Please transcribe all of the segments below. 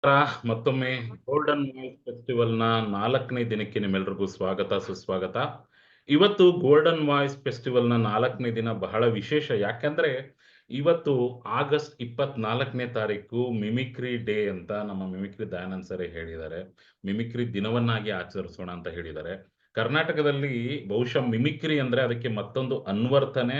ಮತ್ತೊಮ್ಮೆ golden voice ಫೆಸ್ಟಿವಲ್ನ 4ನೇ ದಿನಕ್ಕೆ ನಿಮ್ಮೆಲ್ರಿಗೂ ಸ್ವಾಗತ ಸುಸ್ವಾಗತ. ಇವತ್ತು ಗೋಲ್ಡನ್ ವಾಯ್ಸ್ ಫೆಸ್ಟಿವಲ್ನ 4ನೇ ದಿನ ಬಹಳ ವಿಶೇಷ. ಯಾಕಂದ್ರೆ ಇವತ್ತು ಆಗಸ್ಟ್ 24ನೇ ತಾರೀಕು ಮಿಮಿಕ್ರಿ ಡೇ ಅಂತ ನಮ್ಮ ಮಿಮಿಕ್ರಿ ದಯಾನಂದ್ ಸರ್ ಹೇಳಿದ್ದಾರೆ. ಮಿಮಿಕ್ರಿ ದಿನವನ್ನಾಗಿ ಆಚರಿಸೋಣ ಅಂತ ಹೇಳಿದ್ದಾರೆ. ಕರ್ನಾಟಕದಲ್ಲಿ ಬಹುಶಃ ಮಿಮಿಕ್ರಿ ಅಂದ್ರೆ ಅದಕ್ಕೆ ಮತ್ತೊಂದು ಅನ್ವರ್ಥನೆ.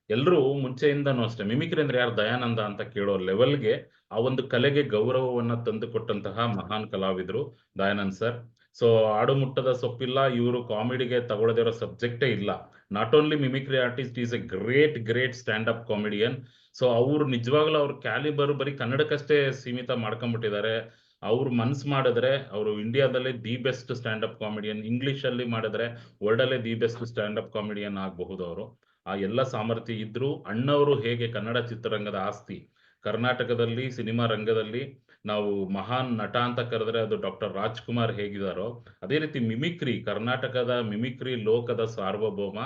ಎಲ್ಲರೂ ಮುಂಚೆಯಿಂದನೂ ಅಷ್ಟೇ ಮಿಮಿಕ್ರಿ ಅಂದ್ರೆ ಯಾರು ದಯಾನಂದ ಅಂತ ಕೇಳೋ ಲೆವೆಲ್ಗೆ ಆ ಒಂದು ಕಲೆಗೆ ಗೌರವವನ್ನ ತಂದುಕೊಟ್ಟಂತಹ ಮಹಾನ್ ಕಲಾವಿದರು ದಯಾನಂದ್ ಸರ್. ಸೊ ಆಡುಮುಟ್ಟದ ಸೊಪ್ಪಿಲ್ಲ, ಇವರು ಕಾಮಿಡಿಗೆ ತಗೊಳ್ಳದಿರೋ ಸಬ್ಜೆಕ್ಟೇ ಇಲ್ಲ. Not only mimicry artist, is A great stand up comedian. So ಅವ್ರು ನಿಜವಾಗ್ಲೂ ಅವ್ರ ಕ್ಯಾಲಿಬರ್ ಬರೀ ಕನ್ನಡಕ್ಕಷ್ಟೇ ಸೀಮಿತ ಮಾಡ್ಕೊಂಡ್ಬಿಟ್ಟಿದ್ದಾರೆ. ಅವ್ರು ಮನ್ಸ್ ಮಾಡಿದ್ರೆ ಅವರು ಇಂಡಿಯಾದಲ್ಲೇ the best stand up comedian, English ಅಲ್ಲಿ ಮಾಡಿದ್ರೆ ವರ್ಲ್ಡ್ ಅಲ್ಲೇ the best stand up comedian ಆಗಬಹುದು ಅವರು. ಆ ಎಲ್ಲ ಸಾಮರ್ಥ್ಯ ಇದ್ರು ಅಣ್ಣವರು ಹೇಗೆ ಕನ್ನಡ ಚಿತ್ರರಂಗದ ಆಸ್ತಿ, ಕರ್ನಾಟಕದಲ್ಲಿ ಸಿನಿಮಾ ರಂಗದಲ್ಲಿ ನಾವು ಮಹಾನ್ ನಟ ಅಂತ ಕರೆದ್ರೆ ಅದು ಡಾಕ್ಟರ್ ರಾಜ್ಕುಮಾರ್ ಹೇಗಿದಾರೋ, ಅದೇ ರೀತಿ ಮಿಮಿಕ್ರಿ, ಕರ್ನಾಟಕದ ಮಿಮಿಕ್ರಿ ಲೋಕದ ಸಾರ್ವಭೌಮ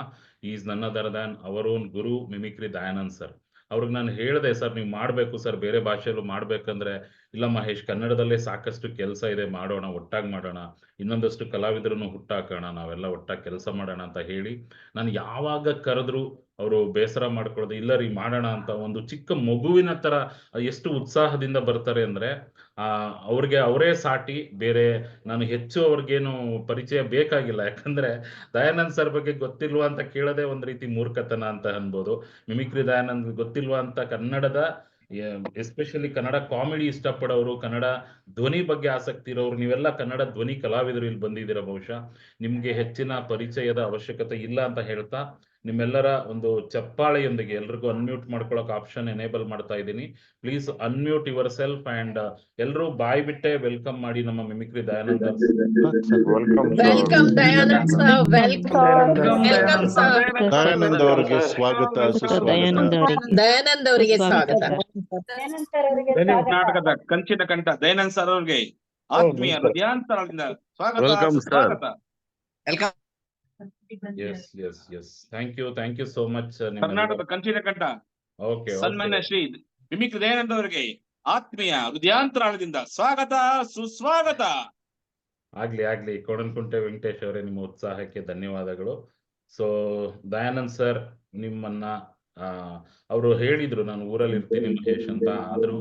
ಈಸ್ ನನ್ other than our own Guru mimicry Dayanand sir. ಅವ್ರಿಗೆ ನಾನು ಹೇಳಿದೆ, ಸರ್ ನೀವು ಮಾಡಬೇಕು ಸರ್, ಬೇರೆ ಭಾಷೆಯಲ್ಲೂ ಮಾಡ್ಬೇಕಂದ್ರೆ ಇಲ್ಲ ಮಹೇಶ್, ಕನ್ನಡದಲ್ಲೇ ಸಾಕಷ್ಟು ಕೆಲಸ ಇದೆ, ಮಾಡೋಣ, ಒಟ್ಟಾಗಿ ಮಾಡೋಣ, ಇನ್ನೊಂದಷ್ಟು ಕಲಾವಿದರನ್ನು ಹುಟ್ಟಾಕೋಣ, ನಾವೆಲ್ಲ ಒಟ್ಟಾಗಿ ಕೆಲಸ ಮಾಡೋಣ ಅಂತ ಹೇಳಿ ನಾನು ಯಾವಾಗ ಕರೆದ್ರು ಅವರು ಬೇಸರ ಮಾಡ್ಕೊಳ್ಳೋದು ಇಲ್ಲ ರೀ ಮಾಡೋಣ ಅಂತ ಒಂದು ಚಿಕ್ಕ ಮಗುವಿನ ತರ ಎಷ್ಟು ಉತ್ಸಾಹದಿಂದ ಬರ್ತಾರೆ ಅಂದ್ರೆ ಅವ್ರಿಗೆ ಅವರೇ ಸಾಟಿ. ಬೇರೆ ನಾನು ಹೆಚ್ಚು ಅವ್ರಿಗೇನು ಪರಿಚಯ ಬೇಕಾಗಿಲ್ಲ. ಯಾಕಂದ್ರೆ ದಯಾನಂದ್ ಸರ್ ಬಗ್ಗೆ ಗೊತ್ತಿಲ್ವಾ ಅಂತ ಕೇಳೋದೇ ಒಂದ್ ರೀತಿ ಮೂರ್ಖತನ ಅಂತ ಅನ್ಬೋದು. ಮಿಮಿಕ್ರಿ ದಯಾನಂದ್ ಗೊತ್ತಿಲ್ವಾ ಅಂತ ಕನ್ನಡದ ಎಸ್ಪೆಷಲಿ ಕನ್ನಡ ಕಾಮಿಡಿ ಇಷ್ಟಪಡೋರು, ಕನ್ನಡ ಧ್ವನಿ ಬಗ್ಗೆ ಆಸಕ್ತಿ ಇರೋರು, ನೀವೆಲ್ಲ ಕನ್ನಡ ಧ್ವನಿ ಕಲಾವಿದರು ಇಲ್ಲಿ ಬಂದಿದ್ದೀರಾ. ಬಹುಶಃ ನಿಮ್ಗೆ ಹೆಚ್ಚಿನ ಪರಿಚಯದ ಅವಶ್ಯಕತೆ ಇಲ್ಲ ಅಂತ ಹೇಳ್ತಾ ನಿಮ್ಮೆಲ್ಲರ ಒಂದು ಚಪ್ಪಾಳೆಯೊಂದಿಗೆ ಎಲ್ರಿಗೂ ಅನ್ಮ್ಯೂಟ್ ಮಾಡ್ಕೊಳ್ಳೋಕೆ ಆಪ್ಷನ್ ಎನೇಬಲ್ ಮಾಡ್ತಾ ಇದ್ದೀನಿ. Please unmute your self and ಎಲ್ಲರೂ ಬಾಯ್ ಬಿಟ್ಟೆ ವೆಲ್ಕಮ್ ಮಾಡಿ ನಮ್ಮ mimicry Dayanand welcome Dayanand sir, welcome sir. Dayanand ಅವರಿಗೆ ಸ್ವಾಗತ ಸುಸ್ವಾಗತ. ದಯಾನಂದ್ ಅವರಿಗೆ ಸ್ವಾಗತ. ಕರ್ನಾಟಕದ ಕಂಚಿನ ಕಂಠ ದಯಾನಂದ್ ಸರ್ ಅವರಿಗೆ ಆತ್ಮೀಯ ಹೃದಯಾಂತರದಿಂದ ಸ್ವಾಗತ ಸುಸ್ವಾಗತ. Thank you so much. ಕರ್ನಾಟಕದ ಕಂಚಿನ ಕಂಠ ಸನ್ಮಾನ್ಯ ಶ್ರೀ ಮಿಮಿಕ್ರಿ ದಯಾನಂದ್ ಅವರಿಗೆ ಆತ್ಮೀಯ ಹೃದಯಾಂತರಾಳದಿಂದ ಸ್ವಾಗತ ಸುಸ್ವಾಗತ. ಆಗ್ಲಿ ಕೋಣನಕುಂಟೆ ವೆಂಕಟೇಶ್ ಅವರೇ, ನಿಮ್ಮ ಉತ್ಸಾಹಕ್ಕೆ ಧನ್ಯವಾದಗಳು. ಸೊ ದಯಾನಂದ್ ಸರ್ ನಿಮ್ಮನ್ನ ಅವರು ಹೇಳಿದ್ರು ನಾನು ಊರಲ್ಲಿ ಇರ್ತೀನಿ ಮಹೇಶ್ ಅಂತ, ಆದ್ರೂ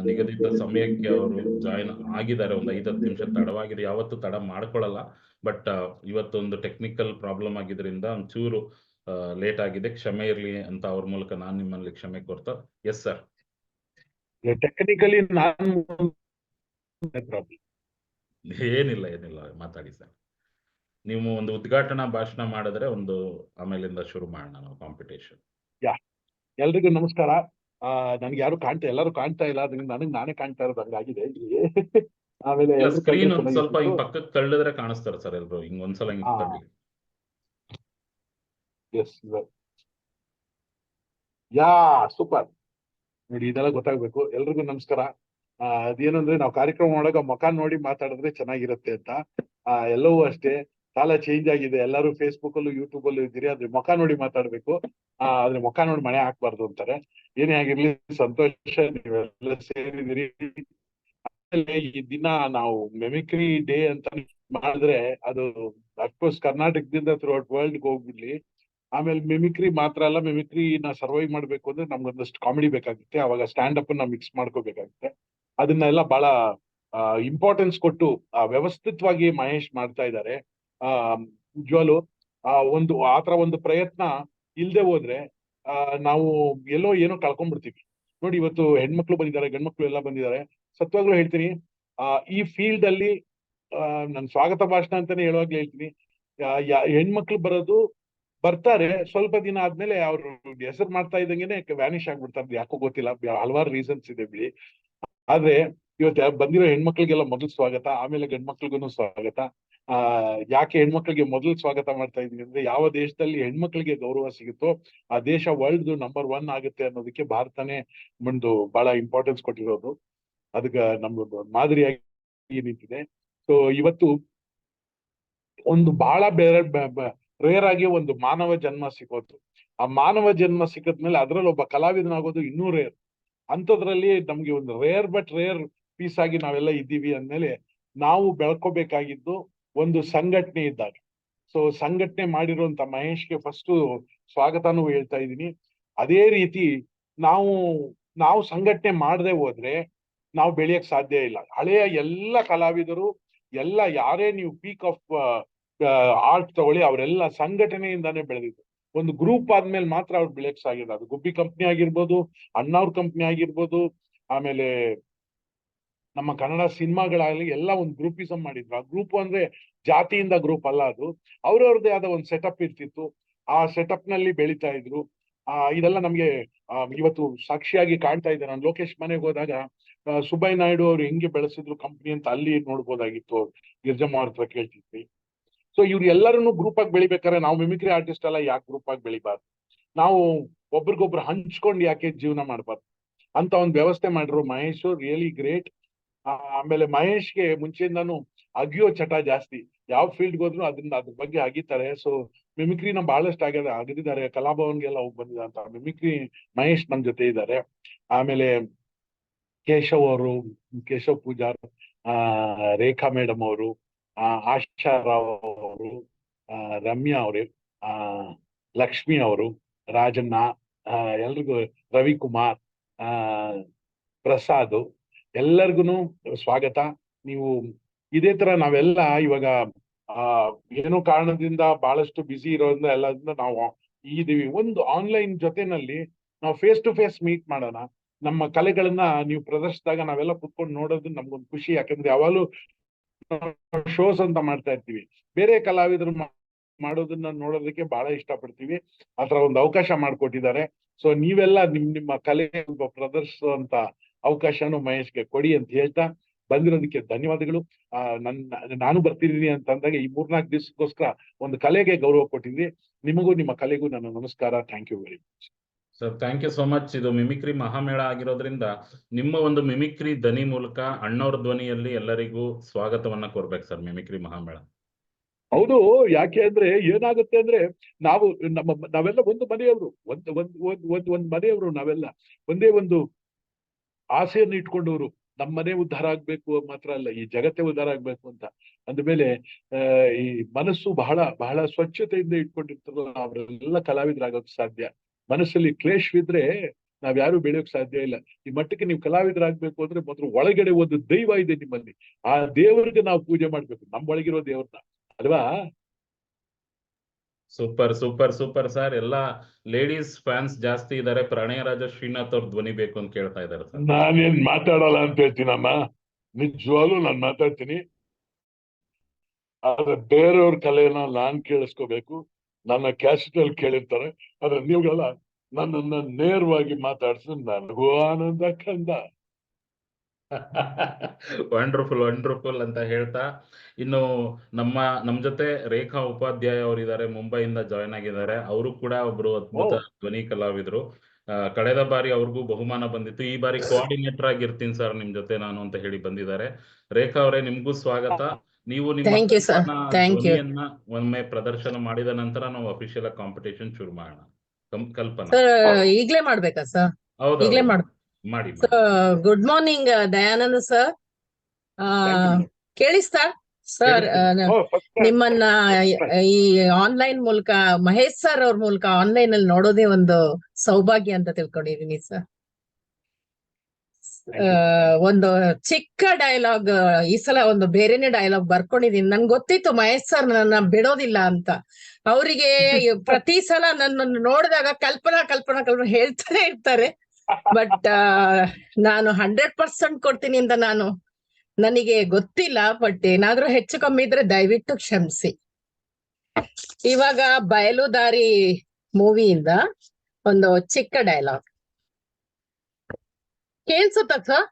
ನಿಗದಿತ ಸಮಯಕ್ಕೆ ಅವರು ಜಾಯಿನ್ ಆಗಿದ್ದಾರೆ. ಒಂದು 5-10 ನಿಮಿಷ ತಡವಾಗಿದೆ, ಯಾವತ್ತು ತಡ ಮಾಡ್ಕೊಳ್ಳಲ್ಲ, ಬಟ್ ಇವತ್ತೊಂದು ಟೆಕ್ನಿಕಲ್ ಪ್ರಾಬ್ಲಮ್ ಆಗಿದ್ರಿಂದ ಒಂಚೂರು ಲೇಟ್ ಆಗಿದೆ, ಕ್ಷಮೆ ಇರ್ಲಿ ಅಂತ ಅವ್ರ ಮೂಲಕ ನಾನು ನಿಮ್ಮಲ್ಲಿ ಕ್ಷಮೆ ಕೋರ್ತಾ. Yes sir. ಟೆಕ್ನಿಕಲಿ ಏನಿಲ್ಲ ಮಾತಾಡಿ ಸರ್. ನೀವು ಒಂದು ಉದ್ಘಾಟನಾ ಭಾಷಣ ಮಾಡಿದ್ರೆ ಒಂದು ಆಮೇಲಿಂದ ಶುರು ಮಾಡೋಣ ನಾವು ಕಾಂಪಿಟೇಷನ್. ಎಲ್ರಿಗೂ ನಮಸ್ಕಾರ. ನನ್ಗೆ ಯಾರು ಎಲ್ಲರೂ ಕಾಣ್ತಾ ಇಲ್ಲ, ಅದರಿಂದ ನನಗೆ ನಾನೇ ಕಾಣ್ತಾ ಇರೋದು ಹಂಗಾಗಿದೆ. ಆಮೇಲೆ ಸ್ಕ್ರೀನ್ ಸ್ವಲ್ಪ ಹಿಂಗ್ ಪಕ್ಕಕ್ಕೆ ತಳ್ಳಿದ್ರೆ ಕಾಣಿಸ್ತಾರೆ ಸರ್ ಎಲ್ರು, ಹಿಂಗ್ ಒಂದ್ಸಲ ಹಿಂಗ್ ತಳ್ಳಿ. ಸೂಪರ್. ನೋಡಿ, ಇದೆಲ್ಲ ಗೊತ್ತಾಗ್ಬೇಕು. ಎಲ್ರಿಗೂ ನಮಸ್ಕಾರ. ಅದೇನು ಅಂದ್ರೆ ನಾವು ಕಾರ್ಯಕ್ರಮ ಮಾಡುವಾಗ ಮುಖ ನೋಡಿ ಮಾತಾಡಿದ್ರೆ ಚೆನ್ನಾಗಿರುತ್ತೆ ಅಂತ. ಎಲ್ಲವೂ ಅಷ್ಟೇ, ಕಾಲ ಚೇಂಜ್ ಆಗಿದೆ. ಎಲ್ಲರೂ ಫೇಸ್ಬುಕ್ ಅಲ್ಲೂ ಯೂಟ್ಯೂಬ್ ಅಲ್ಲೂ ಇದ್ದೀರಿ, ಆದ್ರೆ ಮುಖ ನೋಡಿ ಮಾತಾಡ್ಬೇಕು. ಆದ್ರೆ ಮುಖ ನೋಡಿ ಮನೆ ಹಾಕ್ಬಾರ್ದು ಅಂತಾರೆ. ಏನೇ ಆಗಿರ್ಲಿ ಸಂತೋಷ, ನೀವೆಲ್ಲ ಸೇರಿದಿರಿ. ಈ ದಿನ ನಾವು ಮಿಮಿಕ್ರಿ ಡೇ ಅಂತ ಮಾಡಿದ್ರೆ ಅದು ಅಫ್ಕೋರ್ಸ್ ಕರ್ನಾಟಕದಿಂದ ಥ್ರೂಔಟ್ ವರ್ಲ್ಡ್ ಹೋಗ್ಬಿಡ್ಲಿ. ಆಮೇಲೆ ಮಿಮಿಕ್ರಿ ಮಾತ್ರ ಅಲ್ಲ, ಮಿಮಿಕ್ರಿನ ಸರ್ವೈವ್ ಮಾಡ್ಬೇಕು ಅಂದ್ರೆ ನಮ್ಗೊಂದಷ್ಟು ಕಾಮಿಡಿ ಬೇಕಾಗುತ್ತೆ. ಅವಾಗ ಸ್ಟ್ಯಾಂಡ್ ಅಪ್ ನ ಮಿಕ್ಸ್ ಮಾಡ್ಕೋಬೇಕಾಗುತ್ತೆ. ಅದನ್ನೆಲ್ಲ ಬಹಳ ಇಂಪಾರ್ಟೆನ್ಸ್ ಕೊಟ್ಟು ವ್ಯವಸ್ಥಿತವಾಗಿ ಮಹೇಶ್ ಮಾಡ್ತಾ ಇದ್ದಾರೆ. ನಿಜವಾಗ್ಲು ಆತರ ಒಂದು ಪ್ರಯತ್ನ ಇಲ್ದೆ ಹೋದ್ರೆ ನಾವು ಏನೋ ಕಳ್ಕೊಂಡ್ಬಿಡ್ತೀವಿ. ನೋಡಿ, ಇವತ್ತು ಹೆಣ್ಮಕ್ಳು ಬಂದಿದ್ದಾರೆ, ಗಂಡ್ಮಕ್ಳು ಎಲ್ಲ ಬಂದಿದ್ದಾರೆ. ಸತ್ವಾಗ್ಲೂ ಹೇಳ್ತೀನಿ, ಈ ಫೀಲ್ಡ್ ಅಲ್ಲಿ ನನ್ ಸ್ವಾಗತ ಭಾಷಣ ಅಂತಾನೆ ಹೇಳುವಾಗ್ಲೂ ಹೇಳ್ತೀನಿ, ಹೆಣ್ಮಕ್ಳು ಬರ್ತಾರೆ, ಸ್ವಲ್ಪ ದಿನ ಆದ್ಮೇಲೆ ಅವ್ರು ಹೆಸರು ಮಾಡ್ತಾ ಇದ್ದಂಗೆನೆ ವ್ಯಾನಿಷ್ ಆಗ್ಬಿಡ್ತಾರೆ. ಯಾಕೋ ಗೊತ್ತಿಲ್ಲ, ಹಲವಾರು ರೀಸನ್ಸ್ ಇದೆ ಬಿಡಿ. ಆದ್ರೆ ಇವತ್ತು ಬಂದಿರೋ ಹೆಣ್ಮಕ್ಳಿಗೆಲ್ಲ ಮೊದಲು ಸ್ವಾಗತ, ಆಮೇಲೆ ಗಂಡ್ಮಕ್ಳಿಗೂ ಸ್ವಾಗತ. ಯಾಕೆ ಹೆಣ್ಮಕ್ಳಿಗೆ ಮೊದಲು ಸ್ವಾಗತ ಮಾಡ್ತಾ ಇದೀನಿ ಅಂದ್ರೆ, ಯಾವ ದೇಶದಲ್ಲಿ ಹೆಣ್ಮಕ್ಳಿಗೆ ಗೌರವ ಸಿಗುತ್ತೋ ಆ ದೇಶ ವರ್ಲ್ಡ್ ನಂಬರ್ 1 ಆಗುತ್ತೆ ಅನ್ನೋದಕ್ಕೆ ಭಾರತನೇ ಒಂದು ಬಹಳ ಇಂಪಾರ್ಟೆನ್ಸ್ ಕೊಟ್ಟಿರೋದು. ಅದಕ್ಕೆ ನಮ್ದು ಮಾದರಿಯಾಗಿ ನಿಂತಿದೆ. ಸೊ ಇವತ್ತು ಒಂದು ಬಹಳ ರೇರ್ ಆಗಿ ಒಂದು ಮಾನವ ಜನ್ಮ ಸಿಗೋದು. ಆ ಮಾನವ ಜನ್ಮ ಸಿಕ್ಕದ್ಮೇಲೆ ಅದ್ರಲ್ಲಿ ಒಬ್ಬ ಕಲಾವಿದನಾಗೋದು ಇನ್ನೂ ರೇರ್. ಅಂಥದ್ರಲ್ಲಿ ನಮ್ಗೆ ಒಂದು ರೇರ್ ಪೀಸ್ ಆಗಿ ನಾವೆಲ್ಲ ಇದ್ದೀವಿ ಅಂದ್ಮೇಲೆ ನಾವು ಬೆಳ್ಕೋಬೇಕಾಗಿದ್ದು ಒಂದು ಸಂಘಟನೆ ಇದ್ದಾಗ. ಸೊ ಸಂಘಟನೆ ಮಾಡಿರುವಂತ ಮಹೇಶ್ಗೆ ಫಸ್ಟ್ ಸ್ವಾಗತನೂ ಹೇಳ್ತಾ ಇದ್ದೀನಿ. ಅದೇ ರೀತಿ ನಾವು ಸಂಘಟನೆ ಮಾಡದೆ ಹೋದ್ರೆ ನಾವು ಬೆಳೆಯಕ್ ಸಾಧ್ಯ ಇಲ್ಲ. ಹಳೆಯ ಎಲ್ಲ ಕಲಾವಿದರು ಎಲ್ಲ ಯಾರೇ ನೀವು ಪೀಕ್ ಆಫ್ ಆರ್ಟ್ ತಗೊಳ್ಳಿ, ಅವರೆಲ್ಲ ಸಂಘಟನೆಯಿಂದಾನೇ ಬೆಳೆದಿದ್ದು. ಒಂದು ಗ್ರೂಪ್ ಆದ್ಮೇಲೆ ಮಾತ್ರ ಅವ್ರು ಬೆಳೆಯಕ್ ಸಾಗಿಲ್ಲ. ಅದು ಗುಬ್ಬಿ ಕಂಪ್ನಿ ಆಗಿರ್ಬೋದು, ಅಣ್ಣವ್ರ ಕಂಪ್ನಿ ಆಗಿರ್ಬೋದು, ಆಮೇಲೆ ನಮ್ಮ ಕನ್ನಡ ಸಿನಿಮಾಗಳಾಗಲಿ ಎಲ್ಲ ಒಂದು ಗ್ರೂಪಿಸಮ್ ಮಾಡಿದ್ರು. ಆ ಗ್ರೂಪ್ ಅಂದ್ರೆ ಜಾತಿಯಿಂದ ಗ್ರೂಪ್ ಅಲ್ಲ, ಅದು ಅವ್ರವ್ರದ್ದೇ ಆದ ಒಂದು ಸೆಟಪ್ ಇರ್ತಿತ್ತು. ಆ ಸೆಟಪ್ ನಲ್ಲಿ ಬೆಳೀತಾ ಇದ್ರು. ಇದೆಲ್ಲ ನಮ್ಗೆ ಇವತ್ತು ಸಾಕ್ಷಿಯಾಗಿ ಕಾಣ್ತಾ ಇದೆ. ನಾನು ಲೋಕೇಶ್ ಮನೆಗೆ ಹೋದಾಗ ಸುಬ್ಬಯ್ಯ ನಾಯ್ಡು ಅವ್ರು ಹೆಂಗೆ ಬೆಳೆಸಿದ್ರು ಕಂಪ್ನಿ ಅಂತ ಅಲ್ಲಿ ನೋಡ್ಬೋದಾಗಿತ್ತು. ಗಿರ್ಜಮ್ಮ ಅವ್ರ ಹತ್ರ ಕೇಳ್ತಿದ್ವಿ. ಸೊ ಇವ್ರು ಎಲ್ಲರನ್ನು ಗ್ರೂಪ್ ಆಗಿ ಬೆಳಿಬೇಕಾದ್ರೆ ನಾವು ಮಿಮಿಕ್ರಿ ಆರ್ಟಿಸ್ಟ್ ಎಲ್ಲ ಯಾಕೆ ಗ್ರೂಪ್ ಆಗಿ ಬೆಳಿಬಾರ್ದು? ನಾವು ಒಬ್ರಿಗೊಬ್ರು ಹಂಚ್ಕೊಂಡು ಯಾಕೆ ಜೀವನ ಮಾಡ್ಬಾರ್ದು ಅಂತ ಒಂದು ವ್ಯವಸ್ಥೆ ಮಾಡಿದ್ರು ಮಹೇಶ್. Really great. ಆಮೇಲೆ ಮಹೇಶ್ಗೆ ಮುಂಚೆಯಿಂದಾನು ಅಗಿಯೋ ಚಟ ಜಾಸ್ತಿ. ಯಾವ ಫೀಲ್ಡ್ ಹೋದ್ರು ಅದ್ರ ಬಗ್ಗೆ ಅಗಿತಾರೆ. ಸೊ ಮಿಮಿಕ್ರಿನ ಬಹಳಷ್ಟು ಅಗದಿದ್ದಾರೆ. ಕಲಾಭವನ್ಗೆಲ್ಲ ಹೋಗಿ ಬಂದಿದ ಅಂತ ಮಿಮಿಕ್ರಿ ಮಹೇಶ್ ನಮ್ ಜೊತೆ ಇದ್ದಾರೆ. ಆಮೇಲೆ ಕೇಶವ್ ಪೂಜಾರ್, ರೇಖಾ ಮೇಡಮ್ ಅವರು, ಆಶಾ ರಾವ್ ಅವರು, ರಮ್ಯಾ ಅವರು, ಲಕ್ಷ್ಮಿ ಅವರು, ರಾಜಣ್ಣ, ಎಲ್ರಿಗೂ, ರವಿಕುಮಾರ್, ಪ್ರಸಾದ್, ಎಲ್ಲರಿಗೂ ಸ್ವಾಗತ. ನೀವು ಇದೇ ತರ ನಾವೆಲ್ಲ ಇವಾಗ ಏನೋ ಕಾರಣದಿಂದ ಬಹಳಷ್ಟು ಬ್ಯುಸಿ ಇರೋದ್ರಿಂದ ಎಲ್ಲದಿಂದ ನಾವು ಇದೀವಿ. ಒಂದು ಆನ್ಲೈನ್ ಜೊತೆನಲ್ಲಿ ನಾವು ಫೇಸ್ ಟು ಫೇಸ್ ಮೀಟ್ ಮಾಡೋಣ. ನಮ್ಮ ಕಲೆಗಳನ್ನ ನೀವು ಪ್ರದರ್ಶಿಸಿದಾಗ ನಾವೆಲ್ಲ ಕುತ್ಕೊಂಡು ನೋಡೋದು ನಮ್ಗೊಂದು ಖುಷಿ. ಯಾಕಂದ್ರೆ ಯಾವಾಗಲೂ ಶೋಸ್ ಅಂತ ಮಾಡ್ತಾ ಇರ್ತೀವಿ, ಬೇರೆ ಕಲಾವಿದರು ಮಾಡೋದನ್ನ ನೋಡೋದಕ್ಕೆ ಬಹಳ ಇಷ್ಟಪಡ್ತೀವಿ. ಆತರ ಒಂದು ಅವಕಾಶ ಮಾಡ್ಕೊಟ್ಟಿದ್ದಾರೆ. ಸೊ ನೀವೆಲ್ಲ ನಿಮ್ಮ ಕಲೆ ಪ್ರದರ್ಶಿಸುವಂತ ಅವಕಾಶನು ಮಹೇಶ್ಗೆ ಕೊಡಿ ಅಂತ ಹೇಳ್ತಾ, ಬಂದಿರೋದಕ್ಕೆ ಧನ್ಯವಾದಗಳು. ನಾನು ಬರ್ತಿದ್ದೀನಿ ಅಂತ ಅಂದಾಗ ಈ 3-4 ದಿವಸಕ್ಕೋಸ್ಕರ ಒಂದು ಕಲೆಗೆ ಗೌರವ ಕೊಟ್ಟಿದ್ವಿ. ನಿಮಗೂ ನಿಮ್ಮ ಕಲೆಗೂ ನನ್ನ ನಮಸ್ಕಾರ. Thank you very much sir. Thank you so much. ಇದು ಮಿಮಿಕ್ರಿ ಮಹಾಮೇಳ ಆಗಿರೋದ್ರಿಂದ ನಿಮ್ಮ ಒಂದು ಮಿಮಿಕ್ರಿ ಧ್ವನಿ ಮೂಲಕ ಅಣ್ಣವ್ರ ಧ್ವನಿಯಲ್ಲಿ ಎಲ್ಲರಿಗೂ ಸ್ವಾಗತವನ್ನ ಕೋರ್ಬೇಕು ಸರ್ ಮಿಮಿಕ್ರಿ ಮಹಾಮೇಳ. ಹೌದು. ಯಾಕೆ ಅಂದ್ರೆ ಏನಾಗುತ್ತೆ ಅಂದ್ರೆ ನಾವೆಲ್ಲ ಒಂದು ಮನೆಯವರು, ಒಂದ್ ಮನೆಯವರು. ನಾವೆಲ್ಲ ಒಂದೇ ಒಂದು ಆಸೆಯನ್ನು ಇಟ್ಕೊಂಡವರು. ನಮ್ಮ ಮನೆ ಉದ್ಧಾರ ಆಗ್ಬೇಕು ಮಾತ್ರ ಅಲ್ಲ, ಈ ಜಗತ್ತೇ ಉದ್ಧಾರ ಆಗ್ಬೇಕು ಅಂತ ಅಂದ್ಮೇಲೆ ಈ ಮನಸ್ಸು ಬಹಳ ಬಹಳ ಸ್ವಚ್ಛತೆಯಿಂದ ಇಟ್ಕೊಂಡಿರ್ತಾರಲ್ಲ ಅವರೆಲ್ಲ ಕಲಾವಿದರಾಗೋಕ್ ಸಾಧ್ಯ. ಮನಸ್ಸಲ್ಲಿ ಕ್ಲೇಶವಿದ್ರೆ ನಾವ್ಯಾರು ಬೆಳೆಯೋಕ್ ಸಾಧ್ಯ ಇಲ್ಲ. ಈ ಮಟ್ಟಕ್ಕೆ ನೀವು ಕಲಾವಿದರಾಗ್ಬೇಕು ಅಂದ್ರೆ ಮೊದಲು ಒಳಗಡೆ ಒಂದು ದೈವ ಇದೆ ನಿಮ್ಮಲ್ಲಿ. ಆ ದೇವರಿಗೆ ನಾವು ಪೂಜೆ ಮಾಡ್ಬೇಕು, ನಮ್ಮ ಒಳಗಿರೋ ದೇವ್ರನ್ನ, ಅಲ್ವಾ? Super super super sir. ಎಲ್ಲಾ ಲೇಡೀಸ್ ಫ್ಯಾನ್ಸ್ ಜಾಸ್ತಿ ಇದಾರೆ. ಪ್ರಣಯರಾಜ ಶ್ರೀನಾಥ್ ಅವ್ರ ಧ್ವನಿ ಬೇಕು ಅಂತ ಕೇಳ್ತಾ ಇದಾರೆ ಸರ್. ನಾನೇನ್ ಮಾತಾಡಲ್ಲ ಅಂತ ಹೇಳ್ತೀನಮ್ಮ, ನಿಜವಾಗ್ಲೂ ನಾನ್ ಮಾತಾಡ್ತೀನಿ. ಆದ್ರೆ ಬೇರೆಯವ್ರ ಕಲೆನ ನಾನ್ ಕೇಳಿಸ್ಕೋಬೇಕು. ನನ್ನ ಕ್ಯಾಸೆಟ್ ಅಲ್ಲಿ ಕೇಳಿರ್ತಾರೆ. ಆದ್ರೆ ನೀವುಗಳ ನನ್ನನ್ನ ನೇರವಾಗಿ ಮಾತಾಡ್ಸಿದ್ರೆ ನನಗೂ ಆನಂದ ಕಂದ. ವಂಡರ್ಫುಲ್ ವಂಡರ್ಫುಲ್ ಅಂತ ಹೇಳ್ತಾ, ಇನ್ನು ನಮ್ ಜೊತೆ ರೇಖಾ ಉಪಾಧ್ಯಾಯ ಅವರಿದ್ದಾರೆ, ಮುಂಬೈಯಿಂದ ಜಾಯ್ನ್ ಆಗಿದ್ದಾರೆ. ಅವರು ಕೂಡ ಒಬ್ರು ಅದ್ಭುತ ಧ್ವನಿ ಕಲಾವಿದರು. ಕಳೆದ ಬಾರಿ ಅವ್ರಿಗೂ ಬಹುಮಾನ ಬಂದಿತ್ತು. ಈ ಬಾರಿ ಕೋಆರ್ಡಿನೇಟರ್ ಆಗಿರ್ತೀನಿ ಸರ್ ನಿಮ್ ಜೊತೆ ನಾನು ಅಂತ ಹೇಳಿ ಬಂದಿದ್ದಾರೆ. ರೇಖಾ ಅವರೇ, ನಿಮ್ಗೂ ಸ್ವಾಗತ. ನೀವು ನಿಮ್ಮ ಧ್ವನಿಯನ್ನ ಒಮ್ಮೆ ಪ್ರದರ್ಶನ ಮಾಡಿದ ನಂತರ ನಾವು ಅಫಿಷಿಯಲ್ ಕಾಂಪಿಟೇಷನ್ ಶುರು ಮಾಡೋಣ. ಕಲ್ಪನಾ ಈಗ್ಲೇ ಮಾಡ್ಬೇಕಾ ಸರ್? ಹೌದು, ಈಗ್ಲೇ ಮಾಡಿ. Good morning Dayananda sir. ಕೇಳಿಸ್ತಾ ಸರ್? ನಿಮ್ಮನ್ನ ಈ ಆನ್ಲೈನ್ ಮೂಲಕ ಮಹೇಶ್ ಸರ್ ಅವ್ರ ಮೂಲಕ ಆನ್ಲೈನ್ ಅಲ್ಲಿ ನೋಡೋದೇ ಒಂದು ಸೌಭಾಗ್ಯ ಅಂತ ತಿಳ್ಕೊಂಡಿದೀನಿ ಸರ್. ಒಂದು ಚಿಕ್ಕ ಡೈಲಾಗ್ ಈ ಸಲ ಒಂದು ಬೇರೆನೆ ಡೈಲಾಗ್ ಬರ್ಕೊಂಡಿದೀನಿ. ನನ್ಗೆ ಗೊತ್ತಿತ್ತು ಮಹೇಶ್ ಸರ್ ನನ್ನ ಬಿಡೋದಿಲ್ಲ ಅಂತ. ಅವರಿಗೆ ಪ್ರತಿ ಸಲ ನನ್ನನ್ನು ನೋಡಿದಾಗ ಕಲ್ಪನಾ ಕಲ್ಪನಾ ಕಲ್ಪನಾ ಹೇಳ್ತಾನೆ ಇರ್ತಾರೆ. ಬಟ್ ನಾನು 100% ಕೊಡ್ತೀನಿ ಅಂತ ನನಗೆ ಗೊತ್ತಿಲ್ಲ. ಬಟ್ ಏನಾದ್ರೂ ಹೆಚ್ಚು ಕಮ್ಮಿ ಇದ್ರೆ ದಯವಿಟ್ಟು ಕ್ಷಮಿಸಿ. ಇವಾಗ ಬಯಲುದಾರಿ ಮೂವಿಯಿಂದ ಒಂದು ಚಿಕ್ಕ ಡೈಲಾಗ್ ಕೇಳ್ಸುತ್ತ ಸರ್?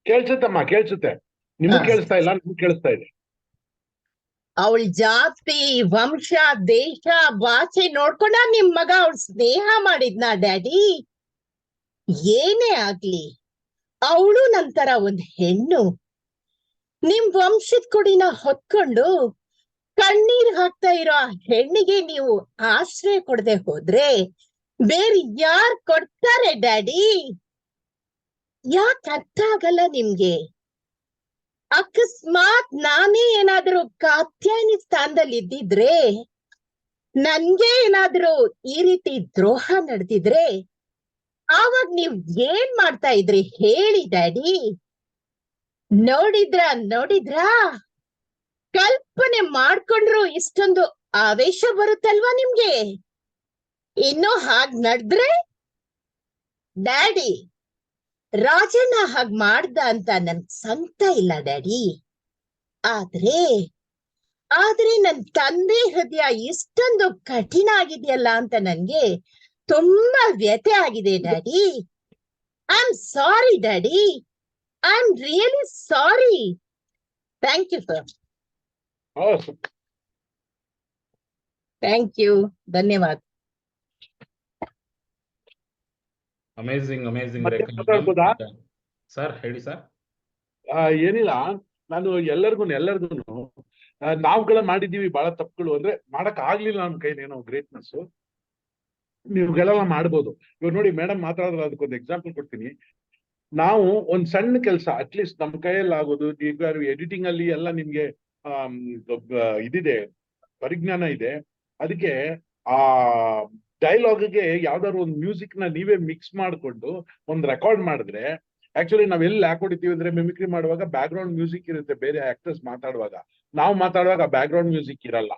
ಕೇಳ್ಸುತ್ತಮ್ಮ, ಕೇಳ್ಸುತ್ತೆ. ನಿಮ್ಗೆ ಕೇಳಿಸ್ತಾ ಇಲ್ಲ? ನಿಮ್ಗೆ ಕೇಳಿಸ್ತಾ ಇದೆ. ಅವಳ ಜಾತಿ, ವಂಶ, ದೇಶ, ಭಾಷೆ ನೋಡ್ಕೊಂಡ ನಿಮ್ ಮಗ ಅವಳ ಸ್ನೇಹ ಮಾಡಿದ್ನ ಡ್ಯಾಡಿ? ಏನೇ ಆಗ್ಲಿ ಅವಳು ನಂತರ ಒಂದ್ ಹೆಣ್ಣು. ನಿಮ್ ವಂಶದ ಕೊಡಿನ ಹೊತ್ಕೊಂಡು ಕಣ್ಣೀರ್ ಹಾಕ್ತಾ ಇರೋ ಆ ಹೆಣ್ಣಿಗೆ ನೀವು ಆಶ್ರಯ ಕೊಡದೆ ಹೋದ್ರೆ ಬೇರೆ ಯಾರ್ ಕೊಡ್ತಾರೆ ಡ್ಯಾಡಿ? ಯಾಕೆ ಅರ್ಥ ಆಗಲ್ಲ ನಿಮ್ಗೆ? ಅಕಸ್ಮಾತ್ ನಾನೇ ಏನಾದ್ರೂ ಕಾತ್ಯಾಯನಿ ಸ್ಥಾನದಲ್ಲಿ ಇದ್ದಿದ್ರೆ, ನನ್ಗೆ ಏನಾದ್ರೂ ಈ ರೀತಿ ದ್ರೋಹ ನಡೆದಿದ್ರೆ ಆವಾಗ ನೀವ್ ಏನ್ ಮಾಡ್ತಾ ಇದ್ರಿ ಹೇಳಿ ಡ್ಯಾಡಿ? ನೋಡಿದ್ರಾ ಕಲ್ಪನೆ ಮಾಡ್ಕೊಂಡ್ರು ಇಷ್ಟೊಂದು ಆವೇಶ ಬರುತ್ತಲ್ವಾ ನಿಮ್ಗೆ? ಇನ್ನು ಹಾಗ್ ನಡ್ದ್ರೆ ಡ್ಯಾಡಿ ರಾಜಣ್ಣ ಹಾಗ್ ಮಾಡ್ದ ಅಂತ ನನ್ ಸಂತ ಇಲ್ಲ ಡ್ಯಾಡಿ. ಆದ್ರೆ ನನ್ ತಂದೆ ಹೃದಯ ಇಷ್ಟೊಂದು ಕಠಿಣ ಆಗಿದೆಯಲ್ಲ ಅಂತ ನನ್ಗೆ ತುಂಬಾ ವ್ಯಥೆ ಆಗಿದೆ daddy. I am sorry daddy, I am really sorry. Thank you sir. Thank you, ಧನ್ಯವಾದ. ಅಮೇಜಿಂಗ್ ಮತ್ತೆ ಮಾತಾಡ್ಬೋದಾ? ಸರ್ ಹೇಳಿ ಸರ್. ಏನಿಲ್ಲ, ನಾನು ಎಲ್ಲರಿಗೂ ನಾವುಗಳ ಮಾಡಿದೀವಿ ಬಹಳ ತಪ್ಪುಗಳು. ಅಂದ್ರೆ ಮಾಡಕ್ ಆಗ್ಲಿಲ್ಲ ನಮ್ ಕೈಲೇನೋ ಗ್ರೇಟ್ನೆಸ್. ನೀವುಗಳೆಲ್ಲ ಮಾಡ್ಬೋದು. ಇವಾಗ ನೋಡಿ ಮೇಡಮ್ ಮಾತಾಡಿದ್ರೆ ಅದಕ್ಕೊಂದು ಎಕ್ಸಾಂಪಲ್ ಕೊಡ್ತೀನಿ. ನಾವು ಒಂದ್ ಸಣ್ಣ ಕೆಲಸ ಅಟ್ಲೀಸ್ಟ್ ನಮ್ ಕೈಯಲ್ಲಿ ಆಗೋದು, ಈಗ ಎಡಿಟಿಂಗ್ ಅಲ್ಲಿ ಎಲ್ಲ ನಿಮ್ಗೆ ಇದಿದೆ, ಪರಿಜ್ಞಾನ ಇದೆ. ಅದಕ್ಕೆ ಆ ಡೈಲಾಗ್ಗೆ ಯಾವ್ದಾದ್ರು ಒಂದು ಮ್ಯೂಸಿಕ್ ನ ನೀವೇ ಮಿಕ್ಸ್ ಮಾಡ್ಕೊಂಡು ಒಂದ್ ರೆಕಾರ್ಡ್ ಮಾಡಿದ್ರೆ, ಆಕ್ಚುಲಿ ನಾವ್ ಎಲ್ಲಿ ಹಾಕೊಡಿತೀವಿ ಅಂದ್ರೆ ಮಿಮಿಕ್ರಿ ಮಾಡುವಾಗ ಬ್ಯಾಕ್ ಗ್ರೌಂಡ್ ಮ್ಯೂಸಿಕ್ ಇರುತ್ತೆ ಬೇರೆ ಆಕ್ಟರ್ಸ್ ಮಾತಾಡುವಾಗ. ನಾವು ಮಾತಾಡುವಾಗ ಬ್ಯಾಕ್ ಗ್ರೌಂಡ್ ಮ್ಯೂಸಿಕ್ ಇರಲ್ಲ.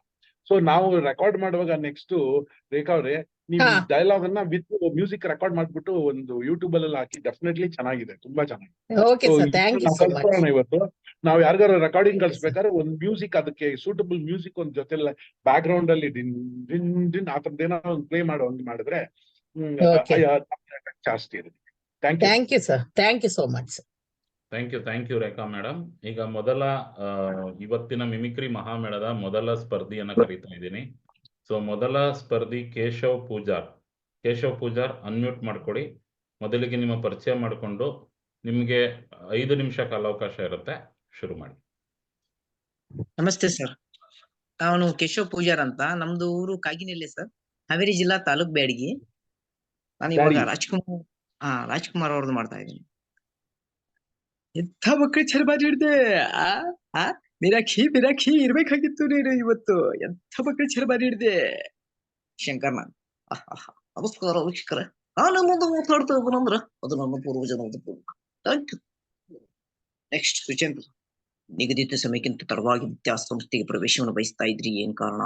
ಸೊ ನಾವು ರೆಕಾರ್ಡ್ ಮಾಡುವಾಗ ನೆಕ್ಸ್ಟ್ ರೇಖಾ ಅವ್ರೆ, ನೀವು ಈ ಡೈಲಾಗ್ ಅನ್ನ ವಿತ್ ಮ್ಯೂಸಿಕ್ ರೆಕಾರ್ಡ್ ಮಾಡ್ಬಿಟ್ಟು ಒಂದು ಯೂಟ್ಯೂಬ್ ಅಲ್ಲಿ ಹಾಕಿ, ಡೆಫಿನೆಟ್ಲಿ ಚೆನ್ನಾಗಿದೆ, ತುಂಬಾ ಚೆನ್ನಾಗಿದೆ. Okay sir, thank you so much. ಕಲ್ಸ್ಕೊಳ್ಳೋಣ ಇವತ್ತು. ನಾವ್ ಯಾರಿಗಾರು ರೆಕಾರ್ಡಿಂಗ್ ಕಳ್ಸ್ಬೇಕಾದ್ರೆ ಒಂದ್ ಮ್ಯೂಸಿಕ್, ಅದಕ್ಕೆ ಸೂಟಬಲ್ ಮ್ಯೂಸಿಕ್ ಒಂದ್ ಜೊತೆಲ್ಲ ಬ್ಯಾಕ್ ಗ್ರೌಂಡ್ ಅಲ್ಲಿ ಡಿನ್ ಡಿನ್ ಡಿನ್ ಆ ಥರದ್ದೇನೋ ಒಂದು ಪ್ಲೇ ಮಾಡೋ ಹಂಗ್ ಮಾಡಿದ್ರೆ ಜಾಸ್ತಿ ಇರುತ್ತೆ. Thank you sir, thank you so much. Thank you Rekha madam. ಈಗ ಇವತ್ತಿನ ಮಿಮಿಕ್ರಿ ಮಹಾಮೇಳದ ಮೊದಲ ಸ್ಪರ್ಧಿಯನ್ನ ಕರೀತಾ ಇದ್ದೀನಿ. ಸೊ ಮೊದಲ ಸ್ಪರ್ಧಿ ಕೇಶವ್ ಪೂಜಾರ್ ಅನ್ಮ್ಯೂಟ್ ಮಾಡ್ಕೊಡಿ. ಮೊದಲಿಗೆ ನಿಮ್ಮ ಪರಿಚಯ ಮಾಡಿಕೊಂಡು ನಿಮಗೆ 5 ನಿಮಿಷ ಕಾಲಾವಕಾಶ ಇರುತ್ತೆ, ಶುರು ಮಾಡಿ. ನಮಸ್ತೆ ಸರ್, ನಾನು ಕೇಶವ್ ಪೂಜಾರ್ ಅಂತ. ನಮ್ದು ಊರು ಕಾಗಿನೆಲೆ ಸರ್, ಹಾವೇರಿ ಜಿಲ್ಲಾ ತಾಲೂಕ್ ಬ್ಯಾಡಗಿ. ನಾನು ಇವಾಗ ರಾಜ್ಕುಮಾರ್ ಅವ್ರದ್ದು ಮಾಡ್ತಾ ಇದ್ದೀನಿ. ಎಂಥ ಮಕ್ಕಳು ಚರ್ಮಾರಿ ಹಿಡ್ದೆ, ಮಿರಾಖಿ ಇರ್ಬೇಕಾಗಿತ್ತು ನೀನು ಇವತ್ತು. ಎಂಥ ಮಕ್ಕಳು ಚರ್ಮಾರಿ ಹಿಡ್ದೆ ಶಂಕರ್ನ. ನಮಸ್ಕಾರ ವೀಕ್ಷಕರ, ನಾನು ಮುಂದೆ ಮಾತಾಡ್ತಾ ಇದ್ದೀನಂದ್ರ ಅದು ನನ್ನ ಪೂರ್ವಜನವಾದ ಥ್ಯಾಂಕ್ ಯು. ನೆಕ್ಸ್ಟ್ ಸುಚೇಂದ್ರ, ನಿಗದಿತ ಸಮಯಕ್ಕಿಂತ ತಡವಾಗಿ ವಿದ್ಯಾಸಂಸ್ಥೆಗೆ ಪ್ರವೇಶವನ್ನು ಬಯಸ್ತಾ ಇದ್ರಿ, ಏನ್ ಕಾರಣ?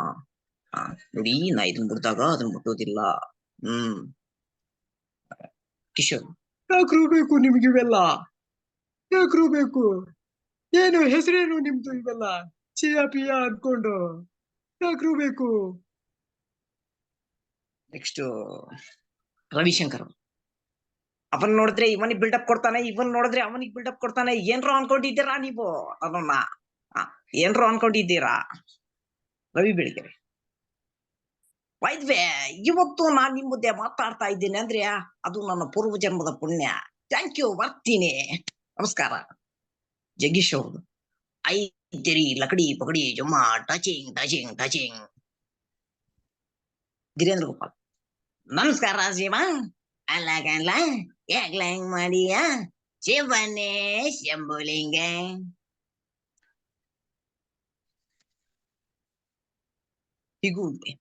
ನೋಡಿ, ನಾ ಇದನ್ನ ಮುಟ್ದಾಗ ಅದನ್ನ ಮುಟ್ಟೋದಿಲ್ಲ. ಕಿಶೋರ್, ಯಾಕ್ರೂ ಬೇಕು ನಿಮ್ಗೆ ಇವೆಲ್ಲ? ಯಾಕ್ರೂ ಬೇಕು? ಏನು ಹೆಸರೇನು ನಿಮ್ದು ಇವೆಲ್ಲ? ಚಿಯಾ ಅನ್ಕೊಂಡು ಯಾಕ್ರೂ ಬೇಕು? ನೆಕ್ಸ್ಟ್ ರವಿಶಂಕರ್, ಅವನ್ ನೋಡಿದ್ರೆ ಇವನಿಗೆ ಬಿಲ್ಡಪ್ ಕೊಡ್ತಾನೆ, ಇವನ್ ನೋಡಿದ್ರೆ ಅವನಿಗೆ ಬಿಲ್ಡಪ್ ಕೊಡ್ತಾನೆ. ಏನ್ರೋ ಅನ್ಕೊಂಡಿದ್ದೀರಾ ನೀವು? ಅದನ್ನ ಏನ್ರೋ ಅನ್ಕೊಂಡಿದ್ದೀರಾ? ರವಿ ಬೆಳಗೆರೆ, ವೈದ್ವೆ, ಇವತ್ತು ನಾನ್ ನಿಮ್ ಮುದ್ದೆ ಮಾತಾಡ್ತಾ ಇದ್ದೀನಿ ಅಂದ್ರೆ ಅದು ನನ್ನ ಪೂರ್ವ ಜನ್ಮದ ಪುಣ್ಯ. ಥ್ಯಾಂಕ್ ಯು, ಬರ್ತೀನಿ, ನಮಸ್ಕಾರ. ಜಗೀಶ್ ಅವ್ರದ್ದು, ಐತಿರಿ ಲಕಡಿ ಪಕಡಿ ಜುಮ್ಮ ಟಚಿಂಗ್. ಗಿರೇಂದ್ರ ಗೋಪಾಲ್, ನಮಸ್ಕಾರ ಶಿವ, ಅಲ್ಲ ಯಾಕ್ಲ ಹೆಂಗ್ ಮಾಡಿಯ ಶಿವನೇ ಶಂಭುಲಿಂಗ. ಹೀಗೂ ಉಂಟೆ.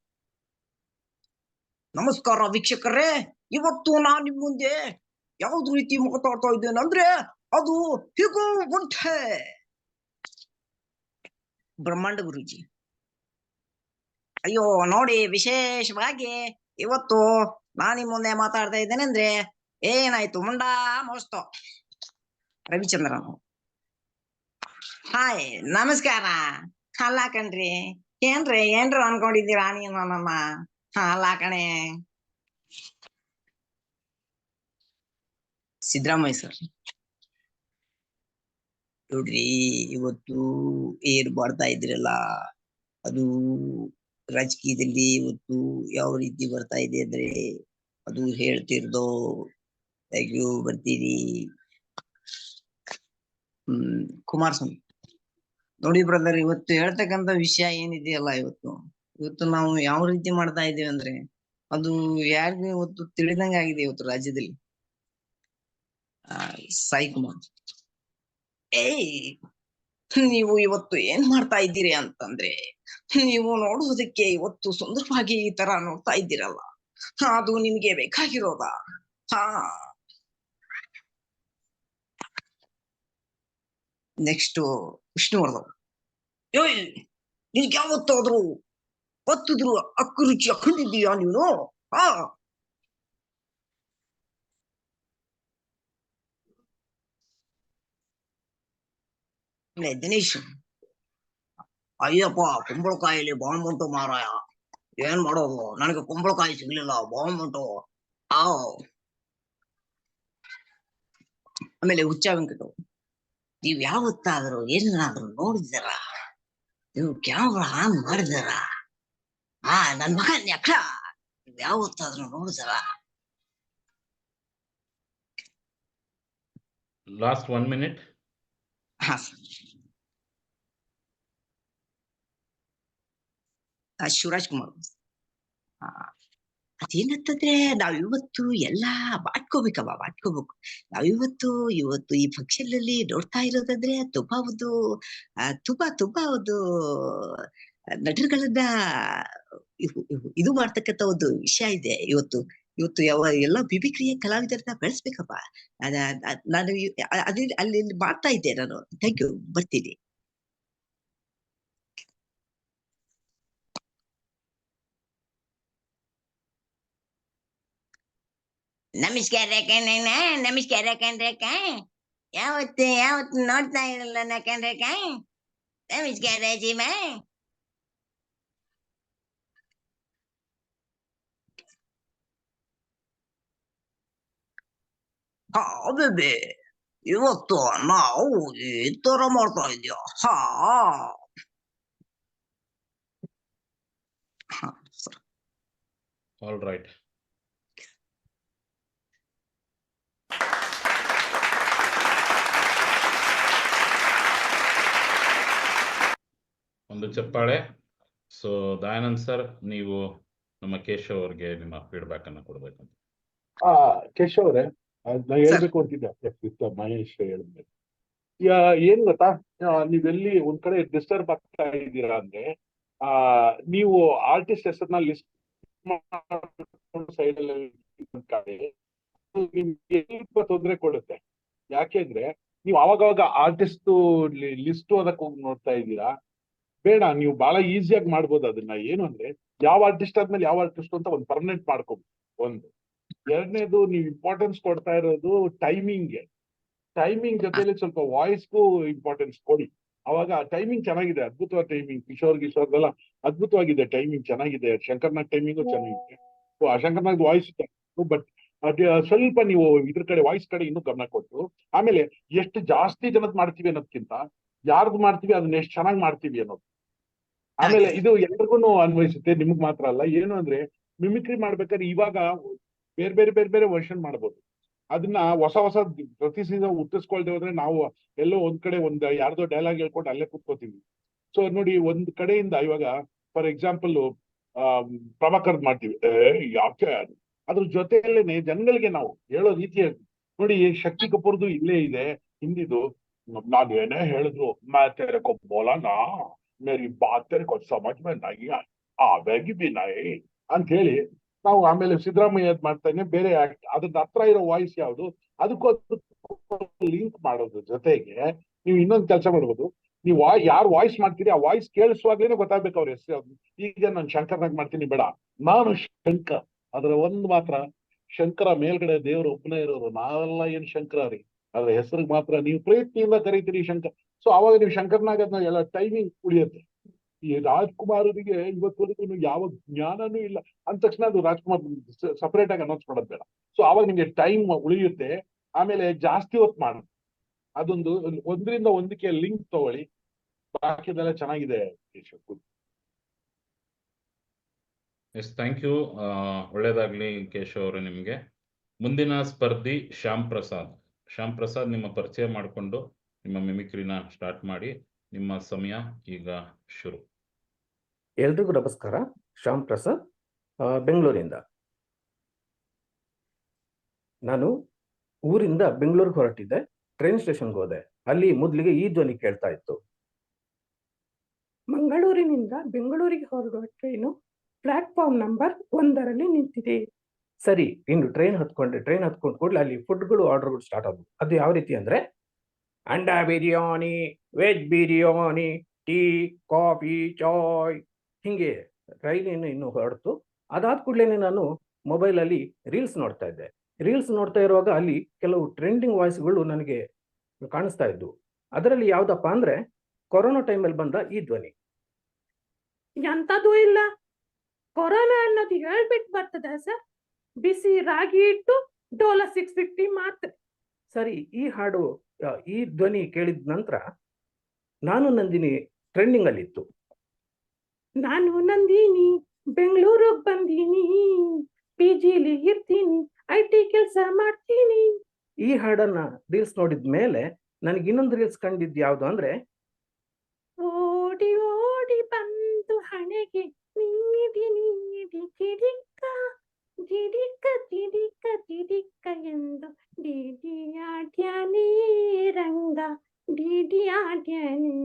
ನಮಸ್ಕಾರ ವೀಕ್ಷಕರೇ, ಇವತ್ತು ನಾನ್ ನಿಮ್ ಮುಂದೆ ಯಾವ್ದು ರೀತಿ ಮಾತಾಡ್ತಾ ಇದ್ದೇನೆ ಅಂದ್ರೆ ಅದು ಹೀಗೂ ಉಂಟೆ. ಬ್ರಹ್ಮಾಂಡ ಗುರೂಜಿ, ಅಯ್ಯೋ ನೋಡಿ, ವಿಶೇಷವಾಗಿ ಇವತ್ತು ನಾನ್ ನಿಮ್ ಮುಂದೆ ಮಾತಾಡ್ತಾ ಇದ್ದೇನೆ ಅಂದ್ರೆ ಏನಾಯ್ತು ಮುಂಡಾ ಮೋಸ್ತೋ. ರವಿಚಂದ್ರನ್, ಹಾಯ್ ನಮಸ್ಕಾರ. ಅಲ್ಲ ಕಣ್ರಿ, ಏನ್ರ ಅನ್ಕೊಂಡಿದ್ದೀರಾ ನೀನು ನನ್ನನ್ನ? ಅಲ್ಲ ಕಣೆ. ಸಿದ್ದರಾಮಯ್ಯ ಸರ್, ನೋಡ್ರಿ, ಇವತ್ತು ಏನ್ ಮಾಡ್ತಾ ಇದ್ರಲ್ಲ, ಅದು ರಾಜಕೀಯದಲ್ಲಿ ಇವತ್ತು ಯಾವ ರೀತಿ ಬರ್ತಾ ಇದೆ ಅಂದ್ರೆ ಅದು ಹೇಳ್ತಿರ್ದೋ ಹೇಗೂ ಬರ್ತೀರಿ. ಕುಮಾರಸ್ವಾಮಿ, ನೋಡಿ ಬ್ರದರ್, ಇವತ್ತು ಹೇಳ್ತಕ್ಕಂಥ ವಿಷಯ ಏನಿದೆಯಲ್ಲ, ಇವತ್ತು ನಾವು ಯಾವ ರೀತಿ ಮಾಡ್ತಾ ಇದ್ದೇವೆ ಅಂದ್ರೆ ಅದು ಯಾರಿಗೂ ಇವತ್ತು ತಿಳಿದಂಗ ಆಗಿದೆ ಇವತ್ತು ರಾಜ್ಯದಲ್ಲಿ. ಸಾಯಿ ಕುಮಾರ್. ಏಯ್, ನೀವು ಇವತ್ತು ಏನ್ ಮಾಡ್ತಾ ಇದ್ದೀರಿ ಅಂತಂದ್ರೆ, ನೀವು ನೋಡುವುದಕ್ಕೆ ಇವತ್ತು ಸುಂದರವಾಗಿ ಈ ತರ ನೋಡ್ತಾ ಇದ್ದೀರಲ್ಲ, ಅದು ನಿಮ್ಗೆ ಬೇಕಾಗಿರೋದ? ಹಾ, ನೆಕ್ಸ್ಟ್ ವಿಷ್ಣುವರ್ಧನ್. ಏಯ್, ನಿನ್ಗೆ ಯಾವತ್ತಾದ್ರೂ ಒತ್ತಿದ್ರು ಅಕ್ಕು ರುಚಿ ಹಾಕೊಂಡಿದ್ದೀಯಾ ನೀನು? ಹಾ, ದಿನೇಶ್. ಅಯ್ಯಪ್ಪ, ಕುಂಬಳಕಾಯಿಲಿ ಬಾಂಬ್ ಉಂಟು ಮಾರಾಯ. ಏನ್ ಮಾಡೋದು, ನನಗೆ ಕುಂಬಳಕಾಯಿ ಸಿಗ್ಲಿಲ್ಲ, ಬಾಂಬ್ ಉಂಟು. ಆ ಆಮೇಲೆ ಹುಚ್ಚ ವೆಂಕಟು. ನೀವ್ ಯಾವತ್ತಾದ್ರೂ ಏನಾದ್ರೂ ನೋಡಿದಾರ? ನೀವು ಕ್ಯಾಮ್ರಾ ಆನ್ ಮಾಡಿದಾರ? ನನ್ ಮಗ ಅಕ್ಕ, ನೀವ್ ಯಾವತ್ತಾದ್ರೂ ನೋಡಿದಾರ? Last 1 minute. ಹಾ, ಶಿವರಾಜ್ ಕುಮಾರ್. ಅದೇನಂತಂದ್ರೆ, ನಾವಿವತ್ತು ಎಲ್ಲಾ ಬಾಟ್ಕೋಬೇಕು. ನಾವಿವತ್ತು ಈ ಫಂಕ್ಷನ್ ಅಲ್ಲಿ ನೋಡ್ತಾ ಇರೋದಂದ್ರೆ ತುಂಬಾ ಒಂದು ನಟರುಗಳನ್ನ ಇದು ಮಾಡ್ತಕ್ಕಂಥ ಒಂದು ವಿಷಯ ಇದೆ. ಇವತ್ತು ಎಲ್ಲ ಮಿಮಿಕ್ರಿಯ ಕಲಾವಿದರನ್ನ ಬೆಳೆಸ್ಬೇಕಪ್ಪ. ನಾನು ಅಲ್ಲಿ ಮಾಡ್ತಾ ಇದ್ದೆ ನಾನು. ಥ್ಯಾಂಕ್ ಯು, ಬರ್ತೀನಿ. ನಮಸ್ಕಾರ ಕಣ್ಣ, ನಮಸ್ಕಾರ ಕಣ್ರಕ್ಕ. ಯಾವತ್ತು ನೋಡ್ತಾ ಇರಲ್ಲ ನಾ ಕಣ್ರಕ್ಕ. ನಮಸ್ಕಾರ ಜೀಮ. ಬೇಬಿ, ಇವತ್ತು ನಾವು ಈ ತರ ಮಾಡ್ತಾ ಇದ್ಯಾ? All right. ಒಂದು ಚಪ್ಪಾಳೆ. ಸೊ ದಯಾನಂದ್ ಸರ್, ನೀವು ನಮ್ಮ ಕೇಶವ್ ಅವ್ರಿಗೆ ನಿಮ್ಮ ಫೀಡ್ಬ್ಯಾಕ್ ಅನ್ನ ಕೊಡ್ಬೇಕಂತ. ಕೇಶವ್ ಅವರೇ, ನಾ ಹೇಳ್ಬೇಕು ಅಂತಿದ್ದೆ ಮಹೇಶ್ ಹೇಳಿದ್ಮೇಲೆ. ಏನ್ ಗೊತ್ತಾ, ನೀವೆಲ್ಲಿ ಒಂದ್ ಕಡೆ ಡಿಸ್ಟರ್ಬ್ ಆಗ್ತಾ ಇದ್ದೀರಾ ಅಂದ್ರೆ, ನೀವು ಆರ್ಟಿಸ್ಟ್ ಹೆಸರನ್ನ ಲಿಸ್ಟ್ ಸೈಡ್ ಅಲ್ಲಿ ನಿಮ್ಗೆ ಸ್ವಲ್ಪ ತೊಂದರೆ ಕೊಡುತ್ತೆ. ಯಾಕೆಂದ್ರೆ ನೀವು ಅವಾಗವಾಗ ಆರ್ಟಿಸ್ಟ್ ಲಿಸ್ಟ್ ಓದಕ್ ಹೋಗಿ ನೋಡ್ತಾ ಇದ್ದೀರಾ. ಬೇಡ, ನೀವು ಬಹಳ ಈಸಿಯಾಗಿ ಮಾಡ್ಬೋದು ಅದನ್ನ. ಏನು ಅಂದ್ರೆ, ಯಾವ ಆರ್ಟಿಸ್ಟ್ ಆದ್ಮೇಲೆ ಯಾವ ಆರ್ಟಿಸ್ಟ್ ಅಂತ ಒಂದು ಪರ್ಮನೆಂಟ್ ಮಾಡ್ಕೋಬಹುದು. ಒಂದು. ಎರಡನೇದು, ನೀವು ಇಂಪಾರ್ಟೆನ್ಸ್ ಕೊಡ್ತಾ ಇರೋದು ಟೈಮಿಂಗ್ ಜೊತೆಲಿ ಸ್ವಲ್ಪ ವಾಯ್ಸ್ಗೂ ಇಂಪಾರ್ಟೆನ್ಸ್ ಕೊಡಿ. ಅವಾಗ ಟೈಮಿಂಗ್ ಚೆನ್ನಾಗಿದೆ, ಅದ್ಭುತವಾದ ಟೈಮಿಂಗ್. ಕಿಶೋರ್ದೆಲ್ಲ ಅದ್ಭುತವಾಗಿದೆ, ಟೈಮಿಂಗ್ ಚೆನ್ನಾಗಿದೆ. ಶಂಕರ್ನಾಗ್ ಟೈಮಿಂಗು ಚೆನ್ನಾಗಿದೆ. ಶಂಕರ್ನಾಗ್ ವಾಯ್ಸ್, ಬಟ್ ಸ್ವಲ್ಪ ನೀವು ಇದ್ರ ಕಡೆ ವಾಯ್ಸ್ ಕಡೆ ಇನ್ನೂ ಗಮನ ಕೊಟ್ಟು, ಆಮೇಲೆ ಎಷ್ಟು ಜಾಸ್ತಿ ಜನದ್ ಮಾಡ್ತೀವಿ ಅನ್ನೋದಕ್ಕಿಂತ ಯಾರ್ದು ಮಾಡ್ತೀವಿ ಅದನ್ನ ಎಷ್ಟು ಚೆನ್ನಾಗಿ ಮಾಡ್ತೀವಿ ಅನ್ನೋದು. ಆಮೇಲೆ ಇದು ಎಲ್ರಿಗೂ ಅನ್ವಯಿಸುತ್ತೆ, ನಿಮ್ಗ್ ಮಾತ್ರ ಅಲ್ಲ. ಏನು ಅಂದ್ರೆ, ಮಿಮಿಕ್ರಿ ಮಾಡ್ಬೇಕಾದ್ರೆ ಇವಾಗ ಬೇರೆ ವರ್ಷನ್ ಮಾಡ್ಬೋದು. ಅದನ್ನ ಹೊಸ ಪ್ರತಿ ಸೀಸನ್ ಹುಟ್ಟಿಸ್ಕೊಳ್ದೆ ಹೋದ್ರೆ ನಾವು ಎಲ್ಲೋ ಒಂದ್ ಕಡೆ ಯಾರ್ದೋ ಡೈಲಾಗ್ ಹೇಳ್ಕೊಂಡು ಅಲ್ಲೇ ಕೂತ್ಕೋತೀವಿ. ಸೊ ನೋಡಿ, ಒಂದ್ ಕಡೆಯಿಂದ ಇವಾಗ ಫಾರ್ ಎಕ್ಸಾಂಪಲ್ ಪ್ರಭಾಕರ್ ಮಾಡ್ತೀವಿ, ಯಾಕೆ ಅದ್ರ ಜೊತೆಯಲ್ಲೇನೆ ಜನಗಳಿಗೆ ನಾವು ಹೇಳೋ ರೀತಿ ನೋಡಿ. ಶಕ್ತಿ ಕಪೂರ್ದು ಇಲ್ಲೇ ಇದೆ ಹಿಂದಿದು, ನಾನ್ ಏನೇ ಹೇಳಿದ್ರು ಮಾತೇರೆ ಕೊ ಬೋಲನಾ ಮೇರಿ ಬಾತೇರೆ ಕೊ ಸಮಜ್ ಮೇ ನಹೀ ಆವೇಗಿ ಬಿ ನಹೀ ಅಂತ ಹೇಳಿ ನಾವು ಆಮೇಲೆ ಸಿದ್ದರಾಮಯ್ಯ ಮಾಡ್ತಾನೆ ಬೇರೆ ಆಕ್ಟ್. ಅದ್ರ ಹತ್ರ ಇರೋ ವಾಯ್ಸ್ ಯಾವುದು, ಅದಕ್ಕೂ ಲಿಂಕ್ ಮಾಡೋದು ಜೊತೆಗೆ ನೀವು ಇನ್ನೊಂದು ಕೆಲಸ ಮಾಡ್ಬೋದು. ನೀವು ಯಾರು ವಾಯ್ಸ್ ಮಾಡ್ತೀರಿ ಆ ವಾಯ್ಸ್ ಕೇಳಿಸುವಾಗ್ಲೇನೆ ಗೊತ್ತಾಗ್ಬೇಕು ಅವ್ರ ಹೆಸರು ಯಾವ್ದು. ಈಗ ನಾನು ಶಂಕರ್ನಾಗ್ ಮಾಡ್ತೀನಿ, ಬೇಡ ನಾನು ಶಂಕರ್, ಅದ್ರ ಒಂದ್ ಮಾತ್ರ ಶಂಕರ ಮೇಲ್ಗಡೆ ದೇವ್ರು ಒಬ್ಬನೇ ಇರೋರು, ನಾವೆಲ್ಲ ಏನ್ ಶಂಕರ ರೀ, ಅದ್ರ ಹೆಸರಿಗೆ ಮಾತ್ರ ನೀವು ಪ್ರೀತಿಯಿಂದ ಕರೀತೀರಿ ಶಂಕರ್. ಸೊ ಅವಾಗ ನೀವು ಶಂಕರ್ನಾಗ್ ಅದನ್ನ ಎಲ್ಲ ಟೈಮಿಂಗ್ ಉಳಿಯುತ್ತೆ. ಈ ರಾಜ್ಕುಮಾರರಿಗೆ ಇವತ್ತವರೆಗೂ ಯಾವ ಜ್ಞಾನನೂ ಇಲ್ಲ ಅಂದ ತಕ್ಷಣ ಅದು ರಾಜ್ಕುಮಾರ್ ಸಪರೇಟ್ ಆಗಿ ಅನೌನ್ಸ್ ಮಾಡೋದು ಬೇಡ. ಸೊ ಅವಾಗ ನಿಮ್ಗೆ ಟೈಮ್ ಉಳಿಯುತ್ತೆ. ಆಮೇಲೆ ಜಾಸ್ತಿ ಹೊತ್ತು ಮಾಡಿ ಅದೊಂದು ಒಂದರಿಂದ ಒಂದಕ್ಕೆ ಲಿಂಕ್ ತಗೊಳ್ಳಿ, ಬಾಕಿದೆಲ್ಲ ಚೆನ್ನಾಗಿದೆ. Yes, thank you. ಒಳ್ಳೇದಾಗ್ಲಿ ಕೇಶವ್ ಅವರು ನಿಮ್ಗೆ. ಮುಂದಿನ ಸ್ಪರ್ಧಿ ಶ್ಯಾಮ್ ಪ್ರಸಾದ್, ನಿಮ್ಮ ಪರಿಚಯ ಮಾಡಿಕೊಂಡು ನಿಮ್ಮ ಮಿಮಿಕ್ರಿನ ಸ್ಟಾರ್ಟ್ ಮಾಡಿ. ನಿಮ್ಮ ಸಮಯ ಈಗ ಶುರು. ಎಲ್ರಿಗೂ ನಮಸ್ಕಾರ. ಶ್ಯಾಮ್ ಪ್ರಸಾದ್, ಬೆಂಗಳೂರಿಂದ. ನಾನು ಊರಿಂದ ಬೆಂಗಳೂರಿಗೆ ಹೊರಟಿದ್ದೆ. ಟ್ರೈನ್ ಸ್ಟೇಷನ್ಗೆ ಹೋದೆ. ಅಲ್ಲಿ ಮೊದಲಿಗೆ ಈ ಧ್ವನಿ ಕೇಳ್ತಾ ಇತ್ತು. ಮಂಗಳೂರಿನಿಂದ ಬೆಂಗಳೂರಿಗೆ ಹೊರಡುವ ಟ್ರೈನು ಪ್ಲಾಟ್ಫಾರ್ಮ್ ನಂಬರ್ 1 ನಿಂತಿದೆ. ಸರಿ, ಇನ್ನು ಟ್ರೈನ್ ಹತ್ಕೊಂಡು ಕೂಡಲೇ ಅಲ್ಲಿ ಫುಡ್ಗಳು ಆರ್ಡರ್ಗಳು ಸ್ಟಾರ್ಟ್ ಆದವು. ಅದು ಯಾವ ರೀತಿ ಅಂದ್ರೆ anda biryani, veg biryani, tea, coffee, chai, ಹಿಂಗೆ ರೈಲಿನ ಇನ್ನು ಹೊರಡ್ತು. ಅದಾದ ಕೂಡಲೇ ನಾನು ಮೊಬೈಲಲ್ಲಿ ರೀಲ್ಸ್ ನೋಡ್ತಾ ಇದ್ದೆ. ರೀಲ್ಸ್ ನೋಡ್ತಾ ಇರುವಾಗ ಅಲ್ಲಿ ಕೆಲವು ಟ್ರೆಂಡಿಂಗ್ ವಾಯ್ಸ್ಗಳು ನನಗೆ ಕಾಣಿಸ್ತಾ ಇದ್ವು. ಅದರಲ್ಲಿ ಯಾವ್ದಪ್ಪ ಅಂದ್ರೆ ಕೊರೋನಾ ಟೈಮಲ್ಲಿ ಬಂದ ಈ ಧ್ವನಿ. ಎಂಥದ್ದು ಇಲ್ಲ, ಕೊರೋನಾ ಅನ್ನೋದು ಹೇಳ್ಬಿಟ್ಟು ಬರ್ತದ ಸರ್, ಬಿಸಿ ರಾಗಿ ಇಟ್ಟು ಡೋಲಾ 650 ಮಾತ್ರ. ಸರಿ, ಈ ಹಾಡು ಈ ಧ್ವನಿ ಕೇಳಿದ ನಂತರ ನಾನು ನಂದಿನಿ ಟ್ರೆಂಡಿಂಗ್ ಅಲ್ಲಿ ಇತ್ತು. ನಾನು ನಂದಿನಿ ಬೆಂಗಳೂರಿಗೆ ಬಂದೀನಿ, PGಲಿ ಇರ್ತೀನಿ, IT ಕೆಲಸ ಮಾಡ್ತೀನಿ. ಈ ಹಾಡನ್ನ ರೀಲ್ಸ್ ನೋಡಿದ ಮೇಲೆ ನನಗೆ ಇನ್ನೊಂದು ರೀಲ್ಸ್ ಕಂಡಿದ್ದು ಯಾವ್ದು ಅಂದ್ರೆ ಓಡಿ ಓಡಿ ಬಂದು ಹಣೆಗೆ ನೀಡಿ ನೀಡಿ ಕಿಡಿಕ ಜಿಡಿಕ ಜಿಡಿಕ ಜಿಡಿಕ ಎಂದು ಡಿಡಿ ಆಡ್ಯಾನೇ ರಂಗ ಡಿಡಿ ಆಡ್ಯಾನೇ.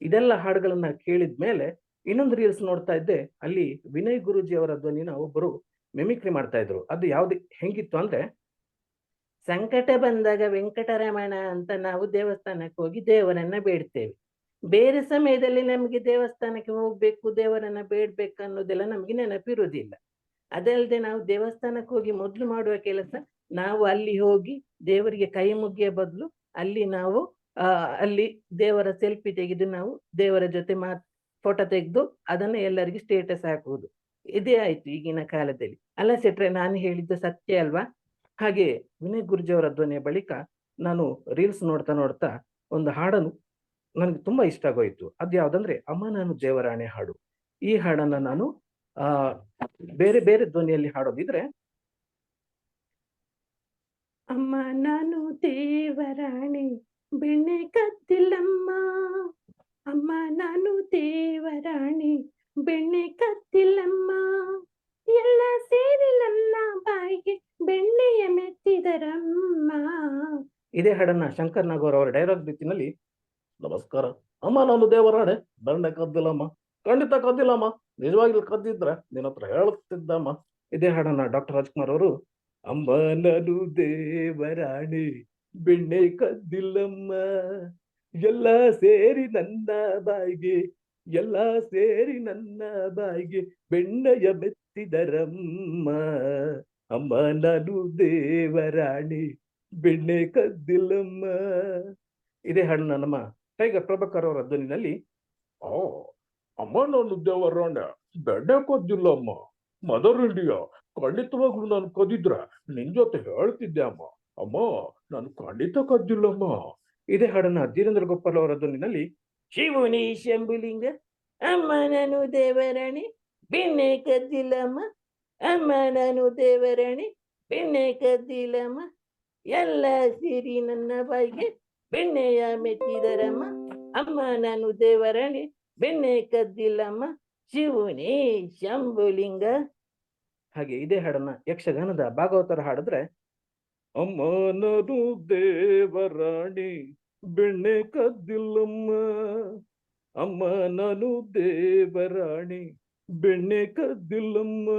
ಇದೆಲ್ಲ ಹಾಡುಗಳನ್ನ ಕೇಳಿದ ಮೇಲೆ ಇನ್ನೊಂದು ರೀಲ್ಸ್ ನೋಡ್ತಾ ಇದ್ದೆ. ಅಲ್ಲಿ ವಿನಯ್ ಗುರೂಜಿ ಅವರ ಧ್ವನಿನ ಒಬ್ಬರು ಮಿಮಿಕ್ರಿ ಮಾಡ್ತಾ ಇದ್ರು. ಅದು ಯಾವ್ದು ಹೆಂಗಿತ್ತು ಅಂದ್ರೆ ಸಂಕಟ ಬಂದಾಗ ವೆಂಕಟರಮಣ ಅಂತ ನಾವು ದೇವಸ್ಥಾನಕ್ಕೆ ಹೋಗಿ ದೇವರನ್ನ ಬೇಡ್ತೇವೆ. ಬೇರೆ ಸಮಯದಲ್ಲಿ ನಮಗೆ ದೇವಸ್ಥಾನಕ್ಕೆ ಹೋಗ್ಬೇಕು, ದೇವರನ್ನ ಬೇಡ್ಬೇಕು ಅನ್ನೋದೆಲ್ಲ ನಮ್ಗೆ ನೆನಪಿರುವುದಿಲ್ಲ. ಅದಲ್ಲದೆ ನಾವು ದೇವಸ್ಥಾನಕ್ಕೆ ಹೋಗಿ ಮೊದಲು ಮಾಡುವ ಕೆಲಸ, ನಾವು ಅಲ್ಲಿ ಹೋಗಿ ದೇವರಿಗೆ ಕೈ ಮುಗಿಯ ಬದಲು ಅಲ್ಲಿ ನಾವು ಅಲ್ಲಿ ದೇವರ ಸೆಲ್ಫಿ ತೆಗೆದು ನಾವು ದೇವರ ಜೊತೆ ಫೋಟೋ ತೆಗೆದು ಅದನ್ನು ಎಲ್ಲರಿಗೂ ಸ್ಟೇಟಸ್ ಹಾಕುವುದು. ಇದೇ ಆಯ್ತು ಈಗಿನ ಕಾಲದಲ್ಲಿ. ಅಲ್ಲ ಸೆಟ್ರೆ, ನಾನು ಹೇಳಿದ್ದು ಸತ್ಯ ಅಲ್ವಾ? ಹಾಗೆ ವಿನಯ್ ಗುರೂಜಿ ಅವರ ಧ್ವನಿಯ ಬಳಿಕ ನಾನು ರೀಲ್ಸ್ ನೋಡ್ತಾ ನೋಡ್ತಾ ಒಂದು ಹಾಡನ್ನು ನನಗೆ ತುಂಬಾ ಇಷ್ಟ ಆಗೋಯ್ತು. ಅದು ಯಾವ್ದಂದ್ರೆ ಅಮ್ಮ ನಾನು ದೇವರಾಣೆ ಹಾಡು. ಈ ಹಾಡನ್ನ ನಾನು ಬೇರೆ ಬೇರೆ ಧ್ವನಿಯಲ್ಲಿ ಹಾಡೋದಿದ್ರೆ, ಅಮ್ಮ ನಾನು ದೇವರಾಣೆ ಬೆಣ್ಣೆ ಕದ್ದಿಲ್ಲಮ್ಮ, ಅಮ್ಮ ನಾನು ದೇವರಾಣೆ ಬೆಣ್ಣೆ ಕದ್ದಿಲ್ಲಮ್ಮ, ಎಲ್ಲ ಸೇರಿ ನನ್ನ ಬಾಯಿಗೆ ಬೆಣ್ಣೆಯ ಮೆತ್ತಿದರಮ್ಮ. ಇದೇ ಹಾಡನ್ನ ಶಂಕರ್ ನಾಗೌರ್ ಅವರ ಡೈಲಾಗ್ ರೀತಿನಲ್ಲಿ, ನಮಸ್ಕಾರ ಅಮ್ಮ ನಾನು ದೇವರಾಣೆ ಬೆಣ್ಣೆ ಕದ್ದಿಲ್ಲಮ್ಮ, ಖಂಡಿತ ಕದ್ದಿಲ್ಲಮ್ಮ, ನಿಜವಾಗ್ಲೂ ಕದ್ದಿದ್ರೆ ನಿನ್ನ ಹತ್ರ ಹೇಳುತ್ತಿದ್ದಮ್ಮ. ಇದೇ ಹಾಡನ್ನ ಡಾಕ್ಟರ್ ರಾಜ್ಕುಮಾರ್ ಅವರು, ಅಮ್ಮ ನಾನು ದೇವರಾಣೆ ಬೆಣ್ಣೆ ಕದ್ದಿಲ್ಲಮ್ಮ, ಎಲ್ಲ ಸೇರಿ ನನ್ನ ಬಾಯಿಗೆ, ಎಲ್ಲ ಸೇರಿ ನನ್ನ ಬಾಯಿಗೆ ಬೆಣ್ಣೆಯ ಮೆತ್ತಿದರಮ್ಮ, ಅಮ್ಮ ನಾನು ದೇವರಾಣೆ ಬೆಣ್ಣೆ ಕದ್ದಿಲ್ಲಮ್ಮ. ಇದೇ ಹಾಡನ್ನ ನಮ್ಮ ಟೈಗರ್ ಪ್ರಭಾಕರ್ ಅವರ ಧ್ವನಿನಲ್ಲಿ, ಅಮ್ಮ ನಾನು ದೇವರಾಣೆ ಬೆಣ್ಣೆ ಕದ್ದಿಲ್ಲಮ್ಮ, ಮದರ್ ಇಂಡಿಯಾ ಖಂಡಿತವಾಗ್ಲೂ ನಾನು ಕದ್ದಿದ್ರ ನಿನ್ ಜೊತೆ ಹೇಳ್ತಿದ್ದೆ ಅಮ್ಮ, ಅಮ್ಮ ನಾನು ಖಂಡಿತ ಕದ್ದಿಲ್ಲಮ್ಮ. ಇದೇ ಹಾಡನ್ನ ಧೀರೇಂದ್ರ ಗೋಪಾಲ್ ಅವರ ಧ್ವನಿನಲ್ಲಿ, ಶಿವನಿ ಶಂಭುಲಿಂಗ ಅಮ್ಮ ನಾನು ದೇವರಾಣೆ ಬೆಣ್ಣೆ ಕದ್ದಿಲ್ಲಮ್ಮ, ಅಮ್ಮ ನಾನು ದೇವರಾಣೆ ಬೆಣ್ಣೆ ಕದ್ದಿಲ್ಲಮ್ಮ, ಎಲ್ಲ ಸೇರಿ ನನ್ನ ಬಾಯಿಗೆ ಬೆಣ್ಣೆಯ ಮೆತ್ತಿದರಮ್ಮ, ಅಮ್ಮ ನಾನು ದೇವರಾಣೆ ಬೆಣ್ಣೆ ಕದ್ದಿಲ್ಲಮ್ಮ, ಶಿವನೇ ಶಂಭುಲಿಂಗ. ಹಾಗೆ ಇದೇ ಹಾಡನ್ನ ಯಕ್ಷಗಾನದ ಭಾಗವತರ ಹಾಡಿದ್ರೆ, ಅಮ್ಮ ನಾನು ದೇವರಾಣೆ ಬೆಣ್ಣೆ ಕದ್ದಿಲ್ಲಮ್ಮ, ಅಮ್ಮ ನಾನು ದೇವರಾಣೆ ಬೆಣ್ಣೆ ಕದ್ದಿಲ್ಲಮ್ಮ,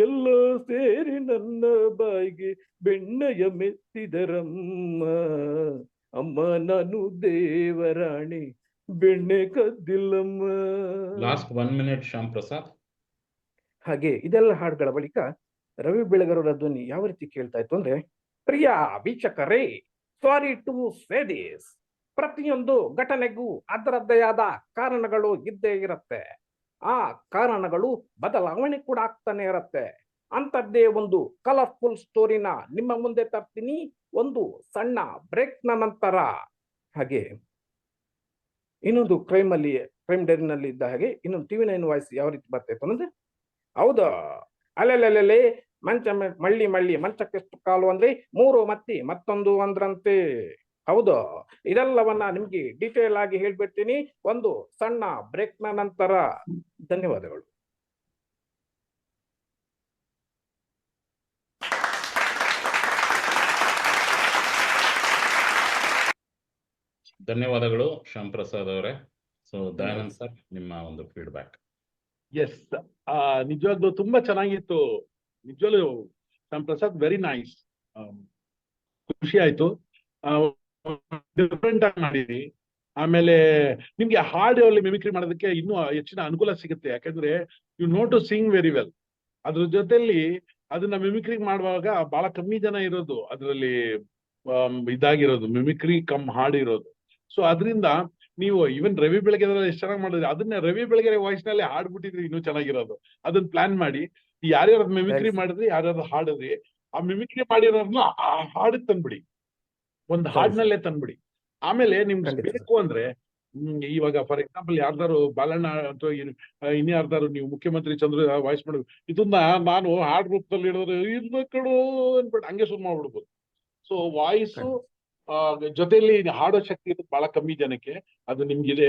ಎಲ್ಲ ಸೇರಿ ನನ್ನ ಬಾಯಿಗೆ ಬೆಣ್ಣೆಯ ಮೆತ್ತಿದರಮ್ಮ, ಅಮ್ಮ ನಾನು ದೇವರಾಣೆ ಬೆಣ್ಣೆ ಕದ್ದಿಲ್ಲಮ್ಮ. Last 1 minute Shyam Prasad. ಹಾಗೆ ಇದೆಲ್ಲ ಹಾಡುಗಳ ಬಳಿಕ ರವಿ ಬೆಳಗರವರ ಧ್ವನಿ ಯಾವ ರೀತಿ ಕೇಳ್ತಾ ಇತ್ತು ಅಂದ್ರೆ, ಪ್ರಿಯ ವೀಕ್ಷಕರೇ, ಸಾರಿ ಟು ಸೇ ದಿಸ್, ಪ್ರತಿಯೊಂದು ಘಟನೆಗೂ ಅದರದ್ದೇ ಆದ ಕಾರಣಗಳು ಇದ್ದೇ ಇರುತ್ತೆ. ಆ ಕಾರಣಗಳು ಬದಲಾವಣೆ ಕೂಡ ಆಗ್ತಾನೆ ಇರತ್ತೆ. ಅಂತದ್ದೇ ಒಂದು ಕಲರ್ಫುಲ್ ಸ್ಟೋರಿನ ನಿಮ್ಮ ಮುಂದೆ ತರ್ತೀನಿ ಒಂದು ಸಣ್ಣ ಬ್ರೇಕ್ ನ ನಂತರ. ಹಾಗೆ ಇನ್ನೊಂದು ಕ್ರೈಮ್ ಡೈರಿನಲ್ಲಿ ಇದ್ದ ಹಾಗೆ ಇನ್ನೊಂದು TV9 ವಾಯ್ಸ್ ಯಾವ ರೀತಿ ಬರ್ತಾಯಿತ್ತು ಅಂದ್ರೆ, ಹೌದಾ ಅಲ್ಲೆಲ್ಲೆಲ್ಲೆ ಮಂಚ ಮಳ್ಳಿ ಮಳ್ಳಿ ಮಂಚಕ್ಕೆಷ್ಟು ಕಾಲು ಅಂದ್ರೆ 3 ಮತ್ತಿ ಮತ್ತೊಂದು ಅಂದ್ರಂತೆ. ಹೌದು, ಇದೆಲ್ಲವನ್ನ ನಿಮ್ಗೆ ಡೀಟೇಲ್ ಆಗಿ ಹೇಳ್ಬಿಡ್ತೀನಿ ಒಂದು ಸಣ್ಣ ಬ್ರೇಕ್ ನ ನಂತರ. ಧನ್ಯವಾದಗಳು. ಧನ್ಯವಾದಗಳು ಶ್ಯಾಮ್ ಪ್ರಸಾದ್ ಅವರೇ. ಸೊ ದಯಾನಂದ್ ಸರ್, ನಿಮ್ಮ ಒಂದು ಫೀಡ್ಬ್ಯಾಕ್. ಎಸ್, ನಿಜವಾಗ್ಲೂ ತುಂಬಾ ಚೆನ್ನಾಗಿತ್ತು. ನಿಜವಾಗ್ಲೂ ಶ್ಯಾಮ್ ಪ್ರಸಾದ್ ವೆರಿ ನೈಸ್. ಖುಷಿ ಆಯ್ತು. ಡಿಫ್ರೆಂಟ್ ಆಗಿ ಮಾಡಿರಿ. ಆಮೇಲೆ ನಿಮ್ಗೆ ಹಾಡು ಅಲ್ಲಿ ಮಿಮಿಕ್ರಿ ಮಾಡೋದಕ್ಕೆ ಇನ್ನೂ ಹೆಚ್ಚಿನ ಅನುಕೂಲ ಸಿಗುತ್ತೆ. ಯಾಕಂದ್ರೆ you know to sing very well. ಅದ್ರ ಜೊತೆಲಿ ಅದನ್ನ ಮಿಮಿಕ್ರಿ ಮಾಡುವಾಗ ಬಹಳ ಕಮ್ಮಿ ಜನ ಇರೋದು ಅದರಲ್ಲಿ ಇದಾಗಿರೋದು, ಮಿಮಿಕ್ರಿ ಕಮ್ ಹಾಡಿರೋದು. ಸೊ ಅದರಿಂದ ನೀವು ಈವನ್ ರವಿ ಬೆಳಗೆರೆ ಎಷ್ಟು ಚೆನ್ನಾಗಿ ಮಾಡಿದ್ರಿ, ಅದನ್ನ ರವಿ ಬೆಳಗೆರೆ ವಾಯ್ಸ್ ನಲ್ಲಿ ಹಾಡ್ಬಿಟ್ಟಿದ್ರಿ ಇನ್ನೂ ಚೆನ್ನಾಗಿರೋದು. ಅದನ್ನ ಪ್ಲಾನ್ ಮಾಡಿ ಯಾರ್ಯಾರು ಮಿಮಿಕ್ರಿ ಮಾಡಿದ್ರಿ, ಯಾರ್ಯಾರು ಹಾಡಿದ್ರಿ, ಆ ಮಿಮಿಕ್ರಿ ಮಾಡಿರೋರ್ನ ಆ ಹಾಡಿಗೆ ತಂದ್ಬಿಡಿ, ಒಂದು ಹಾಡಿನಲ್ಲೇ ತಂದ್ಬಿಡಿ. ಆಮೇಲೆ ನಿಮ್ಗೆ ಬೇಕು ಅಂದ್ರೆ ಇವಾಗ ಫಾರ್ ಎಕ್ಸಾಂಪಲ್ ಯಾರ್ದಾರು ಬಾಲಣ್ಣ ಅಥವಾ ಇನ್ಯಾರ್ದಾರು ನೀವು ಮುಖ್ಯಮಂತ್ರಿ ಚಂದ್ರ ವಾಯ್ಸ್ ಮಾಡೋದು, ಇದನ್ನ ನಾನು ಹಾಡ್ ರೂಪದಲ್ಲಿ ಹೇಳಿದ್ರೆ ಇರ್ಬೇಕು ಕಣೋ ಅನ್ಬಿಟ್ಟು ಹಂಗೆ ಶುರು ಮಾಡ್ಬಿಡ್ಬೋದು. ಸೊ ವಾಯ್ಸು ಜೊತೆಲಿ ಹಾಡೋ ಶಕ್ತಿ ಇರೋದು ಬಹಳ ಕಮ್ಮಿ ಜನಕ್ಕೆ. ಅದು ನಿಮ್ಗಿದೆ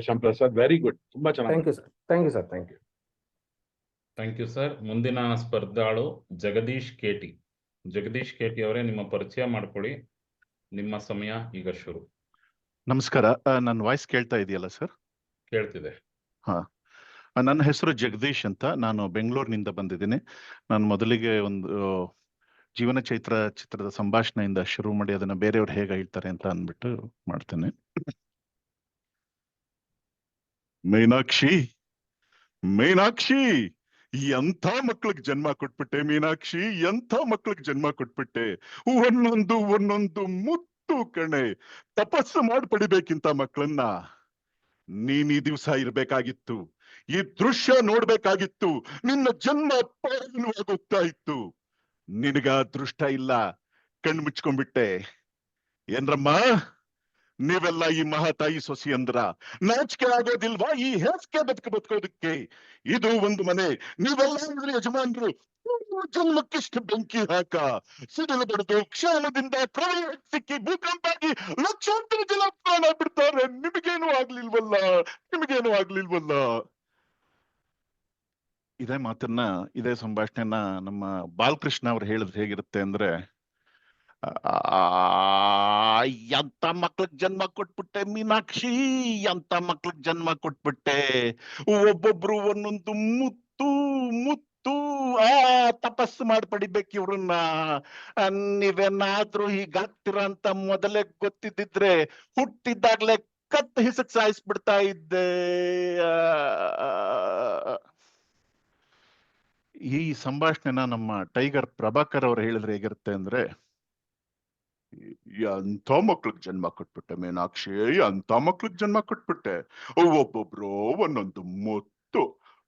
ಶ್ಯಾಮ್ ಪ್ರಸಾದ್, ವೆರಿ ಗುಡ್, ತುಂಬಾ ಚೆನ್ನಾಗಿ. Thank you sir. Thank you sir. ಮುಂದಿನ ಸ್ಪರ್ಧಾಳು ಜಗದೀಶ್ ಕೇಟಿ. ಜಗದೀಶ್ ಕೇಟಿ ಅವರೇ, ನಿಮ್ಮ ಪರಿಚಯ ಮಾಡ್ಕೊಳ್ಳಿ. ನಿಮ್ಮ ಸಮಯ ಈಗ ಶುರು. ನಮಸ್ಕಾರ. ನನ್ನ ವಾಯ್ಸ್ ಕೇಳ್ತಾ ಇದೆಯಲ್ಲ ಸರ್? ಕೇಳ್ತಿದೆ. ಹಾ, ನನ್ನ ಹೆಸರು ಜಗದೀಶ್ ಅಂತ. ನಾನು ಬೆಂಗಳೂರಿನಿಂದ ಬಂದಿದ್ದೀನಿ. ನಾನು ಮೊದಲಿಗೆ ಒಂದು ಜೀವನ ಚೈತ್ರ ಚಿತ್ರದ ಸಂಭಾಷಣೆಯಿಂದ ಶುರು ಮಾಡಿ ಅದನ್ನ ಬೇರೆಯವ್ರು ಹೇಗೆ ಹೇಳ್ತಾರೆ ಅಂತ ಅಂದ್ಬಿಟ್ಟು ಮಾಡ್ತೇನೆ. ಮೀನಾಕ್ಷಿ, ಮೀನಾಕ್ಷಿ, ಎಂಥ ಮಕ್ಳಿಗೆ ಜನ್ಮ ಕೊಟ್ಬಿಟ್ಟೆ ಮೀನಾಕ್ಷಿ, ಎಂಥ ಮಕ್ಳಿಗೆ ಜನ್ಮ ಕೊಟ್ಬಿಟ್ಟೆ. ಒಂದೊಂದು ಮುತ್ತು ಕಣೆ. ತಪಸ್ಸು ಮಾಡಿ ಪಡಿಬೇಕಿಂತ ಮಕ್ಕಳನ್ನ. ನೀನ್ ಈ ದಿವಸ ಇರ್ಬೇಕಾಗಿತ್ತು, ಈ ದೃಶ್ಯ ನೋಡ್ಬೇಕಾಗಿತ್ತು, ನಿನ್ನ ಜನ್ಮ ಪಾವನವಾಗುತ್ತಾ ಇತ್ತು. ನಿನಗ ಅದೃಷ್ಟ ಇಲ್ಲ, ಕಣ್ಣು ಮುಚ್ಕೊಂಡ್ಬಿಟ್ಟೆ. ಏನ್ರಮ್ಮ ನೀವೆಲ್ಲ ಈ ಮಹಾತಾಯಿ ಸೊಸಿ ಅಂದ್ರ ನಾಚಿಕೆ ಆಗೋದಿಲ್ವಾ ಈ ಹೇಸಿಗೆ ಬದುಕೋದಕ್ಕೆ? ಇದು ಒಂದು ಮನೆ, ನೀವೆಲ್ಲ ಯಜಮಾನ್ರು. ಜನ್ಮಕ್ಕಿಷ್ಟು ಬೆಂಕಿ ಹಾಕ, ಸಿಡಿಲು ಬಡಿದು ಕ್ಷಾಮದಿಂದ ಪ್ರಳಯ ಸಿಕ್ಕಿ ಭೂಕಂಪ ಆಗಿ ಲಕ್ಷಾಂತರ ಜನ ಪ್ರಾಣ ಬಿಡ್ತಾರೆ. ನಿಮಗೇನು ಆಗ್ಲಿಲ್ವಲ್ಲ. ಇದೇ ಮಾತನ್ನ, ಇದೇ ಸಂಭಾಷಣೆನ ನಮ್ಮ ಬಾಲಕೃಷ್ಣ ಅವ್ರು ಹೇಳಿದ್ರೆ ಹೇಗಿರುತ್ತೆ ಅಂದ್ರೆ, ಎಂತ ಮಕ್ಳಿಗೆ ಜನ್ಮ ಕೊಟ್ಬಿಟ್ಟೆ ಮೀನಾಕ್ಷಿ, ಎಂತ ಮಕ್ಳಿಗೆ ಜನ್ಮ ಕೊಟ್ಬಿಟ್ಟೆ. ಒಬ್ಬೊಬ್ರು ಒಂದೊಂದು ಮುತ್ತು ಮುತ್ತು ತಪಸ್ಸು ಮಾಡಿ ಪಡಿಬೇಕು ಇವ್ರನ್ನ. ನೀವೇನಾದ್ರೂ ಹೀಗಾಗ್ತೀರ ಅಂತ ಮೊದಲೇ ಗೊತ್ತಿದ್ದಿದ್ರೆ ಹುಟ್ಟಿದ್ದಾಗ್ಲೇ ಕತ್ತು ಹಿಸಕ್ ಸಾಯಿಸ್ಬಿಡ್ತಾ ಇದ್ದೆ. ಈ ಸಂಭಾಷಣೆನ ನಮ್ಮ ಟೈಗರ್ ಪ್ರಭಾಕರ್ ಅವ್ರು ಹೇಳಿದ್ರೆ ಹೇಗಿರುತ್ತೆ ಅಂದ್ರೆ, ಎಂಥ ಮಕ್ಳಿಗೆ ಜನ್ಮ ಕೊಟ್ಬಿಟ್ಟೆ ಮೀನಾಕ್ಷಿ, ಎಂಥ ಮಕ್ಳಿಗೆ ಜನ್ಮ ಕೊಟ್ಬಿಟ್ಟೆ. ಒಬ್ಬೊಬ್ರು ಒಂದೊಂದು ಮುತ್ತು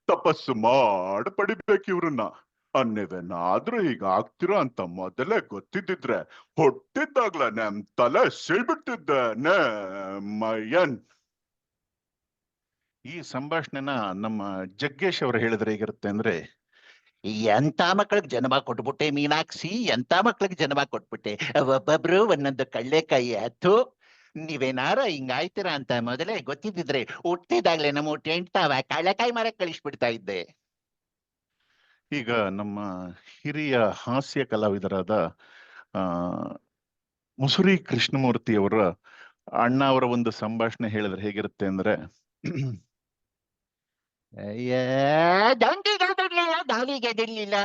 ತಪಸ್ಸು ಮಾಡಿ ಪಡಿಬೇಕು ಇವ್ರನ್ನ. ನೀವೇನಾದ್ರೂ ಈಗ ಆಗ್ತೀರಾ ಅಂತ ಮೊದಲೇ ಗೊತ್ತಿದ್ದಿದ್ರೆ ಹೊಟ್ಟಿದ್ದಾಗ್ಲ ನಮ್ ತಲೆ ಸಿಳ್ಬಿಟ್ಟಿದ್ದೆ ಮಯನ್. ಈ ಸಂಭಾಷಣೆನ ನಮ್ಮ ಜಗ್ಗೇಶ್ ಅವರು ಹೇಳಿದ್ರೆ ಹೇಗಿರುತ್ತೆ ಅಂದ್ರೆ, ಎಂತ ಮಕ್ಳಿಗೆ ಜನ್ಮ ಕೊಟ್ಬಿಟ್ಟೆ ಮೀನಾಕ್ಷಿ, ಎಂತ ಮಕ್ಳಿಗೆ ಜನ್ಮ ಕೊಟ್ಬಿಟ್ಟೆ. ಒಬ್ಬೊಬ್ರು ಒಂದೊಂದು ಕಳ್ಳೆಕಾಯಿ ಹತ್ತು. ನೀವೇನಾರ ಹಿಂಗಾಯ್ತೀರಾ ಅಂತ ಮೊದಲೇ ಗೊತ್ತಿದ್ದಿದ್ರೆ ಹುಟ್ಟಿದಾಗ್ಲೇ ನಮ್ಮ ಟೆಂಟ್ತಾವ ಕಳ್ಳೆಕಾಯಿ ಮರಕ್ಕೆ ಕಳಿಸ್ಬಿಡ್ತಾ ಇದ್ದೆ. ಈಗ ನಮ್ಮ ಹಿರಿಯ ಹಾಸ್ಯ ಕಲಾವಿದರಾದ ಮುಸುರಿ ಕೃಷ್ಣಮೂರ್ತಿ ಅವರ ಅಣ್ಣ ಅವರ ಒಂದು ಸಂಭಾಷಣೆ ಹೇಳಿದ್ರೆ ಹೇಗಿರುತ್ತೆ ಅಂದ್ರೆ, ದಾಳಿಗೆದಿರ್ಲಿಲ್ಲ,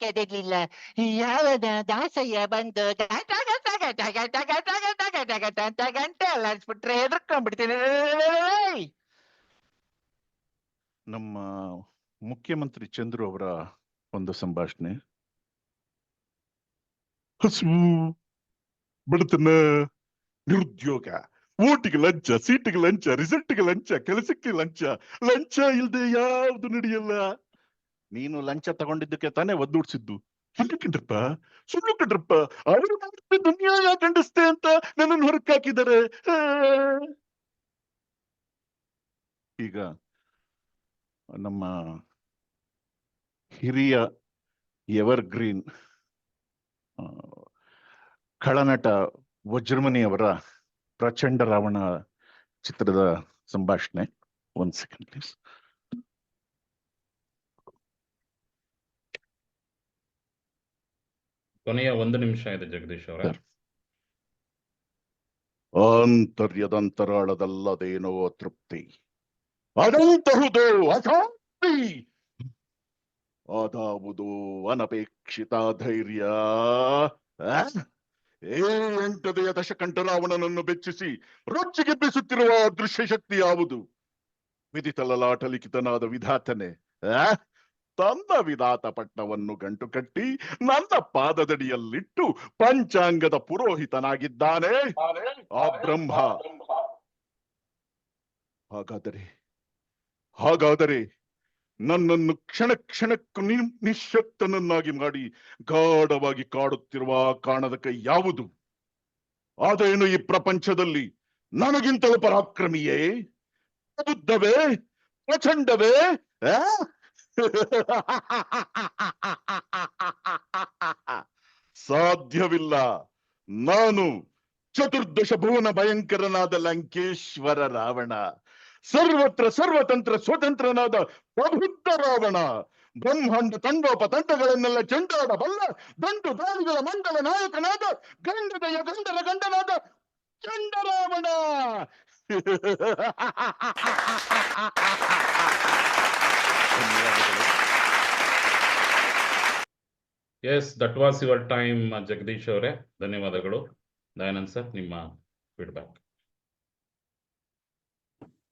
ಕೆದಿರ್ಲಿಲ್ಲ, ಯಾವನ ದಾಸಯ್ಯ ಬಂದು ಗಂಟೆ ಅಲ್ಲಾಡ್ಸ್ಬಿಟ್ರೆ ಹೆದರ್ಕೊಂಡ್ಬಿಡ್ತೀನಿ. ನಮ್ಮ ಮುಖ್ಯಮಂತ್ರಿ ಚಂದ್ರು ಅವರ ಒಂದು ಸಂಭಾಷಣೆ. ಹಸು, ಬಡತನ, ನಿರುದ್ಯೋಗ, ಓಟಿಗೆ ಲಂಚ, ಸೀಟಿಗೆ ಲಂಚ, ರಿಸಲ್ಟ್ಗೆ ಲಂಚ, ಕೆಲಸಕ್ಕೆ ಲಂಚ, ಲಂಚ ಇಲ್ದೆ ಯಾವ್ದು ನಡೆಯಲ್ಲ. ನೀನು ಲಂಚ ತಗೊಂಡಿದ್ದಕ್ಕೆ ತಾನೇ ಒದ್ದೂಡ್ಸಿದ್ದು. ಸುಳ್ಳು ಕಣ್ರಪ್ಪ, ಅವರು ದುನಿಯಾ ಖಂಡಿಸ್ತೆ ಅಂತ ನನ್ನನ್ನು ಹೊರಕ್ಕೆ ಹಾಕಿದ್ದಾರೆ. ಈಗ ನಮ್ಮ ಹಿರಿಯ ಎವರ್ ಗ್ರೀನ್ ಖಳನಟ ವಜ್ರಮಣಿ ಅವರ ಪ್ರಚಂಡ ರಾವಣ ಚಿತ್ರದ ಸಂಭಾಷಣೆ. 1 second ಪ್ಲೀಸ್. ಕೊನೆಯ 1 ನಿಮಿಷ ಇದೆ ಜಗದೀಶ್ ಅವರ. ಆಂತರ್ಯದಂತರಾಳದಲ್ಲದೇನೋ ತೃಪ್ತಿ, ಅದಂತಹುದು ಅಶಾಂತಿ, ಅದಾವುದು ಅನಪೇಕ್ಷಿತ ಧೈರ್ಯ. ಆ? ಏ ಎಂಟದೆಯ ದಶಕಂಠ ರಾವಣನನ್ನು ಬೆಚ್ಚಿಸಿ ರೊಚ್ಚಿಗೆಬ್ಬಿಸುತ್ತಿರುವ ದೃಶ್ಯ ಶಕ್ತಿ ಯಾವುದು? ವಿಧಿತ ಲಲಾಟ ಲಿಖಿತನಾದ ವಿಧಾತನೆ, ಆ? ತನ್ನ ವಿಧಾತ ಪಟ್ಟವನ್ನು ಗಂಟು ಕಟ್ಟಿ ನನ್ನ ಪಾದದಡಿಯಲ್ಲಿಟ್ಟು ಪಂಚಾಂಗದ ಪುರೋಹಿತನಾಗಿದ್ದಾನೆ ಆ ಬ್ರಹ್ಮ. ಹಾಗಾದರೆ ನನ್ನನ್ನು ಕ್ಷಣ ಕ್ಷಣಕ್ಕೂ ನಿಶ್ಶಕ್ತನನ್ನಾಗಿ ಮಾಡಿ ಗಾಢವಾಗಿ ಕಾಡುತ್ತಿರುವ ಕಾಣದ ಕೈ ಯಾವುದು? ಅದೇನು ಈ ಪ್ರಪಂಚದಲ್ಲಿ ನನಗಿಂತಲೂ ಪರಾಕ್ರಮಿಯೇ, ಬುದ್ಧವೇ, ಪ್ರಚಂಡವೇ? ಸಾಧ್ಯವಿಲ್ಲ. ನಾನು ಚತುರ್ದಶ ಭುವನ ಭಯಂಕರನಾದ ಲಂಕೇಶ್ವರ ರಾವಣ, ಸರ್ವತ್ರ ಸರ್ವತಂತ್ರ ಸ್ವತಂತ್ರನಾದ ಪ್ರಬುದ್ಧ ರಾವಣ, ಬ್ರಹ್ಮಾಂಡ ತಂಡೋಪತಂಡಗಳನ್ನೆಲ್ಲ ಚೆಂಡಾಡಬಲ್ಲ ದಂಡು ದಾಳಿಗಳ ಮಂಡಲ ನಾಯಕನಾದ ಗಂಡದಯ ಗಂಡರ ಗಂಡನಾದ ಚಂಡರಾವಣ. Yes, that was your time Jagadish ಅವರೇ, ಧನ್ಯವಾದಗಳು. ದಯಾನಂದ್ ಸರ್, ನಿಮ್ಮ ಫೀಡ್ಬ್ಯಾಕ್.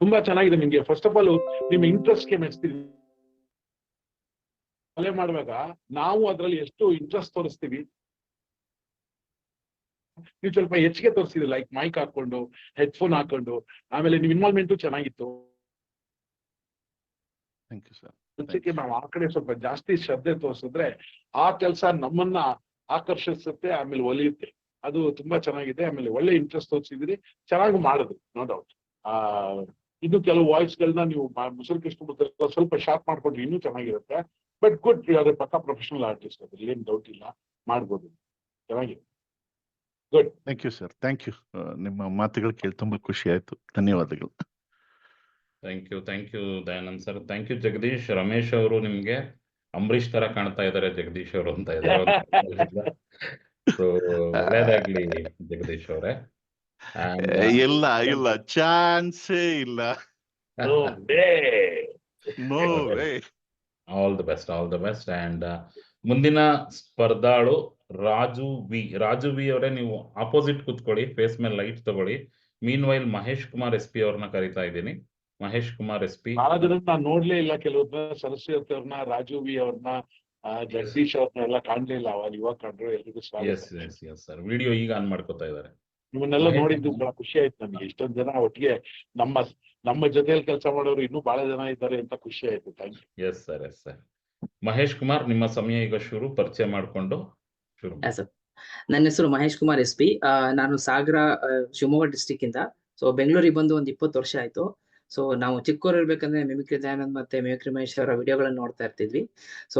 ತುಂಬಾ ಚೆನ್ನಾಗಿದೆ. ನಿಮ್ಗೆ ಫಸ್ಟ್ ಆಫ್ ಆಲ್ ನಿಮ್ಮ ಇಂಟ್ರೆಸ್ಟ್ಗೆ ಮೆಚ್ತೀವಿ. ಕಲೆ ಮಾಡುವಾಗ ನಾವು ಅದ್ರಲ್ಲಿ ಎಷ್ಟು ಇಂಟ್ರೆಸ್ಟ್ ತೋರಿಸ್ತೀವಿ, ನೀವು ಸ್ವಲ್ಪ ಹೆಚ್ಚಿಗೆ ತೋರಿಸಿದ್ರಿ. ಲೈಕ್ ಮೈಕ್ ಹಾಕೊಂಡು, ಹೆಡ್ಫೋನ್ ಹಾಕೊಂಡು, ಆಮೇಲೆ ನಿಮ್ ಇನ್ವಾಲ್ವ್ಮೆಂಟು ಚೆನ್ನಾಗಿತ್ತು. ಅದಕ್ಕೆ ನಾವು ಆ ಕಡೆ ಸ್ವಲ್ಪ ಜಾಸ್ತಿ ಶ್ರದ್ಧೆ ತೋರಿಸಿದ್ರೆ ಆ ಕೆಲಸ ನಮ್ಮನ್ನ ಆಕರ್ಷಿಸುತ್ತೆ, ಆಮೇಲೆ ಒಲಿಯುತ್ತೆ. ಅದು ತುಂಬಾ ಚೆನ್ನಾಗಿದೆ. ಆಮೇಲೆ ಒಳ್ಳೆ ಇಂಟ್ರೆಸ್ಟ್ ತೋರಿಸಿದ್ರಿ, ಚೆನ್ನಾಗಿ ಮಾಡಿದ್ರಿ, ನೋ ಡೌಟ್. ಇನ್ನು ಕೆಲವು ವಾಯ್ಸ್ ಗಳನ್ನ ನೀವು ಮುಸುರು ಕೃಷ್ಣ ಸ್ವಲ್ಪ ಶಾರ್ಪ್ ಮಾಡ್ಕೊಂಡ್ರೆ ಇನ್ನೂ ಚೆನ್ನಾಗಿರುತ್ತೆ. ಬಟ್ ಗುಡ್, ಅದ್ರ ಪಕ್ಕ ಪ್ರೊಫೆಷನಲ್ ಆರ್ಟಿಸ್ಟ್, ಅದ್ರಲ್ಲಿ ಏನ್ ಡೌಟ್ ಇಲ್ಲ, ಮಾಡ್ಬೋದು, ಚೆನ್ನಾಗಿದೆ. Good. Thank you sir, thank you. ನಿಮ್ಮ ಮಾತುಗಳು ಕೇಳಿ ತುಂಬಾ ಖುಷಿ ಆಯ್ತು. ಧನ್ಯವಾದಗಳು. Thank you Dayanand sir. Thank you Jagadish. Ramesh ಅವರು ನಿಮ್ಗೆ ಅಂಬರೀಶ್ ತರ ಕಾಣ್ತಾ ಇದ್ದಾರೆ ಜಗದೀಶ್ ಅವರು ಅಂತ ಇದ್ದಾರೆ. ಸೊ ಒಳ್ಳೇದಾಗ್ಲಿ ಜಗದೀಶ್ ಅವರೇ. ಇಲ್ಲ ಚಾನ್ಸೇ ಇಲ್ಲ. All the best. ಅಂಡ್ ಮುಂದಿನ ಸ್ಪರ್ಧಾಳು ರಾಜು ವಿ ಅವರೇ, ನೀವು ಆಪೋಸಿಟ್ ಕೂತ್ಕೊಳ್ಳಿ, ಫೇಸ್ ಮೇಲೆ ಲೈಟ್ ತಗೊಳ್ಳಿ. ಮೀನ್ ವೈಲ್ ಮಹೇಶ್ ಕುಮಾರ್ SP ಅವ್ರನ್ನ ಕರಿತಾ ಇದ್ದೀನಿ. ಮಹೇಶ್ ಕುಮಾರ್ SP. ಬಹಳ ಜನ ನಾನು ನೋಡ್ಲೇ ಇಲ್ಲ, ಕೆಲವ್ರನ್ನ ಸರಸ್ವತಿ ಅವ್ರನ್ನ, ರಾಜು ವಿ ಅವ್ರನ್ನ, ಜಗದೀಶ್ ಅವ್ರನ್ನ ಎಲ್ಲ ಕಾಣ್ಲೇ ಇಲ್ಲ. ಇವಾಗ ಕಂಡ್ರು. ಎಲ್ರಿಗೂ ಸ್ವಾಗತ ಸರ್. ವಿಡಿಯೋ ಈಗ ಆನ್ ಮಾಡ್ಕೋತಾ ಇದ್ದಾರೆ. ನಿಮ್ಮನ್ನೆಲ್ಲ ನೋಡಿದ್ದು ಬಹಳ ಖುಷಿ ಆಯ್ತು ನಮ್ಗೆ. ಇಷ್ಟೊಂದು ಜನ ಒಟ್ಟಿಗೆ ನಮ್ಮ ಜೊತೆಯಲ್ಲಿ ಕೆಲಸ ಮಾಡೋರು ಇನ್ನೂ ಬಹಳ ಜನ ಇದ್ದಾರೆ ಅಂತ ಖುಷಿ ಆಯ್ತು. Thank you. Yes sir. Mahesh Kumar, ನಿಮ್ಮ ಸಮಯ ಈಗ ಪರಿಚಯ ಮಾಡಿಕೊಂಡು ಶುರು. ನನ್ನ ಹೆಸರು ಮಹೇಶ್ ಕುಮಾರ್ SP. ನಾನು ಸಾಗರ, ಶಿವಮೊಗ್ಗ ಡಿಸ್ಟಿಕ್ ಇಂದ. ಸೊ ಬೆಂಗಳೂರಿಗೆ ಬಂದು ಒಂದು 20 ವರ್ಷ ಆಯ್ತು. ಸೊ ನಾವು ಚಿಕ್ಕವರು ಇರ್ಬೇಕಂದ್ರೆ ಮಿಮಿಕ್ರಿ ದಯಾನಂದ್ ಮತ್ತೆ ಮಿಮಿಕ್ರಿ ಮಹೇಶ್ ಅವರ ವಿಡಿಯೋಗಳನ್ನ ನೋಡ್ತಾ ಇರ್ತಿದ್ವಿ. ಸೊ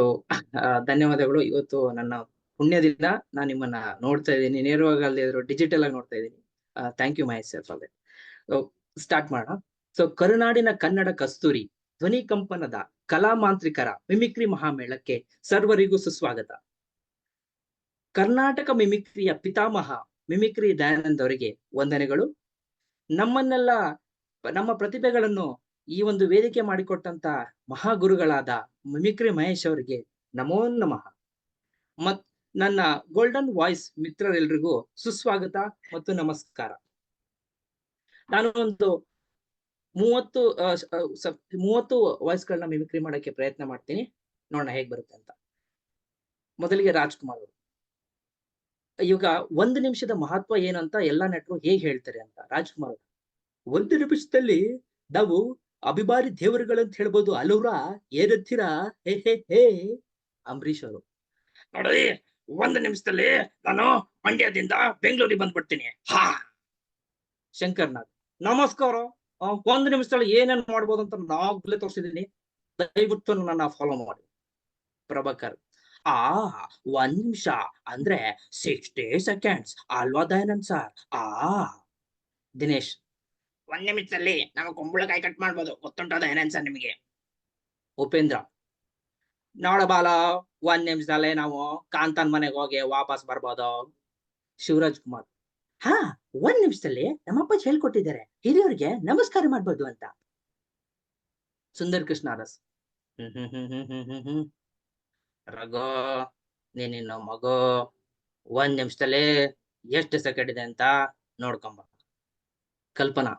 ಧನ್ಯವಾದಗಳು. ಇವತ್ತು ನನ್ನ ಪುಣ್ಯದಿಂದ ನಾನು ನಿಮ್ಮನ್ನ ನೋಡ್ತಾ ಇದ್ದೀನಿ, ನೇರವಾಗಿ ಅಲ್ಲದೆ ಇದ್ರು ಡಿಜಿಟಲ್ ಆಗಿ ನೋಡ್ತಾ ಇದ್ದೀನಿ. Thank you Mahesh sir for that. Start ಮಾಡೋಣ. ಸೊ ಕರುನಾಡಿನ ಕನ್ನಡ ಕಸ್ತೂರಿ ಧ್ವನಿ ಕಂಪನದ ಕಲಾ ಮಾಂತ್ರಿಕರ ಮಿಮಿಕ್ರಿ ಮಹಾಮೇಳಕ್ಕೆ ಸರ್ವರಿಗೂ ಸುಸ್ವಾಗತ. ಕರ್ನಾಟಕ ಮಿಮಿಕ್ರಿಯ ಪಿತಾಮಹ ಮಿಮಿಕ್ರಿ ದಯಾನಂದ್ ಅವರಿಗೆ ವಂದನೆಗಳು. ನಮ್ಮ ಪ್ರತಿಭೆಗಳನ್ನು ಈ ಒಂದು ವೇದಿಕೆ ಮಾಡಿಕೊಟ್ಟಂತ ಮಹಾಗುರುಗಳಾದ ಮಿಮಿಕ್ರಿ ಮಹೇಶ್ ಅವರಿಗೆ ನಮೋ ನಮಃ. ನನ್ನ ಗೋಲ್ಡನ್ ವಾಯ್ಸ್ ಮಿತ್ರರೆಲ್ರಿಗೂ ಸುಸ್ವಾಗತ ಮತ್ತು ನಮಸ್ಕಾರ. ನಾನು ಒಂದು 30 ವಾಯ್ಸ್ಗಳನ್ನ ಮಿಮಿಕ್ರಿ ಮಾಡಕ್ಕೆ ಪ್ರಯತ್ನ ಮಾಡ್ತೀನಿ, ನೋಡೋಣ ಹೇಗ್ ಬರುತ್ತೆ ಅಂತ. ಮೊದಲಿಗೆ ರಾಜ್ಕುಮಾರ್ ಅವರು. ಈಗ 1 ನಿಮಿಷದ ಮಹತ್ವ ಏನಂತ ಎಲ್ಲಾ ನಟರು ಹೇಗ್ ಹೇಳ್ತಾರೆ ಅಂತ. ರಾಜ್ಕುಮಾರ್ ಅವರು, 1 ನಿಮಿಷದಲ್ಲಿ ನಾವು ಅಭಿಮಾನಿ ದೇವರುಗಳಂತ ಹೇಳ್ಬೋದು ಅಲೂರ, ಏನಂತೀರಾ? ಹೇ. ಅಂಬರೀಶ್ ಅವರು, ನೋಡಿ 1 ನಿಮಿಷದಲ್ಲಿ ನಾನು ಮಂಡ್ಯದಿಂದ ಬೆಂಗಳೂರಿಗೆ ಬಂದ್ಬಿಡ್ತೀನಿ. ಶಂಕರ್ನಾಗ್, ನಮಸ್ಕಾರ. 1 ನಿಮಿಷದಲ್ಲಿ ಏನೇನ್ ಮಾಡ್ಬೋದು ಅಂತ ನಾಗ್ಲೇ ತೋರಿಸಿದೀನಿ, ದಯವಿಟ್ಟು ನನ್ನ ಫಾಲೋ ಮಾಡಿ. ಪ್ರಭಾಕರ್, 1 ನಿಮಿಷ ಅಂದ್ರೆ 60 ಸೆಕೆಂಡ್ಸ್ ಅಲ್ವಾ ದಯಾನಂದ್ ಸರ್? ದಿನೇಶ್, 1 ನಿಮಿಷದಲ್ಲಿ ನಾವು ಕುಂಬಳಕಾಯಿ ಕಟ್ ಮಾಡ್ಬೋದು, ಗೊತ್ತುಂಟ ದಯಾನಂದ್ ಸರ್ ನಿಮಗೆ? ಉಪೇಂದ್ರ, ನೋಡ ಬಾಲ 1 ನಿಮಿಷದಲ್ಲೇ ನಾವು ಕಾಂತನ್ ಮನೆಗೆ ಹೋಗಿ ವಾಪಸ್ ಬರ್ಬೋದು. ಶಿವರಾಜ್ ಕುಮಾರ್, ಹಾ, 1 ನಿಮಿಷದಲ್ಲಿ ನಮ್ಮಪ್ಪಾಜಿ ಹೇಳ್ಕೊಟ್ಟಿದ್ದಾರೆ ಹಿರಿಯವ್ರಿಗೆ ನಮಸ್ಕಾರ ಮಾಡ್ಬೋದು ಅಂತ. ಸುಂದರ್ ಕೃಷ್ಣ ಅರಸ್, ರಘು ನೀನಿನ್ನು ಮಗು, 1 ನಿಮಿಷದಲ್ಲಿ ಎಷ್ಟು ಸೆಕೆಂಡ್ ಇದೆ ಅಂತ ನೋಡ್ಕೊಂಬ. ಕಲ್ಪನಾ,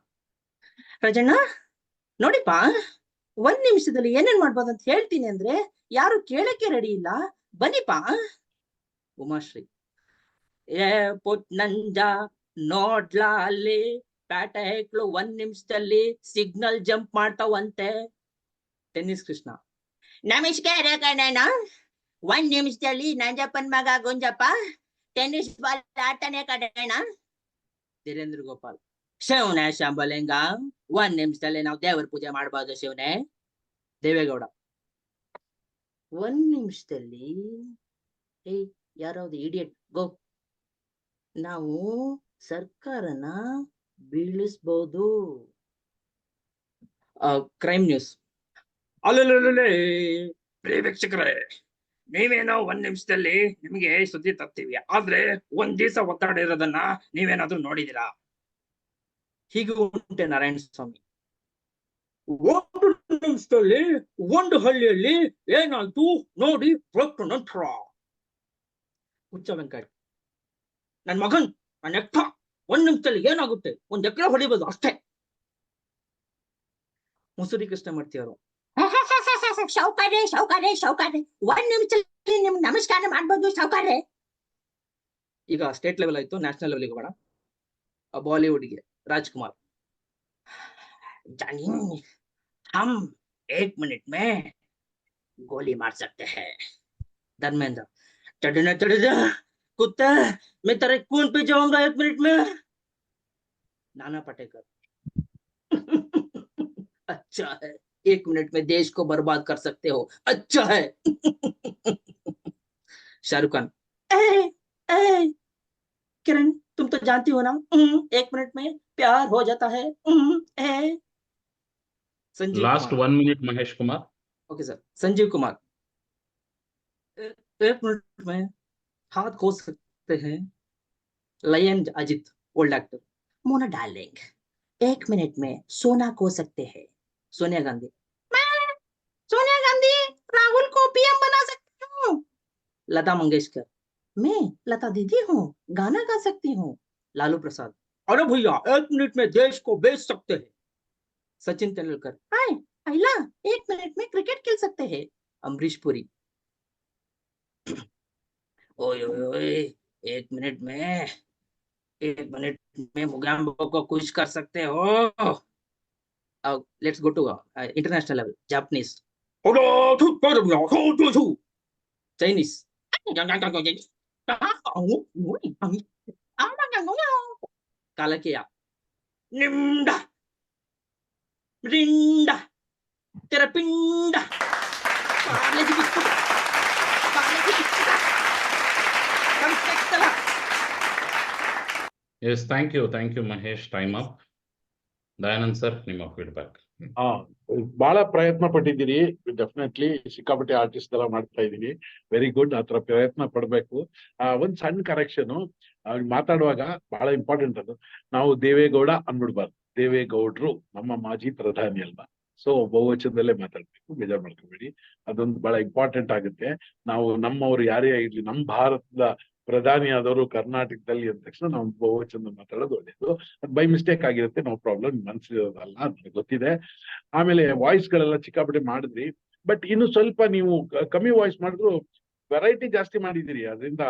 ರಾಜಣ್ಣ ನೋಡಿಪಾ, 1 ನಿಮಿಷದಲ್ಲಿ ಏನೇನ್ ಮಾಡ್ಬೋದು ಅಂತ ಹೇಳ್ತೀನಿ ಅಂದ್ರೆ ಯಾರು ಕೇಳಕ್ಕೆ ರೆಡಿ ಇಲ್ಲ, ಬನ್ನಿಪಾ. ಉಮಾಶ್ರೀ, ಏ ಪುಟ್ ನಂಜ ನೋಡ್ಲಾ ಅಲ್ಲಿ ಪ್ಯಾಟೆ ಹೆಕ್ಳು 1 ನಿಮಿಷದಲ್ಲಿ ಸಿಗ್ನಲ್ ಜಂಪ್ ಮಾಡ್ತಾವಂತೆ. ಟೆನ್ನಿಸ್ ಕೃಷ್ಣ, ನಮಸ್ಕಾರ ಕಣಣ್ಣ, 1 ನಿಮಿಷದಲ್ಲಿ ನಂಜಪ್ಪನ್ ಮಗ ಗುಂಜಪ್ಪ ಟೆನ್ನಿಸ್ ಬಾಲ್ ಆಟನೇ ಕಣಣ್ಣ. ಧೀರೇಂದ್ರ ಗೋಪಾಲ್, ಶಿವನೇ ಶಂಭಲಿಂಗ, 1 ನಿಮಿಷದಲ್ಲಿ ನಾವು ದೇವರ ಪೂಜೆ ಮಾಡ್ಬೋದು ಶಿವನೇ. ದೇವೇಗೌಡ, 1 ನಿಮಿಷದಲ್ಲಿ ಯಾರಾவது ಇಡಿಯಟ್ ಗೋ, ನಾವು ಸರ್ಕಾರನ ಬೀಳಿಸ್ಬೋದು. ಕ್ರೈಮ್ ನ್ಯೂಸ್, ಅಲ್ಲೇ ವೀಕ್ಷಕರೇ, ನೀವೇನೋ 1 ನಿಮಿಷದಲ್ಲಿ ನಿಮ್ಗೆ ಸುದ್ದಿ ತರ್ತೀವಿ, ಆದ್ರೆ 1 ದಿವಸ ಒತ್ತಾಡಿರೋದನ್ನ ನೀವೇನಾದ್ರೂ ನೋಡಿದೀರಾ? ಹೀಗೆ ಉಂಟೆ ನಾರಾಯಣ ಸ್ವಾಮಿ, 1 ನಿಮಿಷದಲ್ಲಿ 1 ಹಳ್ಳಿಯಲ್ಲಿ ಏನಾಯ್ತು ನೋಡಿ ನಂತರ. ಹುಚ್ಚ ವೆಂಕಟ್, ನನ್ ಮಗನ್ ನನ್ನ ಎಕ್ಕ 1 ನಿಮಿಷದಲ್ಲಿ ಏನಾಗುತ್ತೆ, 1 ಎಕರೆ ಹೊಡಿಬೋದು ಅಷ್ಟೇ. ಮುಸುರಿ ಕೃಷ್ಣಮೂರ್ತಿ ಅವರು, ಶೌಕಾರೆ 1 ನಿಮಿಷದಲ್ಲಿ ನಿಮ್ಗೆ ನಮಸ್ಕಾರ ಮಾಡ್ಬೋದು ಶೌಕಾರೆ. ಈಗ ಸ್ಟೇಟ್ ಲೆವೆಲ್ ಆಯ್ತು, ನ್ಯಾಷನಲ್ ಲೆವೆಲ್ಗೆ ಹೋಗೋಣ. ಬಾಲಿವುಡ್ಗೆ ರಾಜ್ಕುಮಾರ್, ಜಾನಿ हम 1 मिनट में गोली मार सकते हैं. धर्मेंद्र, चढ़ना कुत्ता, मैं तेरे खून पे जाऊंगा 1 मिनट में. नाना पाटेकर, अच्छा है, 1 मिनट में देश को बर्बाद कर सकते हो, अच्छा है. शाहरुख खान, किरण तुम तो जानती हो ना, 1 मिनट में प्यार हो जाता है. Sanjeev last Kumar, 1 minute Mahesh Kumar. Okay sir. Sanjeev Kumar, 1 minute में हाथ खो सकते हैं. Lion Ajit, old actor. Mona darling, 1 minute में सोना खो सकते हैं. सोनिया गांधी, मैं सोनिया गांधी राहुल को पीएम बना सकती हूँ. लता मंगेशकर, मैं लता दीदी हूँ, गाना गा सकती हूँ. लालू प्रसाद, अरे भैया 1 मिनट में देश को बेच सकते हैं. सचिन तेंदुलकर, हाय अहिला, 1 मिनट में क्रिकेट खेल सकते हैं. अमरीश पुरी, ओए ओए ओए 1 मिनट में मुगाम्बो को खुश कर सकते हो. Let's go to international level. Japanese, Chinese, कालकिया, निम्डा रिंडा तेरा पिंडा, Parle G biscuit, Yes, thank you Mahesh. Time up. Dayanand sir, ನಿಮ್ಮ ಫೀಡ್ಬ್ಯಾಕ್. ಬಹಳ ಪ್ರಯತ್ನ ಪಟ್ಟಿದ್ದೀರಿ, ಡೆಫಿನೆಟ್ಲಿ ಸಿಕ್ಕಾಪಟ್ಟೆ ಆರ್ಟಿಸ್ಟ್ ಎಲ್ಲ ಮಾಡ್ತಾ ಇದೀನಿ. ವೆರಿ ಗುಡ್, ಆತರ ಪ್ರಯತ್ನ ಪಡ್ಬೇಕು. ಒಂದ್ ಸಣ್ಣ ಕರೆಕ್ಷನ್, ಮಾತಾಡುವಾಗ ಬಹಳ ಇಂಪಾರ್ಟೆಂಟ್ ಅದು, ನಾವು ದೇವೇಗೌಡ ಅನ್ಬಿಡ್ಬಾರ್ದು, ದೇವೇಗೌಡ್ರು ನಮ್ಮ ಮಾಜಿ ಪ್ರಧಾನಿ ಅಲ್ವಾ. ಸೊ ಬಹುವಚನದಲ್ಲೇ ಮಾತಾಡ್ಬೇಕು, ಬೇಜಾರ್ ಮಾಡ್ಕೋಬೇಡಿ. ಅದೊಂದು ಬಹಳ ಇಂಪಾರ್ಟೆಂಟ್ ಆಗುತ್ತೆ. ನಾವು ನಮ್ಮವ್ರು ಯಾರೇ ಆಗಿರ್ಲಿ, ನಮ್ಮ ಭಾರತದ ಪ್ರಧಾನಿ ಆದವರು ಕರ್ನಾಟಕದಲ್ಲಿ ಅಂದ ತಕ್ಷಣ ನಾವು ಬಹುವಚನ ಮಾತಾಡೋದು ಒಳ್ಳೇದು. ಅದು ಬೈ ಮಿಸ್ಟೇಕ್ ಆಗಿರುತ್ತೆ, ನೋ ಪ್ರಾಬ್ಲಮ್, ಮನ್ಸಿರೋದಲ್ಲ, ನನಗೆ ಗೊತ್ತಿದೆ. ಆಮೇಲೆ ವಾಯ್ಸ್ ಗಳೆಲ್ಲ ಚಿಕ್ಕಾಪಟ್ಟೆ ಮಾಡಿದ್ರಿ, ಬಟ್ ಇನ್ನು ಸ್ವಲ್ಪ ನೀವು ಕಮ್ಮಿ ವಾಯ್ಸ್ ಮಾಡಿದ್ರು ವೆರೈಟಿ ಜಾಸ್ತಿ ಮಾಡಿದಿರಿ. ಅದರಿಂದ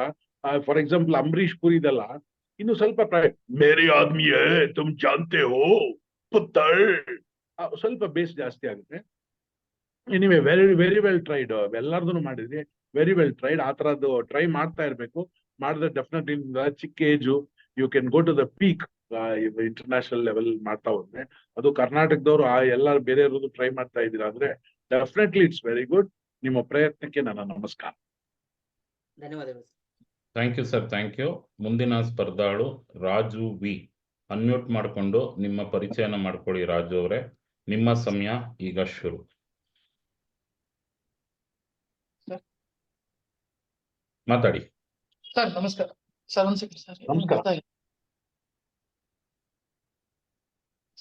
ಫಾರ್ ಎಕ್ಸಾಂಪಲ್ ಅಂಬರೀಶ್ ಪುರಿದೆಲ್ಲ ಇನ್ನು ಸ್ವಲ್ಪ ಮೇರಿ ಆದ್ಮಿಯೇ ತುಮ್ ಜಾನ್ತೆ ಹೋ ಪುತ್ತಳ್, ಸ್ವಲ್ಪ ಬೇಸ್ ಜಾಸ್ತಿ ಆಗುತ್ತೆ. ಎನಿವೆ ವೆರಿ ವೆಲ್ ಟ್ರೈಡ್, ಎಲ್ಲಾರ್ದು ಮಾಡಿದ್ರಿ, ವೆರಿ ವೆಲ್ ಟ್ರೈಡ್. ಆ ತರದ್ದು ಟ್ರೈ ಮಾಡ್ತಾ ಇರ್ಬೇಕು. ಮಾಡಿದ್ರೆ ಡೆಫಿನೆಟ್ಲಿ ಚಿಕ್ಕ age you can go to the peak. International level ಮಾಡ್ತಾ ಹೋದ್ರೆ, ಅದು ಕರ್ನಾಟಕದವರು ಎಲ್ಲಾರು ಬೇರೆ ಟ್ರೈ ಮಾಡ್ತಾ ಇದ್ದೀರಾ ಅಂದ್ರೆ ಡೆಫಿನೆಟ್ಲಿ ಇಟ್ಸ್ ವೆರಿ ಗುಡ್. ನಿಮ್ಮ ಪ್ರಯತ್ನಕ್ಕೆ ನನ್ನ ನಮಸ್ಕಾರ. ಧನ್ಯವಾದಗಳು. Thank you sir, thank you. ಮುಂದಿನ ಸ್ಪರ್ಧಾಳು ರಾಜು ವಿ. ಅನ್ಮ್ಯೂಟ್ ಮಾಡಿಕೊಂಡು ನಿಮ್ಮ ಪರಿಚಯನ ಮಾಡ್ಕೊಳ್ಳಿ ರಾಜು ಅವರೇ. ನಿಮ್ಮ ಸಮಯ ಈಗ ಶುರು. ಮಾತಾಡಿ ಸರ್. ನಮಸ್ಕಾರ ಸರ್. ಒಂದ್ ಸೆಕೆಂಡ್ ಸರ್. ನಮಸ್ಕಾರ.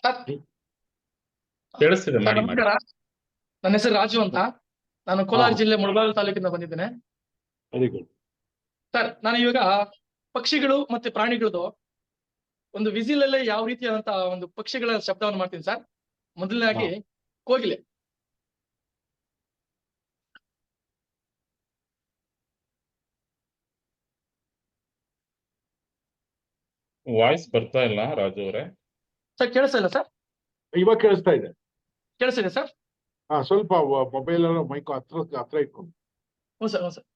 ಸರ್ ಕೇಳಿಸ್ತಿದೆ, ಸರ್ ಮಾಡಿ ಮಾಡಿ. ನಮಸ್ಕಾರ. ನನ್ನ ಹೆಸರು ರಾಜು ಅಂತ. ನಾನು ಕೋಲಾರ ಹಾ. ಜಿಲ್ಲೆ ಮುಳಬಾಗಿಲು ತಾಲೂಕಿಂದ ಬಂದಿದ್ದೇನೆ. Very good. ಸರ್ ನಾನು ಇವಾಗ ಪಕ್ಷಿಗಳು ಮತ್ತೆ ಪ್ರಾಣಿಗಳದು ಒಂದು ವಿಸಿಲ್ ಅಲ್ಲೇ ಯಾವ ರೀತಿಯಾದಂತಹ ಒಂದು ಪಕ್ಷಿಗಳ ಶಬ್ದವನ್ನು ಮಾಡ್ತೀನಿ ಸರ್. ಮೊದಲನೇದಾಗಿ ಕೋಗಿಲೆ. ವಾಯ್ಸ್ ಬರ್ತಾ ಇಲ್ಲ ರಾಜು ಅವರೇ. ಸರ್ ಕೇಳಿಸ್ತಾ ಇಲ್ಲ ಸರ್? ಇವಾಗ ಕೇಳಿಸ್ತಾ ಇದೆ. ಕೇಳಿಸ್ತಿದೆ ಸರ್? ಹಾ, ಸ್ವಲ್ಪ ಮೊಬೈಲ್ ಮೈಕ್ ಹತ್ರ ಇಟ್ಕೊಂಡು. ಹ್ಞೂ ಸರ್, ಹ್ಞೂ ಸರ್.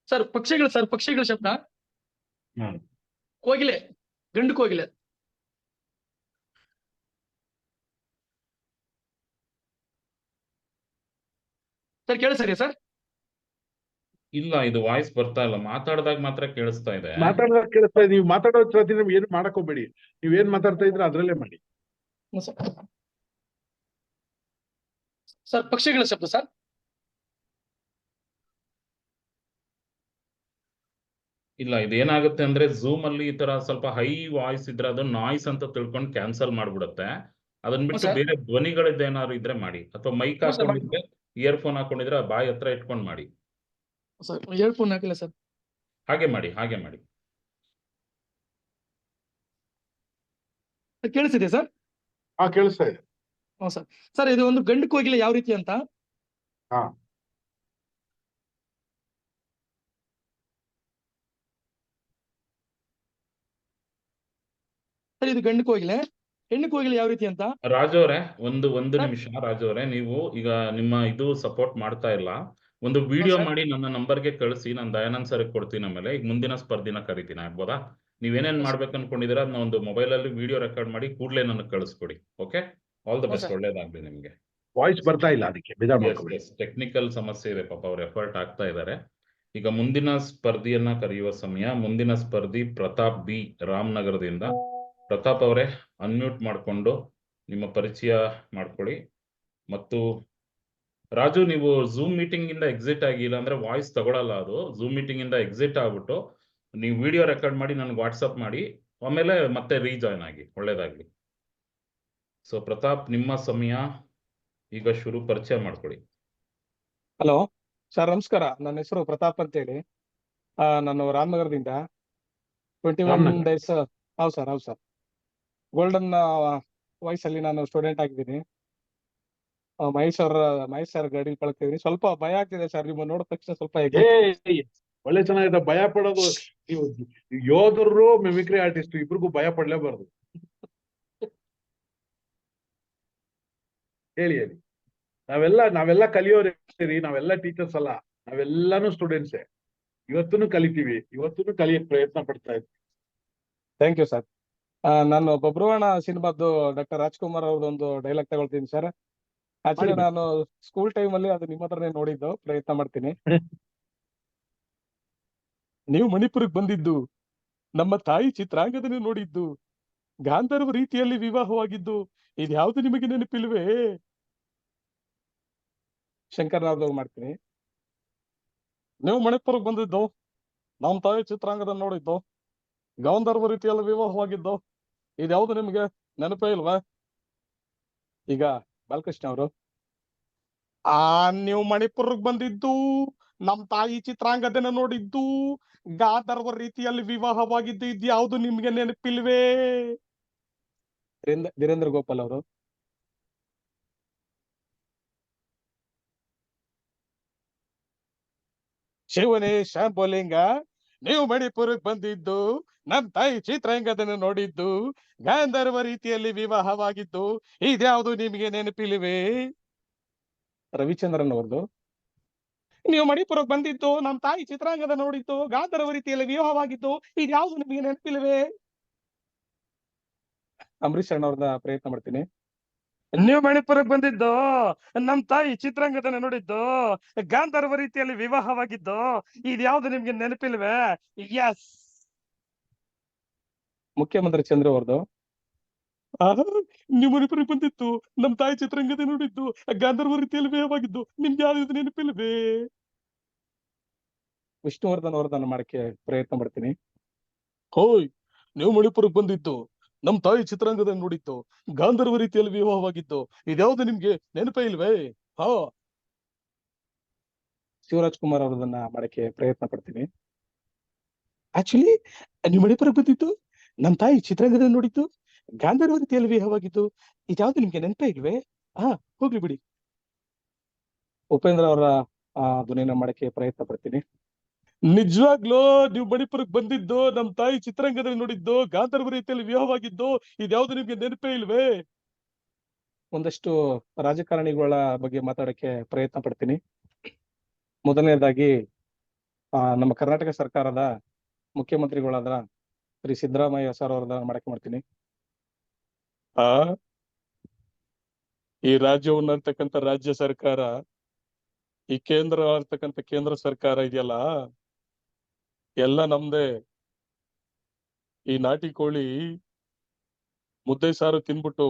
ಸರ್ ಪಕ್ಷಿಗಳ ಶಬ್ದ ಹ್ಮ್. ಕೋಗಿಲೆ, ಗಂಡು ಕೋಗಿಲೆ. ಸರ್ ಕೇಳಿಸ್ತಿದೆಯಾ ಸರ್? ಇಲ್ಲ, ಇದು ವಾಯ್ಸ್ ಬರ್ತಾ ಇಲ್ಲ. ಮಾತಾಡಿದಾಗ ಮಾತ್ರ ಕೇಳಿಸ್ತಾ ಇದೆ. ಮಾತಾಡೋದಾಗ ಕೇಳಿಸ್ತಾ ಇದೆ. ನೀವು ಮಾತಾಡೋ ನೀವು ಏನು ಮಾಡಕ್ ಹೋಗ್ಬೇಡಿ. ನೀವೇನ್ ಮಾತಾಡ್ತಾ ಇದ್ರೆ ಅದ್ರಲ್ಲೇ ಮಾಡಿ. ಹ್ಞೂ ಸರ್. ಸರ್ ಪಕ್ಷಿಗಳ ಶಬ್ದ ಸರ್. ಇಲ್ಲ, ಇದೇನಾಗುತ್ತೆ ಅಂದ್ರೆ ಝೂಮ್ ಅಲ್ಲಿ ಈ ತರ ಸ್ವಲ್ಪ ಹೈ ವಾಯ್ಸ್ ಇದ್ರೆ ಅದು ನಾಯ್ಸ್ ಅಂತ ತಿಳ್ಕೊಂಡು ಕ್ಯಾನ್ಸಲ್ ಮಾಡ್ಬಿಡುತ್ತೆ. ಅದನ್ನ ಬಿಟ್ಟು ಸರ್. ಬೇರೆ ಧ್ವನಿಗಳದ್ದು ಏನಾದ್ರು ಇದ್ರೆ ಮಾಡಿ, ಅಥವಾ ಮೈಕ್ ಹ್ಞೂ ಸರ್, ಹಾಕೊಂಡಿದ್ರೆ ಇಯರ್ಫೋನ್ ಹಾಕೊಂಡಿದ್ರೆ ಬಾಯಿ ಹತ್ರ ಇಟ್ಕೊಂಡು ಮಾಡಿ. ಸರ್ ಇಯರ್ಫೋನ್ ಹಾಕಿಲ್ಲ ಸರ್. ಹಾಗೆ ಮಾಡಿ, ಹಾಗೆ ಮಾಡಿ. ಕೇಳಿಸಿದೆ ಸರ್? ಹಾ, ಕೇಳಿಸ್ತಾ ಇದೆ. ಹ್ಞೂ ಸರ್. ಸರ್ ಇದು ಒಂದು ಗಂಡು ಕೋಗಿಲೆ ಯಾವ ರೀತಿ ಅಂತ. ಹಾ. ಸರ್ ಇದು ಗಂಡು ಕೋಗಿಲೆ. ಹೆಣ್ಣು ಕೋಗಿಲೆ ಯಾವ ರೀತಿ ಅಂತ. ರಾಜು ಅವರೇ, ಒಂದು ಸರ್? ನಿಮಿಷ. ರಾಜು ಅವರೇ, ನೀವು ಈಗ ನಿಮ್ಮ ಇದು ಸಪೋರ್ಟ್ ಮಾಡ್ತಾ ಇಲ್ಲ. ಒಂದು ವಿಡಿಯೋ ಸರ್. ಮಾಡಿ ನನ್ನ ನಂಬರ್ಗೆ ಕಳಿಸಿ, ನಾನು ದಯಾನಂದ್ ಸರ್ ಕೊಡ್ತೀನಿ. ಆಮೇಲೆ ಈಗ ಮುಂದಿನ ಸ್ಪರ್ಧಿನ ಕರಿತೀನಿ, ಆಗ್ಬೋದಾ? ನೀವೇನೇನ್ ಮಾಡ್ಬೇಕು ಅನ್ಕೊಂಡಿದ್ದೀರಾ ಅದನ್ನ ಒಂದು ಮೊಬೈಲ್ ಅಲ್ಲಿ ವಿಡಿಯೋ ರೆಕಾರ್ಡ್ ಮಾಡಿ ಕೂಡಲೇ ನನಗೆ ಕಳಿಸ್ಕೊಡಿ. ಓಕೆ, ಆಲ್ ದ ಹ್ಞೂ ಬೆಸ್ಟ್, ಸರ್. ಒಳ್ಳೇದಾಗ್ಲಿ ನಿಮ್ಗೆ. ವಾಯ್ಸ್ ಬರ್ತಾ ಇಲ್ಲ, ಅದಕ್ಕೆ ಬೇಜಾರ್ ಮಾಡ್ಕೊಬೇಡಿ. ಟೆಕ್ನಿಕಲ್ ಸಮಸ್ಯೆ ಇದೆ, ಪಾಪ ಅವ್ರು ಎಫರ್ಟ್ ಆಗ್ತಾ ಇದ್ದಾರೆ. ಈಗ ಮುಂದಿನ ಸ್ಪರ್ಧಿಯನ್ನ ಕರೆಯುವ ಸಮಯ. ಮುಂದಿನ ಸ್ಪರ್ಧಿ ಪ್ರತಾಪ್ ಬಿ, ರಾಮನಗರದಿಂದ. ಪ್ರತಾಪ್ ಅವರೇ, ಅನ್ಮ್ಯೂಟ್ ಮಾಡಿಕೊಂಡು ನಿಮ್ಮ ಪರಿಚಯ ಮಾಡ್ಕೊಳ್ಳಿ. ಮತ್ತು ರಾಜು, ನೀವು ಝೂಮ್ ಮೀಟಿಂಗ್ ಇಂದ ಎಕ್ಸಿಟ್ ಆಗಿಲ್ಲ ಅಂದ್ರೆ ವಾಯ್ಸ್ ತಗೊಳಲ್ಲ. ಅದು ಝೂಮ್ ಮೀಟಿಂಗ್ ಇಂದ ಎಕ್ಸಿಟ್ ಆಗ್ಬಿಟ್ಟು ನೀವು ವಿಡಿಯೋ ರೆಕಾರ್ಡ್ ಮಾಡಿ ನನಗೆ ವಾಟ್ಸಪ್ ಮಾಡಿ, ಆಮೇಲೆ ಮತ್ತೆ ರೀಜಾಯ್ನ್ ಆಗಿ. ಒಳ್ಳೇದಾಗ್ಲಿ. ಸೊ ಪ್ರತಾಪ್, ನಿಮ್ಮ ಸಮಯ ಈಗ ಶುರು. ಪರಿಚಯ ಮಾಡ್ಕೊಳ್ಳಿ. ಹಲೋ ಸರ್, ನಮಸ್ಕಾರ. ನನ್ನ ಹೆಸರು ಪ್ರತಾಪ್ ಅಂತೇಳಿ. ನಾನು ರಾಮನಗರದಿಂದ 21 ರಾಮನಗರ. ಡೇಸ್. ಹೌದು ಸರ್, ಹೌದು ಸರ್. ಗೋಲ್ಡನ್ ವಾಯ್ಸ್ ಅಲ್ಲಿ ನಾನು ಸ್ಟೂಡೆಂಟ್ ಆಗಿದ್ದೀನಿ. ಮಹೇಶ್ ಸರ್ ಗಾಡಿ ಕಳ್ತಿದ್ದೀನಿ. ಸ್ವಲ್ಪ ಭಯ ಆಗ್ತಿದೆ ಸರ್, ನಿಮ್ಮ ನೋಡಿದ ತಕ್ಷಣ ಸ್ವಲ್ಪ ಒಳ್ಳೆ ಚೆನ್ನಾಗಿದೆ. ಭಯ ಪಡೋದು ನೀವು ಯೋಧರು, ಮಿಮಿಕ್ರಿ ಆರ್ಟಿಸ್ಟ್ ಇಬ್ರಿಗೂ ಭಯ ಪಡ್ಲೇಬಾರ್ದು. ಹೇಳಿ. ನಾವೆಲ್ಲ ಕಲಿಯೋರಿ, ನಾವೆಲ್ಲ ಟೀಚರ್ಸ್ ಅಲ್ಲ, ನಾವೆಲ್ಲಾನು ಸ್ಟೂಡೆಂಟ್ಸೇ. ಇವತ್ತೂ ಕಲಿತೀವಿ, ಇವತ್ತೂ ಕಲಿಯಕ್ ಪ್ರಯತ್ನ ಪಡ್ತಾ ಇದ್ವಿ. Thank you sir. ನಾನು ಬಬ್ರುವಾಣ ಸಿನಿಮಾದ್ದು ಡಾಕ್ಟರ್ ರಾಜ್ಕುಮಾರ್ ಅವ್ರದೊಂದು ಡೈಲಾಗ್ ತಗೊಳ್ತೀನಿ ಸರ್. ಆಕ್ಚುಲಿ ಮಾಡಿ. ನಾನು ಸ್ಕೂಲ್ ಟೈಮ್ ಅಲ್ಲಿ ಅದು ನಿಮ್ಮ ಹತ್ರನೇ ನೋಡಿದ್ದು, ಪ್ರಯತ್ನ ಮಾಡ್ತೀನಿ. ನೀವು ಮಣಿಪುರಕ್ಕೆ ಬಂದಿದ್ದು, ನಮ್ಮ ತಾಯಿ ಚಿತ್ರಾಂಗದನ್ನು ನೋಡಿದ್ದು, ಗಾಂಧರ್ವ ರೀತಿಯಲ್ಲಿ ವಿವಾಹವಾಗಿದ್ದು, ಇದ್ಯಾವುದು ನಿಮಗೆ ನೆನಪಿಲ್ವೇ? ಶಂಕರ್ನಾಥ್ ಮಾಡ್ತೀನಿ. ನೀವು ಮಣಿಪುರಕ್ಕೆ ಬಂದಿದ್ದು, ನಮ್ಮ ತಾಯಿ ಚಿತ್ರಾಂಗದನ್ನು ನೋಡಿದ್ದು, ಗಾಂಧರ್ವ ರೀತಿಯಲ್ಲಿ ವಿವಾಹವಾಗಿದ್ದು, ಇದ್ಯಾವುದು ನಿಮಗೆ ನೆನಪೇ ಇಲ್ವಾ? ಈಗ ಬಾಲಕೃಷ್ಣ ಅವರು, ನೀವು ಮಣಿಪುರಕ್ಕೆ ಬಂದಿದ್ದು, ನಮ್ ತಾಯಿ ಚಿತ್ರಾಂಗದನ್ನ ನೋಡಿದ್ದು, ಗಾಂಧರ್ವ ರೀತಿಯಲ್ಲಿ ವಿವಾಹವಾಗಿದ್ದು, ಇದ್ಯಾವುದು ನಿಮ್ಗೆ ನೆನಪಿಲ್ವೇ? ವೀರೇಂದ್ರ ಗೋಪಾಲ್ ಅವರು, ಶಿವನೇ ಶಾಂಬೋಲಿಂಗ, ನೀವು ಮಣಿಪುರಕ್ಕೆ ಬಂದಿದ್ದು, ನಮ್ ತಾಯಿ ಚಿತ್ರಾಂಗದನ್ನ ನೋಡಿದ್ದು, ಗಾಂಧರ್ವ ರೀತಿಯಲ್ಲಿ ವಿವಾಹವಾಗಿದ್ದು, ಇದ್ಯಾವುದು ನಿಮಗೆ ನೆನಪಿಲ್ವೇ? ರವಿಚಂದ್ರನ್ ಅವ್ರದ್ದು, ನೀವು ಮಣಿಪುರಕ್ಕೆ ಬಂದಿದ್ದು, ನಮ್ ತಾಯಿ ಚಿತ್ರಾಂಗದ ನೋಡಿದ್ದು, ಗಾಂಧರ್ವ ರೀತಿಯಲ್ಲಿ ವಿವಾಹವಾಗಿದ್ದು, ಇದ್ಯಾವುದು ನಿಮಗೆ ನೆನಪಿಲ್ವೇ? ಅಂಬರೀಷ್ ಅಣ್ಣವ್ರನ್ನ ಪ್ರಯತ್ನ ಮಾಡ್ತೀನಿ. ನೀವು ಮಣಿಪುರಕ್ಕೆ ಬಂದಿದ್ದು, ನಮ್ ತಾಯಿ ಚಿತ್ರಾಂಗದನ್ನ ನೋಡಿದ್ದು, ಗಾಂಧರ್ವ ರೀತಿಯಲ್ಲಿ ವಿವಾಹವಾಗಿದ್ದು, ಇದ್ಯಾವುದು ನಿಮ್ಗೆ ನೆನಪಿಲ್ವೇ? ಎಸ್. ಮುಖ್ಯಮಂತ್ರಿ ಚಂದ್ರ ಅವ್ರದ್ದು, ನೀವು ಮಣಿಪುರಕ್ಕೆ ಬಂದಿತ್ತು, ನಮ್ ತಾಯಿ ಚಿತ್ರಾಂಗದ ನೋಡಿದ್ದು, ಗಾಂಧರ್ವ ರೀತಿಯಲ್ಲಿ ವಿವಾಹವಾಗಿದ್ದು, ನಿಮ್ಗೆ ಯಾವ್ದು ನೆನಪಿಲ್ವೇ? ವಿಷ್ಣುವರ್ಧನ್ ಅವ್ರದನ್ನ ಮಾಡಕ್ಕೆ ಪ್ರಯತ್ನ ಮಾಡ್ತೀನಿ. ಹೋಯ್, ನೀವು ಮಣಿಪುರಕ್ಕೆ ಬಂದಿದ್ದು, ನಮ್ ತಾಯಿ ಚಿತ್ರಾಂಗದಲ್ಲಿ ನೋಡಿತ್ತು, ಗಾಂಧರ್ವ ರೀತಿಯಲ್ಲಿ ವಿವಾಹವಾಗಿತ್ತು. ಇದ್ಯಾವುದು ನಿಮ್ಗೆ ನೆನಪೇ ಇಲ್ವೇ? ಹಾ, ಶಿವರಾಜ್ ಕುಮಾರ್ ಅವರದನ್ನ ಮಾಡಕ್ಕೆ ಪ್ರಯತ್ನ ಪಡ್ತೀನಿ. ಆಕ್ಚುಲಿ ನೀವು ಮಣಿಪುರಕ್ಕೆ ಬಂದಿತ್ತು, ನಮ್ ತಾಯಿ ಚಿತ್ರಾಂಗದಲ್ಲಿ ನೋಡಿತ್ತು, ಗಾಂಧರ್ವ ರೀತಿಯಲ್ಲಿ ವಿವಾಹವಾಗಿತ್ತು. ಇದ್ಯಾವುದು ನಿಮ್ಗೆ ನೆನಪೇ ಇಲ್ವೇ? ಹಾ, ಹೋಗ್ಲಿ ಬಿಡಿ. ಉಪೇಂದ್ರ ಅವರ ಧ್ವನಿನ ಮಾಡಕ್ಕೆ ಪ್ರಯತ್ನ ಪಡ್ತೀನಿ. ನಿಜವಾಗ್ಲೂ ನೀವು ಮಣಿಪುರಕ್ಕೆ ಬಂದಿದ್ದು, ನಮ್ ತಾಯಿ ಚಿತ್ರಾಂಗದಲ್ಲಿ ನೋಡಿದ್ದು, ಗಾಂಧರ್ವ ರೀತಿಯಲ್ಲಿ ವಿವಾಹವಾಗಿದ್ದು, ಇದ್ಯಾವುದು ನಿಮ್ಗೆ ನೆನಪೇ ಇಲ್ವೇ? ಒಂದಷ್ಟು ರಾಜಕಾರಣಿಗಳ ಬಗ್ಗೆ ಮಾತಾಡಕ್ಕೆ ಪ್ರಯತ್ನ ಪಡ್ತೀನಿ. ಮೊದಲನೇದಾಗಿ ನಮ್ಮ ಕರ್ನಾಟಕ ಸರ್ಕಾರದ ಮುಖ್ಯಮಂತ್ರಿಗಳಾದ ಶ್ರೀ ಸಿದ್ದರಾಮಯ್ಯ ಸರ್ ಅವರನ್ನ ಮಾಡಕ್ಕೆ ಮಾಡ್ತೀನಿ. ಈ ರಾಜ್ಯವನ್ನ ಅಂತಕ್ಕಂಥ ರಾಜ್ಯ ಸರ್ಕಾರ, ಈ ಕೇಂದ್ರ ಅಂತಕ್ಕಂಥ ಕೇಂದ್ರ ಸರ್ಕಾರ ಇದೆಯಲ್ಲ, ಎಲ್ಲ ನಮ್ದೇ. ಈ ನಾಟಿ ಕೋಳಿ ಮುದ್ದೆ ಸಾರು ತಿನ್ಬಿಟ್ಟು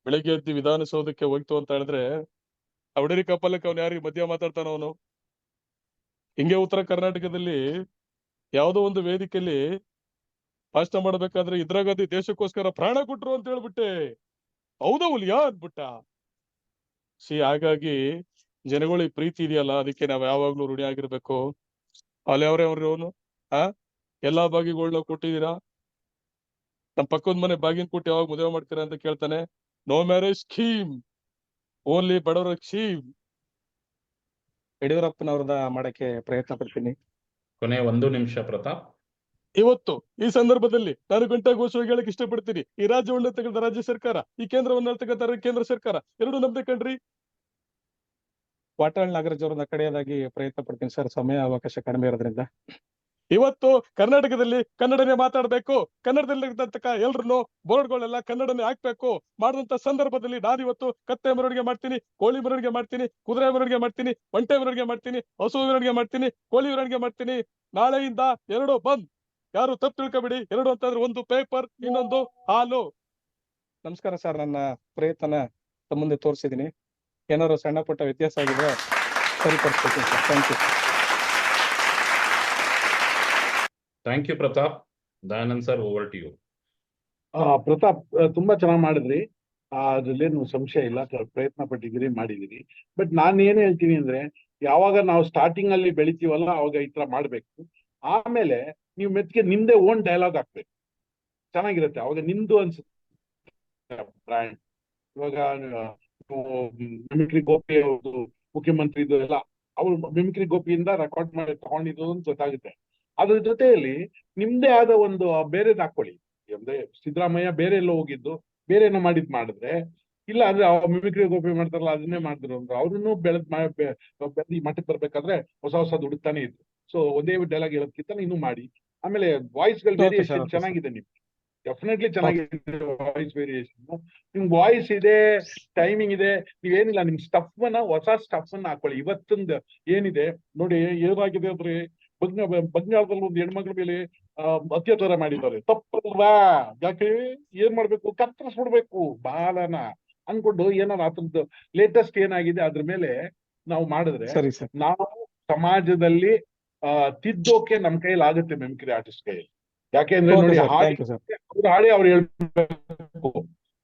ಬೆಳಿಗ್ಗೆ ಎದ್ದು ವಿಧಾನಸೌಧಕ್ಕೆ ಹೋಯ್ತು ಅಂತ ಹೇಳಿದ್ರೆ, ಅವಡೇರಿ ಕಪ್ಪಲಕ್ಕೆ ಅವ್ನು ಯಾರಿಗೆ ಮಧ್ಯ ಮಾತಾಡ್ತಾನ ಅವನು? ಹಿಂಗೆ ಉತ್ತರ ಕರ್ನಾಟಕದಲ್ಲಿ ಯಾವುದೋ ಒಂದು ವೇದಿಕೆಯಲ್ಲಿ ಭಾಷಣ ಮಾಡ್ಬೇಕಾದ್ರೆ ಇಂದಿರಾ ಗಾಂಧಿ ದೇಶಕ್ಕೋಸ್ಕರ ಪ್ರಾಣ ಕೊಟ್ರು ಅಂತ ಹೇಳ್ಬಿಟ್ಟೆ, ಹೌದಾ ಹುಲಿಯಾ ಅಂದ್ಬಿಟ್ಟ. ಹಾಗಾಗಿ ಜನಗಳಿಗೆ ಪ್ರೀತಿ ಇದೆಯಲ್ಲ, ಅದಕ್ಕೆ ನಾವ್ ಯಾವಾಗ್ಲೂ ಋಣಿ ಆಗಿರ್ಬೇಕು. ಅಲ್ಲಿ ಅವನು ಎಲ್ಲಾ ಬಾಗಿಗಳನ್ನ ಕೊಟ್ಟಿದ್ದೀರಾ, ನಮ್ ಪಕ್ಕದ ಮನೆ ಬಾಗಿನ ಕೊಟ್ಟು ಯಾವಾಗ ಮದುವೆ ಮಾಡ್ತೀರಾ ಅಂತ ಕೇಳ್ತಾನೆ. ನೋ ಮ್ಯಾರೇಜ್ ಸ್ಕೀಮ್, ಓನ್ಲಿ ಬಡವರ ಸ್ಕೀಮ್. ಯಡಿಯೂರಪ್ಪನವ್ರದ ಮಾಡಕ್ಕೆ ಪ್ರಯತ್ನ ಪಡ್ತೀನಿ. ಕೊನೆ 1 ನಿಮಿಷ ಪ್ರತಾಪ್. ಇವತ್ತು ಈ ಸಂದರ್ಭದಲ್ಲಿ ನಾನು ಘಂಟಾಘೋಷವಾಗಿ ಹೇಳಕ್ ಇಷ್ಟಪಡ್ತೀನಿ, ಈ ರಾಜ್ಯವನ್ನ ತಗೊಂಡ ರಾಜ್ಯ ಸರ್ಕಾರ, ಈ ಕೇಂದ್ರವನ್ನ ತಗೊಂಡ ಕೇಂದ್ರ ಸರ್ಕಾರ ಎರಡು ನಮ್ದೇ ಕಣ್ರಿ. ವಾಟಾಳ್ ನಾಗರಾಜ್ ಅವ್ರನ್ನ ಕಡೆಯದಾಗಿ ಪ್ರಯತ್ನ ಪಡ್ತೀನಿ ಸರ್, ಸಮಯ ಅವಕಾಶ ಕಡಿಮೆ ಇರೋದ್ರಿಂದ. ಇವತ್ತು ಕರ್ನಾಟಕದಲ್ಲಿ ಕನ್ನಡನೇ ಮಾತಾಡ್ಬೇಕು, ಕನ್ನಡದಲ್ಲಿ ಎಲ್ರು ಬೋರ್ಡ್ಗಳೆಲ್ಲ ಕನ್ನಡನೇ ಹಾಕ್ಬೇಕು ಮಾಡಿದಂತ ಸಂದರ್ಭದಲ್ಲಿ ನಾನಿವತ್ತು ಕತ್ತೆ ಮೆರವಣಿಗೆ ಮಾಡ್ತೀನಿ, ಕೋಳಿ ಮೆರವಣಿಗೆ ಮಾಡ್ತೀನಿ, ಕುದುರೆ ಮೆರವಣಿಗೆ ಮಾಡ್ತೀನಿ, ಒಂಟೆ ಮೆರವಣಿಗೆ ಮಾಡ್ತೀನಿ, ಹಸು ಮೆರವಣಿಗೆ ಮಾಡ್ತೀನಿ, ಕೋಳಿ ಮೆರವಣಿಗೆ ಮಾಡ್ತೀನಿ. ನಾಳೆಯಿಂದ 2 ಬಂದ್. ಯಾರು ತಪ್ಪು ತಿಳ್ಕೊಬೇಡಿ. 2 ಅಂತಂದ್ರೆ 1 ಪೇಪರ್, ಇನ್ನೊಂದು ಹಾಲು. ನಮಸ್ಕಾರ ಸರ್, ನನ್ನ ಪ್ರಯತ್ನ ತಮ್ಮ ಮುಂದೆ ತೋರಿಸಿದೀನಿ. ಏನಾದ್ರು ಸಣ್ಣ ಪುಟ್ಟ ವ್ಯತ್ಯಾಸ ಆಗಿದ್ರೆ ಸರಿಪಡಿಸ್ತೀನಿ ಸರ್. Thank you. Thank you Pratap. Dayanand sir, over to you. Pratap ತುಂಬಾ ಚೆನ್ನಾಗಿ ಮಾಡಿದ್ರಿ. ಅದ್ರಲ್ಲೇನು ಸಂಶಯ ಇಲ್ಲ, ಪ್ರಯತ್ನ ಪಟ್ಟಿದ್ದೀರಿ, ಮಾಡಿದಿರಿ. ಬಟ್ ನಾನು ಏನ್ ಹೇಳ್ತೀನಿ ಅಂದ್ರೆ, ಯಾವಾಗ ನಾವು ಸ್ಟಾರ್ಟಿಂಗ್ ಅಲ್ಲಿ ಬೆಳಿತೀವಲ್ಲ ಅವಾಗ ಈ ತರ ಮಾಡ್ಬೇಕು. ಆಮೇಲೆ ನೀವು ಮೆತ್ತಿಗೆ ನಿಮ್ದೇ ಓನ್ ಡೈಲಾಗ್ ಹಾಕ್ಬೇಕು, ಚೆನ್ನಾಗಿರುತ್ತೆ. ಅವಾಗ ನಿಮ್ದು ಅನ್ಸುತ್ತೆ ಬ್ರ್ಯಾಂಡ್. ಇವಾಗ ಮಿಮಿಕ್ರಿ ಗೋಪಿ ಅವ್ರದ್ದು ಮುಖ್ಯಮಂತ್ರಿದು ಎಲ್ಲ ಅವ್ರು ಮಿಮಿಕ್ರಿ ಗೋಪಿಯಿಂದ ರೆಕಾರ್ಡ್ ಮಾಡಿ ತಗೊಂಡಿದ್ದು ಅಂತ ಗೊತ್ತಾಗುತ್ತೆ. ಅದ್ರ ಜೊತೆಯಲ್ಲಿ ನಿಮ್ದೇ ಆದ ಒಂದು ಬೇರೆದ್ ಹಾಕೊಳ್ಳಿ. ಅಂದ್ರೆ ಸಿದ್ದರಾಮಯ್ಯ ಬೇರೆ ಎಲ್ಲೋ ಹೋಗಿದ್ದು ಬೇರೆ ಏನೋ ಮಾಡಿದ್ರೆ, ಇಲ್ಲ ಅಂದ್ರೆ ಮಿಮಿಕ್ರಿ ಗೋಪಿ ಮಾಡ್ತಾರಲ್ಲ ಅದನ್ನೇ ಮಾಡಿದ್ರು ಅಂದ್ರೆ ಅವ್ರನ್ನು ಈ ಮಟ್ಟಕ್ಕೆ ಬರ್ಬೇಕಾದ್ರೆ ಹೊಸ ದುಡುಕ್ತಾನೆ ಇದ್ರು. ಸೊ ಒಂದೇ ಡೈಲಾಗ್ ಹೇಳೋದಕ್ಕಿಂತ ಇನ್ನೂ ಮಾಡಿ. ಆಮೇಲೆ ವಾಯ್ಸ್ಗಳು ವೇರಿಯೇಷನ್ ಚೆನ್ನಾಗಿದೆ ನಿಮ್ಗೆ, ಡೆಫಿನೆಟ್ಲಿ ಚೆನ್ನಾಗಿದೆ ವಾಯ್ಸ್ ವೇರಿಯೇಷನ್. ನಿಮ್ ವಾಯ್ಸ್ ಇದೆ, ಟೈಮಿಂಗ್ ಇದೆ. ನೀವೇನಿಲ್ಲ, ನಿಮ್ ಸ್ಟಫ್ ಹೊಸ ಸ್ಟಫ್ ಹಾಕೊಳ್ಳಿ. ಇವತ್ತಿಂದ ಏನಿದೆ ನೋಡಿ, ಏನಾಗಿದೆ ಅಂದ್ರೆ ಬಂಗಾಳದಲ್ಲಿ ಒಂದು ಹೆಣ್ಮಕ್ಳ ಮೇಲೆ ಅತ್ಯಾಚಾರ ಮಾಡಿದ್ದಾರೆ, ತಪ್ಪಲ್ವಾ? ಯಾಕೆ ಏನ್ ಮಾಡ್ಬೇಕು, ಕತ್ತರಿಸ್ಬಿಡ್ಬೇಕು ಬಾಲನ ಅನ್ಕೊಂಡು ಏನಾದ್ರು ಅದ್ರದ್ದು ಲೇಟೆಸ್ಟ್ ಏನಾಗಿದೆ ಅದ್ರ ಮೇಲೆ ನಾವು ಮಾಡಿದ್ರೆ ನಾವು ಸಮಾಜದಲ್ಲಿ ತಿದ್ದೋಕೆ ನಮ್ ಕೈಯಲ್ಲಿ ಆಗುತ್ತೆ ಮಿಮಿಕ್ರಿ ಆರ್ಟಿಸ್ಟ್ ಕೈಯಲ್ಲಿ. ಯಾಕೆಂದ್ರೆ ನೋಡಿ, ಅವ್ರ ಹಾಡಿ ಅವ್ರು ಹೇಳ್ಬೇಕು,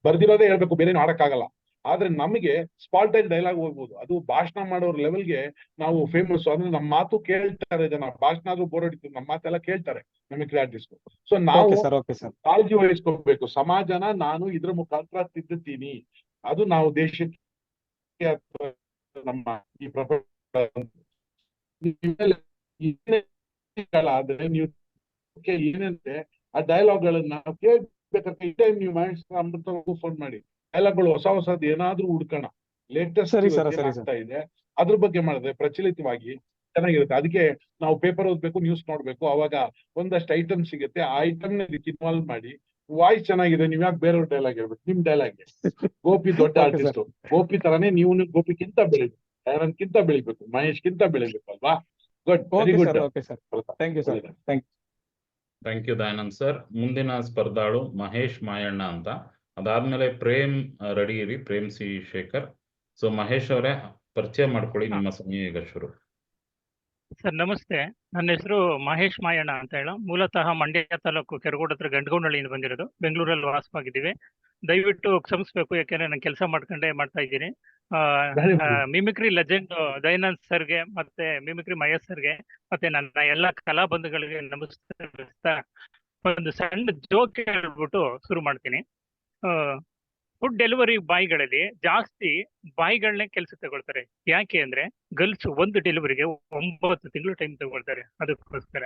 ಬರ್ದಿರೋದೇ ಹೇಳ್ಬೇಕು, ಬೇರೇನು ಆಡಕ್ಕಾಗಲ್ಲ. ಆದ್ರೆ ನಮಗೆ ಸ್ಪಾಟ್ ಅಲ್ಲಿ ಡೈಲಾಗ್ ಹೋಗ್ಬೋದು. ಅದು ಭಾಷಣ ಮಾಡೋರ್ ಲೆವೆಲ್ಗೆ ನಾವು ಫೇಮಸ್. ಅಂದ್ರೆ ನಮ್ಮ ಮಾತು ಕೇಳ್ತಾರೆ ಜನ, ಭಾಷಣ ಆದ್ರೂ ಬೋರ್ ಹೊಡಿತೀವಿ, ನಮ್ಮ ಮಾತೆಲ್ಲ ಕೇಳ್ತಾರೆ ಮಿಮಿಕ್ರಿ ಆರ್ಟಿಸ್ಟ್. ಸೊ ನಾವು ಕಾಳಜಿ ವಹಿಸ್ಕೋಬೇಕು ಸಮಾಜನ. ನಾನು ಇದ್ರ ಮುಖಾಂತರ ತಿದ್ದುತ್ತೀನಿ, ಅದು ನಾವು ದೇಶಕ್ಕೆ ನಮ್ಮ ಈ ಪ್ರಪಂಚ. ಆದ್ರೆ ನೀವು ಏನಂತೆ ಆ ಡೈಲಾಗ್ ಗಳನ್ನ ಕೇಳ್ಬೇಕಾದ್ರೆ ಈ ಟೈಮ್ ನೀವು ಅಮೃತವರೆಗೂ ಫೋನ್ ಮಾಡಿ, ಡೈಲಾಗ್ಗಳು ಹೊಸದು ಏನಾದ್ರೂ ಹುಡ್ಕೋಣ, ಲೇಟೆಸ್ಟ್ ಆಗ್ತಾ ಇದೆ ಅದ್ರ ಬಗ್ಗೆ ಮಾಡಿದ್ರೆ ಪ್ರಚಲಿತವಾಗಿ ಚೆನ್ನಾಗಿರುತ್ತೆ. ಅದಕ್ಕೆ ನಾವು ಪೇಪರ್ ಓದ್ಬೇಕು, ನ್ಯೂಸ್ ನೋಡ್ಬೇಕು, ಅವಾಗ ಒಂದಷ್ಟು ಐಟಮ್ ಸಿಗುತ್ತೆ. ಆ ಐಟಮ್ ನ ಇನ್ವಾಲ್ವ್ ಮಾಡಿ. ವಾಯ್ಸ್ ಚೆನ್ನಾಗಿದೆ, ನೀವ್ ಯಾಕೆ ಬೇರೆಯವ್ರ ಡೈಲಾಗ್ ಹೇಳ್ಬೇಕು, ನಿಮ್ ಡೈಲಾಗ್. ಗೋಪಿ ದೊಡ್ಡ ಆರ್ಟಿಸ್ಟ್, ಗೋಪಿ ತರಾನೇ ನೀವು ಗೋಪಿಗಿಂತ ಬೆಳಿಬೇಕು, ಯಾರನ್ಕಿಂತ ಬೆಳಿಬೇಕು, ಮಹೇಶ್ಗಿಂತ ಬೆಳಿಬೇಕು ಅಲ್ವಾ? Good, very good. Thank you Dayanand sir. ಮುಂದಿನ ಸ್ಪರ್ಧಾಳು ಮಹೇಶ್ ಮಾಯಣ್ಣ ಅಂತ. ಅದಾದ್ಮೇಲೆ ಪ್ರೇಮ್ ರೆಡಿ ಇರಿ, ಪ್ರೇಮ್ ಸಿ ಶೇಖರ್. ಸೊ ಮಹೇಶ್ ಅವರೇ ಪರಿಚಯ ಮಾಡ್ಕೊಳ್ಳಿ, ನಿಮ್ಮ ಸಮಯ ಈಗ ಶುರು. ಸರ್ ನಮಸ್ತೆ. ನನ್ನ ಹೆಸರು ಮಹೇಶ್ ಮಾಯಣ್ಣ ಅಂತ ಹೇಳ. ಮೂಲತಃ ಮಂಡ್ಯ ತಾಲೂಕು ಕೆರಗೋಡು ಹತ್ರ ಗಂಡಗೊಂಡಳ್ಳಿಯಿಂದ ಬಂದಿರೋದು. ಬೆಂಗಳೂರಲ್ಲಿ ವಾಸವಾಗಿದ್ದೀವಿ. ದಯವಿಟ್ಟು ಕ್ಷಮಿಸ್ಬೇಕು, ಯಾಕೆಂದ್ರೆ ನಾನು ಕೆಲಸ ಮಾಡ್ಕೊಂಡೇ ಮಾಡ್ತಾ ಇದ್ದೀನಿ. ಮಿಮಿಕ್ರಿ ಲೆಜೆಂಡ್ ದಯಾನಂದ್ ಸರ್ಗೆ ಮತ್ತೆ ಮಿಮಿಕ್ರಿ ಮಹೇಶ್ ಸರ್ಗೆ ಮತ್ತೆ ನನ್ನ ಎಲ್ಲ ಕಲಾ ಬಂಧುಗಳಿಗೆ ನಮಸ್ಕರಿಸ್ತಾ ಒಂದು ಸಣ್ಣ ಜೋಕ್ ಹೇಳ್ಬಿಟ್ಟು ಶುರು ಮಾಡ್ತೀನಿ. ಫುಡ್ ಡೆಲಿವರಿ ಬಾಯ್ಗಳಲ್ಲಿ ಜಾಸ್ತಿ ಬಾಯ್ಗಳನ್ನೇ ಕೆಲಸ ತಗೊಳ್ತಾರೆ. ಯಾಕೆ ಅಂದ್ರೆ ಗರ್ಲ್ಸ್ ಒಂದು ಡೆಲಿವರಿಗೆ 9 ತಿಂಗಳು ಟೈಮ್ ತಗೊಳ್ತಾರೆ. ಅದಕ್ಕೋಸ್ಕರ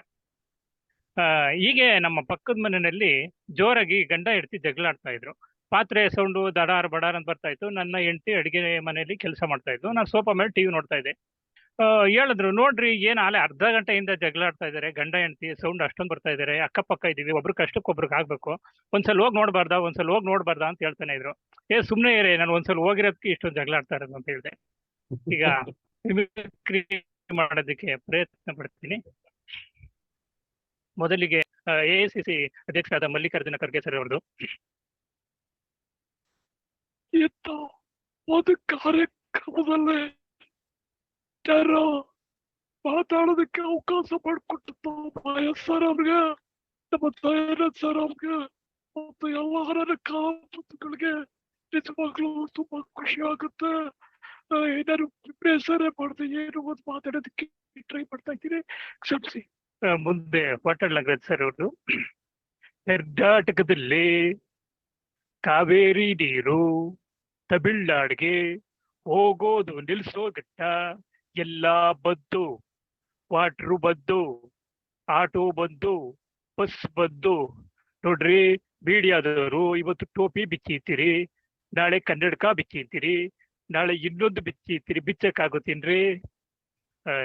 ಹೀಗೆ ನಮ್ಮ ಪಕ್ಕದ ಮನೆಯಲ್ಲಿ ಜೋರಾಗಿ ಗಂಡ ಹೆಂಡತಿ ಜಗಳಾಡ್ತಾ ಇದ್ರು. ಪಾತ್ರೆ ಸೌಂಡು ದಡಾರ್ ಬಡಾರ್ ಅಂತ ಬರ್ತಾ ಇತ್ತು. ನನ್ನ ಹೆಂಡತಿ ಅಡಿಗೆ ಮನೆಯಲ್ಲಿ ಕೆಲಸ ಮಾಡ್ತಾ ಇದ್ಲು. ನಾನು ಸೋಫಾ ಮೇಲೆ ಟಿವಿ ನೋಡ್ತಾ ಇದ್ದೆ. ಹೇಳಿದ್ರು, ನೋಡ್ರಿ ಏನ್ ಆಲೆ ಅರ್ಧ ಗಂಟೆಯಿಂದ ಜಗಳಾಡ್ತಾ ಇದಾರೆ ಗಂಡ ಹೆಂಡತಿ, ಸೌಂಡ್ ಅಷ್ಟೊಂದು ಬರ್ತಾ ಇದಾರೆ, ಅಕ್ಕಪಕ್ಕ ಇದೀವಿ, ಒಬ್ರು ಕಷ್ಟಕ್ಕೊಬ್ರಿಗೆ ಆಗ್ಬೇಕು, ಒಂದ್ಸಲ ಹೋಗಿ ನೋಡ್ಬಾರ್ದಾ ಅಂತ ಹೇಳ್ತಾನೆ ಇದ್ರು. ಸುಮ್ನೆ ಇರೇ, ನಾನು ಒಂದ್ಸಲ ಹೋಗಿರೋದಕ್ಕೆ ಇಷ್ಟೊಂದು ಜಗಳಾಡ್ತಾ ಇರೋದು ಅಂತ ಹೇಳಿದೆ. ಈಗ ಮಿಮಿಕ್ರಿ ಮಾಡೋದಕ್ಕೆ ಪ್ರಯತ್ನ ಪಡ್ತೀನಿ. ಮೊದಲಿಗೆ AICC ಅಧ್ಯಕ್ಷರಾದ ಮಲ್ಲಿಕಾರ್ಜುನ ಖರ್ಗೆ ಸರ್ ಅವ್ರದ್ದು. ಒಂದು ಕಾರ್ಯಕ್ರಮದಲ್ಲಿ ಯಾರೋ ಮಾತಾಡೋದಕ್ಕೆ ಅವಕಾಶ ಮಾಡಿಕೊಟ್ಟು ಮಹೇಶ್ ಸರ್ ಅವ್ರಿಗೆ, ನಮ್ಮ ದಯಾನಂದ್ ಸರ್ ಅವ್ರಿಗೆ ಮತ್ತು ಎಲ್ಲ ಕಲಾವಿದರಿಗೆ ನಿಜವಾಗ್ಲೂ ತುಂಬಾ ಖುಷಿ ಆಗುತ್ತೆ. ಏನಾದ್ರು ಪ್ರಿಪರೇಷನ್ ಮಾಡಿದೆ ಏನು ಒಂದು ಮಾತಾಡೋದಕ್ಕೆ ಟ್ರೈ ಮಾಡ್ತಾ ಇದ್ದೀನಿ, ಕ್ಷಮಿಸಿ. ಮುಂದೆ ವಾಟಾಳ್ ನಾಗರಾಜ್ ಸರ್ ಅವ್ರದ್ದು. ಕರ್ನಾಟಕದಲ್ಲಿ ಕಾವೇರಿ ನೀರು ತಮಿಳ್ನಾಡಿಗೆ ಹೋಗೋದು ನಿಲ್ಸೋ ಘಟ್ಟ ಎಲ್ಲ ಬಂದು, ವಾಟ್ರು ಬಂದು, ಆಟೋ ಬಂದು, ಬಸ್ ಬಂದು. ನೋಡ್ರಿ, ಮೀಡಿಯಾದವರು ಇವತ್ತು ಟೋಪಿ ಬಿಚ್ಚಿತ್ತೀರಿ, ನಾಳೆ ಕನ್ನಡಕ ಬಿಚ್ಚಿತ್ತೀರಿ, ನಾಳೆ ಇನ್ನೊಂದು ಬಿಚ್ಚಿತ್ತೀರಿ. ಬಿಚ್ಚಕ್ಕಾಗುತ್ತೀನ್ರಿ?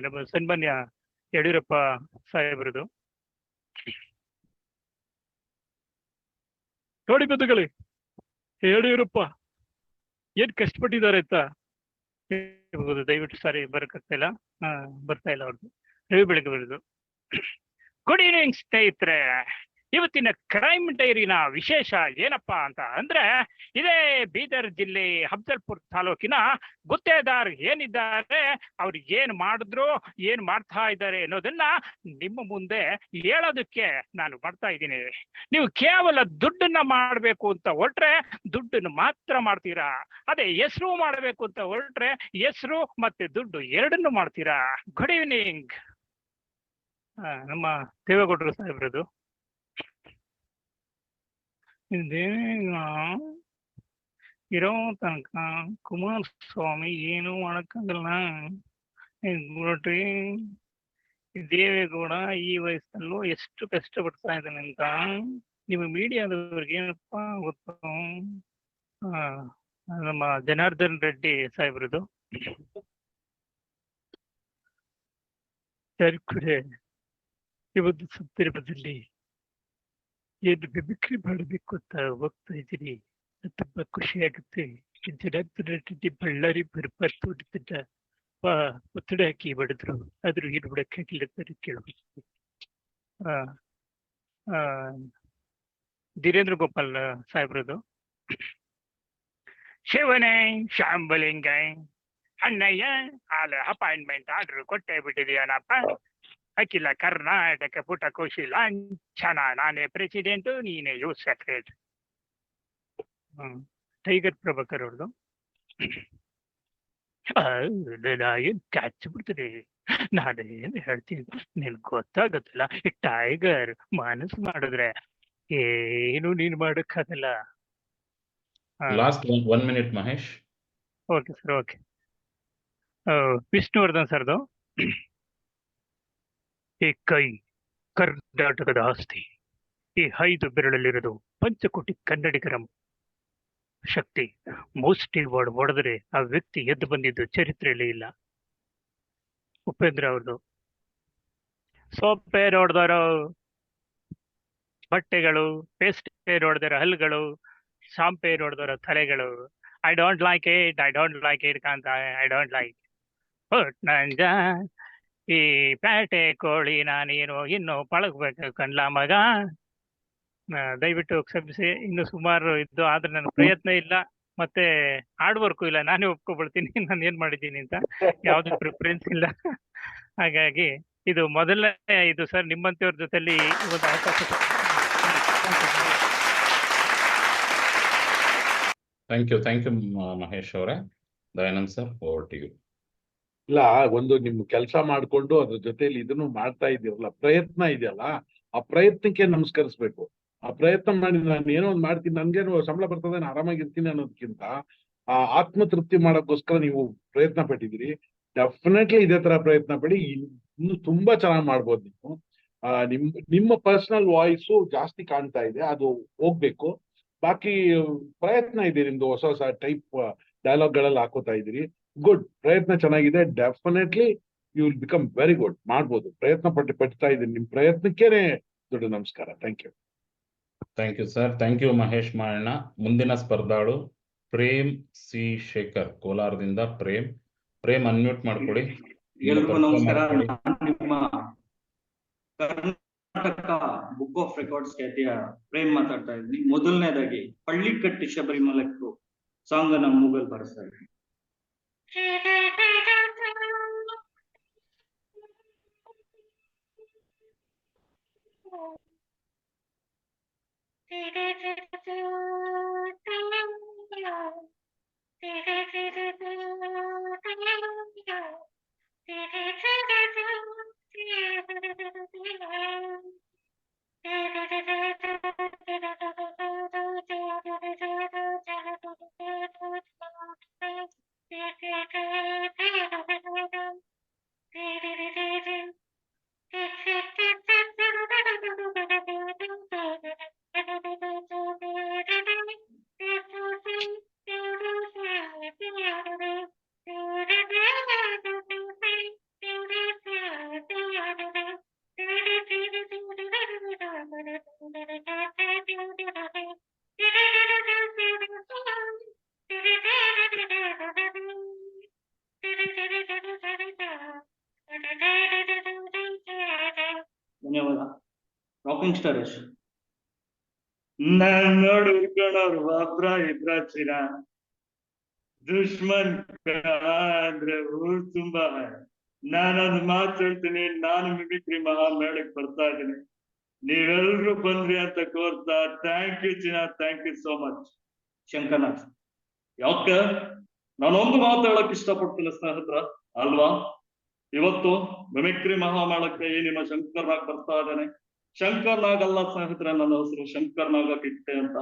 ನಮ್ಮ ಸನ್ಮಾನ್ಯ ಯಡಿಯೂರಪ್ಪ ಸಾಹೇಬ್ರದು. ನೋಡಿ ಬಂಧುಗಳೇ, ಯಡಿಯೂರಪ್ಪ ಏನ್ ಕಷ್ಟಪಟ್ಟಿದ್ದಾರೆ ಅಂತ ದಯವಿಟ್ಟು ಸಾರಿ ಬರಕಾಗ್ತಾ ಇಲ್ಲ, ಬರ್ತಾ ಇಲ್ಲ ಅವ್ರದ್ದು. ರವಿ ಬೆಳಗ್ಗೆ ಬರೋದು. ಗುಡ್ ಈವ್ನಿಂಗ್ ಸ್ನೇಹಿತರೆ. ಇವತ್ತಿನ ಕ್ರೈಮ್ ಡೈರಿನ ವಿಶೇಷ ಏನಪ್ಪಾ ಅಂತ ಅಂದ್ರೆ, ಇದೇ ಬೀದರ್ ಜಿಲ್ಲೆ ಅಫ್ಜಲ್ಪುರ್ ತಾಲೂಕಿನ ಗುತ್ತೇದಾರ್ ಏನಿದ್ದಾರೆ, ಅವ್ರು ಏನ್ ಮಾಡಿದ್ರು, ಏನ್ ಮಾಡ್ತಾ ಇದ್ದಾರೆ ಅನ್ನೋದನ್ನ ನಿಮ್ಮ ಮುಂದೆ ಹೇಳೋದಕ್ಕೆ ನಾನು ಮಾಡ್ತಾ ಇದ್ದೀನಿ. ನೀವು ಕೇವಲ ದುಡ್ಡನ್ನ ಮಾಡ್ಬೇಕು ಅಂತ ಹೊರಟ್ರೆ ದುಡ್ಡನ್ನು ಮಾತ್ರ ಮಾಡ್ತೀರಾ. ಅದೇ ಹೆಸರು ಮಾಡ್ಬೇಕು ಅಂತ ಹೊರಟ್ರೆ ಹೆಸರು ಮತ್ತೆ ದುಡ್ಡು ಎರಡನ್ನು ಮಾಡ್ತೀರಾ. Good evening. ನಮ್ಮ ದೇವೇಗೌಡರು ಸಾಹೇಬ್ರದು. ಇರೋ ತನಕ ಕುಮಾರಸ್ವಾಮಿ ಏನು ಮಾಡಕ್ಕಾಗಲ್ಲ. ನೋಡ್ರಿ, ದೇವೇಗೌಡ ಈ ವಯಸ್ಸಲ್ಲೂ ಎಷ್ಟು ಕಷ್ಟಪಡ್ತಾ ಇದ್ದಾನೆ ಅಂತ ನಿಮ್ಮ ಮೀಡಿಯಾದವ್ರಿಗೆ ಏನಪ್ಪಾ ಗೊತ್ತು. ನಮ್ಮ ಜನಾರ್ದನ್ ರೆಡ್ಡಿ ಸಾಹೇಬ್ರದು. ಇವತ್ತು ಸಂದರ್ಭದಲ್ಲಿ ಏನು ಮಿಮಿಕ್ರಿ ಮಾಡಬೇಕು ಅಂತ ಹೋಗ್ತಾ ಇದ್ದೀನಿ. ತುಂಬಾ ಖುಷಿ ಆಗುತ್ತೆ. ಜನಾರ್ದನ್ ರೆಡ್ಡಿ ಬಳ್ಳಾರಿ ಬರಬಾರ್ದು ಅಂತ ಒತ್ತಡ ಹಾಕಿ ಮಾಡಿದ್ರು, ಆದ್ರೂ ಏನು ಮಾಡಕ್ಕಾಗಿಲ್ಲ ಅಂತ ಕೇಳ್ಬೇಕು. ಧೀರೇಂದ್ರ ಗೋಪಾಲ್ ಸಾಹೇಬ್ರದು. ಶಿವನೇ ಶಾಂಬಲಿಂಗ ಅಣ್ಣಯ್ಯ ಅಪಾಯಿಂಟ್ಮೆಂಟ್ ಆರ್ಡರ್ ಕೊಟ್ಟೇ ಬಿಟ್ಟಿದೀಯನಪ್ಪ. ಅಖಿಲ ಕರ್ನಾಟಕ ಪುಟಕೋಶಿ ಲಾಂಛನ, ನಾನೇ ಪ್ರೆಸಿಡೆಂಟು, ನೀನೇ ಯೂತ್ ಸೆಕ್ರೆಟರಿ. ಟೈಗರ್ ಪ್ರಭಾಕರ್ ಅವ್ರದ್ದು. ಏನ್ ಕ್ಯಾಚ್ ಬಿಡ್ತೀನಿ, ನಾನೇನು ಹೇಳ್ತೀನಿ ನಿನ್ ಗೊತ್ತಾಗತ್ತಲ್ಲ. ಈ ಟೈಗರ್ ಮನಸ್ಸು ಮಾಡಿದ್ರೆ ಏನು ನೀನ್ ಮಾಡಕ್ಕಾಗಲ್ಲ. Last 1 minute Mahesh. Okay sir, okay. Vishnuvardhan ಸರ್ದು. ಈ ಕೈ ಕರ್ನಾಟಕದ ಆಸ್ತಿ, ಈ 5 ಬೆರಳಲ್ಲಿರೋದು ಪಂಚಕೋಟಿ ಕನ್ನಡಿಗರ ಶಕ್ತಿ. ಮೋಸ್ಟಿ ವರ್ಡ್ ಹೊಡೆದ್ರೆ ಆ ವ್ಯಕ್ತಿ ಎದ್ದು ಬಂದಿದ್ದು ಚರಿತ್ರೆಯಲ್ಲಿ ಇಲ್ಲ. ಉಪೇಂದ್ರ ಅವ್ರದ್ದು. ಸೊಪ್ಪೆ ನೋಡ್ದಾರೋ ಬಟ್ಟೆಗಳು, ಪೇಸ್ಟ್ ನೋಡಿದಾರ ಹಲ್ಗಳು, ಶಾಂಪೆ ನೋಡಿದಾರ ತಲೆಗಳು. I don't like it Kantha, I don't like. ನಂಜ ಈ ಪ್ಯಾಟೆ ಕೋಳಿ ನಾನೇನು ಇನ್ನು ಪಳಗ್ಬೇಕು ಕಣ್ಲ ಮಗ. ದಯವಿಟ್ಟು ಕ್ಷಮಿಸಿ. ಇನ್ನು ಸುಮಾರು ಇದ್ದು, ಆದ್ರೆ ನನ್ನ ಪ್ರಯತ್ನ ಇಲ್ಲ, ಮತ್ತೆ ಹಾರ್ಡ್ ವರ್ಕು ಇಲ್ಲ. ನಾನೇ ಒಪ್ಕೊಬಿಡ್ತೀನಿ ನಾನು ಏನ್ ಮಾಡಿದ್ದೀನಿ ಅಂತ. ಯಾವ್ದು ಪ್ರಿಫರೆನ್ಸ್ ಇಲ್ಲ. ಹಾಗಾಗಿ ಇದು ಮೊದಲನೇ ಇದು ಸರ್ ನಿಮ್ಮಂತವ್ರ ಜೊತೆಲಿ ಈ ಒಂದು ಅವಕಾಶ. ಥ್ಯಾಂಕ್ ಯು ಮಹೇಶ್ ಅವರೇ. Dayanand sir, over to you. ಇಲ್ಲ, ಒಂದು ನಿಮ್ ಕೆಲಸ ಮಾಡ್ಕೊಂಡು ಅದ್ರ ಜೊತೆಲಿ ಇದನ್ನು ಮಾಡ್ತಾ ಇದೀರಲ್ಲ, ಪ್ರಯತ್ನ ಇದೆಯಲ್ಲ, ಆ ಪ್ರಯತ್ನಕ್ಕೆ ನಮಸ್ಕರಿಸ್ಬೇಕು. ಆ ಪ್ರಯತ್ನ ಮಾಡಿ ನಾನು ಏನೋ ಒಂದು ಮಾಡ್ತೀನಿ, ನನ್ಗೇನು ಸಂಬಳ ಬರ್ತದೆ, ನಾನು ಆರಾಮಾಗಿರ್ತೀನಿ ಅನ್ನೋದಕ್ಕಿಂತ ಆ ಆತ್ಮತೃಪ್ತಿ ಮಾಡೋಕ್ಕೋಸ್ಕರ ನೀವು ಪ್ರಯತ್ನ ಪಟ್ಟಿದ್ದೀರಿ. ಡೆಫಿನೆಟ್ಲಿ ಇದೇ ತರ ಪ್ರಯತ್ನ ಪಡಿ, ಇನ್ನು ತುಂಬಾ ಚೆನ್ನಾಗಿ ಮಾಡ್ಬೋದು ನೀವು. ನಿಮ್ಮ ಪರ್ಸನಲ್ ವಾಯ್ಸು ಜಾಸ್ತಿ ಕಾಣ್ತಾ ಇದೆ, ಅದು ಹೋಗ್ಬೇಕು. ಬಾಕಿ ಪ್ರಯತ್ನ ಇದೆ ನಿಮ್ದು, ಹೊಸ ಹೊಸ ಟೈಪ್ ಡೈಲಾಗ್ ಗಳಲ್ಲಿ ಹಾಕೋತಾ ಇದ್ದೀರಿ. ಗುಡ್, ಪ್ರಯತ್ನ ಚೆನ್ನಾಗಿದೆ. Definitely you will become very good. ಮಾಡ್ಬೋದು, ಪ್ರಯತ್ನ ಪಡ್ತಾ ಇದ್ದೀನಿ. ನಿಮ್ ಪ್ರಯತ್ನಕ್ಕೇನೆ ದೊಡ್ಡ ನಮಸ್ಕಾರ. Thank you sir. Thank you Mahesh Mayanna. ಮುಂದಿನ ಸ್ಪರ್ಧಾಳು ಪ್ರೇಮ್ ಸಿ ಶೇಖರ್, ಕೋಲಾರದಿಂದ. ಪ್ರೇಮ್ ಅನ್ಮ್ಯೂಟ್ ಮಾಡ್ಕೊಡಿ. ಎಲ್ರಿಗೂ ನಮಸ್ಕಾರ. ನಿಮ್ಮ ಕರ್ನಾಟಕ ಬುಕ್ ಆಫ್ ರೆಕಾರ್ಡ್ಸ್ ಖ್ಯಾತಿಯ ಪ್ರೇಮ್ ಮಾತಾಡ್ತಾ ಇದ್ದೀನಿ. ಮೊದಲನೇದಾಗಿ ಪಳ್ಳಿಕಟ್ಟಿ ಶಬರಿಮಲೆಕ್ಕೂ ಸಾಂಗ್ ಅನ್ನ ಮೂಗಲ್ ಬರ್ಸ್ತಾ ಇದ್ದೀನಿ. ಧನ್ಯವಾದ. Rocking star Yash. ನಾನ್ ನೋಡಿ ಹುಡ್ಕೊಂಡವ್ರು ಒಬ್ರ ಇಬ್ರ ಚಿರ ದುಶ್ಮನ್ ಅಂದ್ರೆ ಊರ್ ತುಂಬಾ. ನಾನೊಂದು ಮಾತು ಹೇಳ್ತೀನಿ, ನಾನು ಮಿಮಿಕ್ರಿ ಮಹಾಮೇಳಕ್ ಬರ್ತಾ ಇದ್ದೀನಿ. ನೀವೆಲ್ರೂ ಬಂದ್ರಿ ಅಂತ ಕೋರ್ತಾ ಥ್ಯಾಂಕ್ ಯು ಚಿನ್ನ, thank you so much. Shankarnath. ಯಾಕೆ ನಾನೊಂದು ಮಾತು ಹೇಳಕ್ ಇಷ್ಟಪಡ್ತೀನಿ ಸ್ನೇಹಿತರ ಅಲ್ವಾ, ಇವತ್ತು ಮಿಮಿಕ್ರಿ ಮಹಾಮೇಳಕ್ಕೆ ನಿಮ್ಮ ಶಂಕರ್ನಾಗ್ ಬರ್ತಾ ಇದ್ದಾನೆ. ಶಂಕರ್ನಾಗ್ ಅಲ್ಲ ಸ್ನೇಹಿತರೆ, ನನ್ನ ಹೆಸರು ಶಂಕರ್ನಾಗ ಕಿಟ್ಟೆ ಅಂತ.